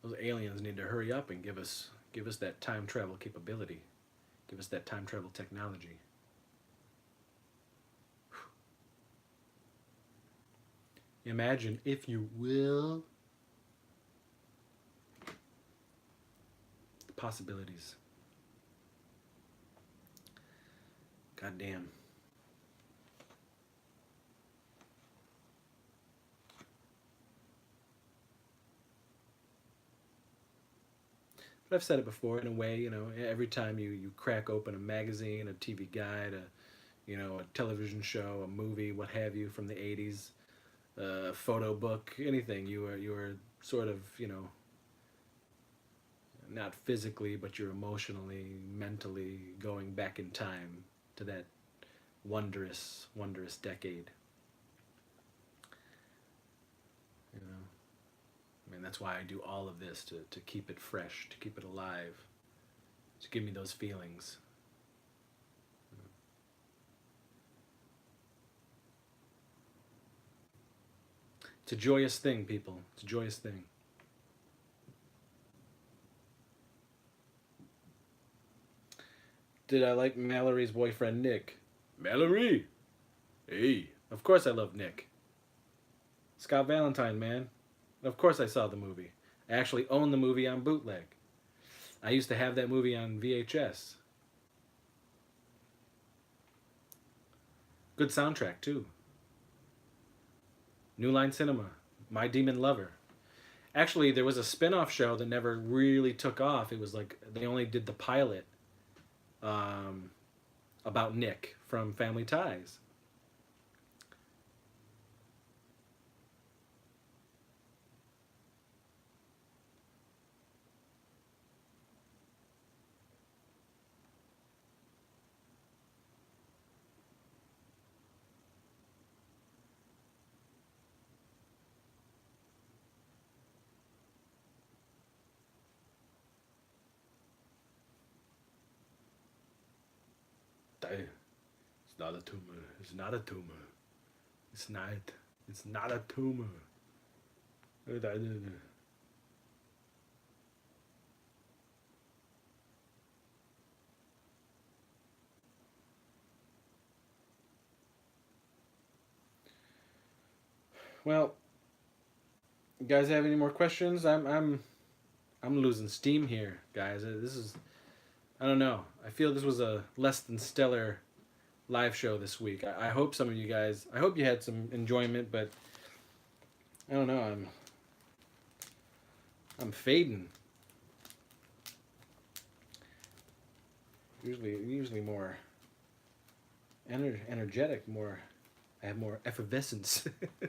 Those aliens need to hurry up and give us that time travel capability. Give us that time travel technology. Imagine, if you will, the possibilities. God damn. But I've said it before in a way, every time you crack open a magazine, a TV guide, a television show, a movie, what have you from the 80s, a photo book, anything, you are sort of, not physically, but you're emotionally, mentally going back in time to that wondrous, wondrous decade. You know, I mean, that's why I do all of this to keep it fresh, to keep it alive, to give me those feelings. It's a joyous thing, people. It's a joyous thing. Did I like Mallory's boyfriend, Nick? Mallory! Hey. Of course I love Nick. Scott Valentine, man. Of course I saw the movie. I actually own the movie on bootleg. I used to have that movie on VHS. Good soundtrack, too. New Line Cinema. My Demon Lover. Actually, there was a spin-off show that never really took off. It was like they only did the pilot um, about Nick from Family Ties. It's not a tumor. It's not a tumor. It's not. It's not a tumor. Well, you guys have any more questions? I'm losing steam here, guys. This is, I don't know. I feel this was a less than stellar live show this week. I hope some of you guys, I hope you had some enjoyment, but I don't know. I'm fading. Usually more energetic, more. I have more effervescence. I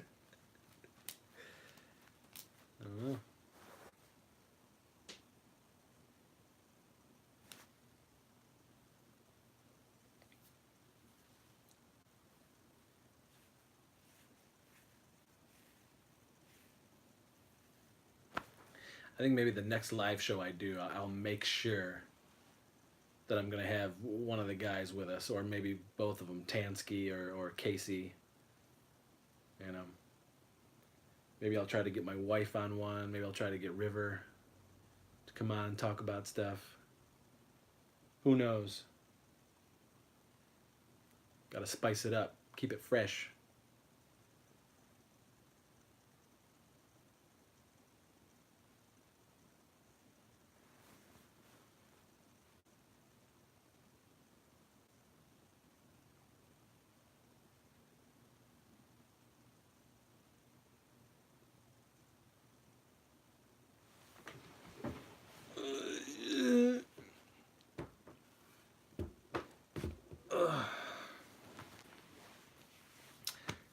don't know. I think maybe the next live show I do, I'll make sure that I'm gonna have one of the guys with us, or maybe both of them, Tansky or Casey. You know, maybe I'll try to get my wife on one. Maybe I'll try to get River to come on and talk about stuff. Who knows? Gotta spice it up, keep it fresh.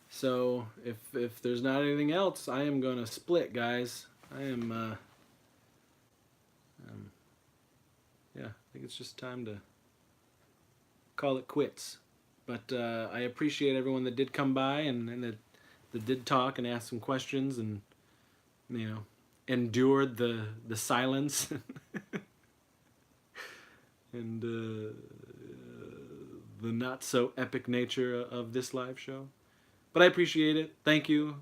So if there's not anything else, I am gonna split, guys. I am yeah, I think it's just time to call it quits. But I appreciate everyone that did come by and that did talk and ask some questions and, you know, endured the silence and the not so epic nature of this live show. But I appreciate it. Thank you.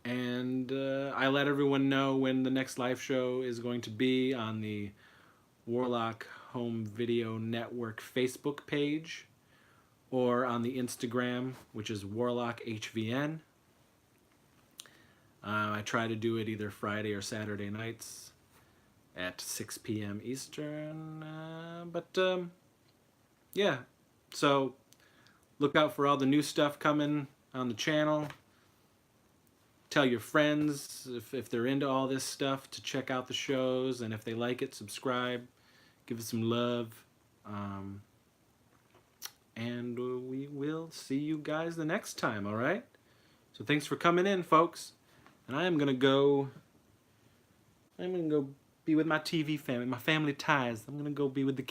And I let everyone know when the next live show is going to be on the Warlock Home Video Network Facebook page or on the Instagram, which is Warlock HVN. I try to do it either Friday or Saturday nights at 6 p.m. Eastern. Yeah, so look out for all the new stuff coming on the channel. Tell your friends if they're into all this stuff to check out the shows, and if they like it, subscribe, give it some love. And we will see you guys the next time, all right? So thanks for coming in, folks. And I'm gonna go be with my TV family, my family ties. I'm gonna go be with the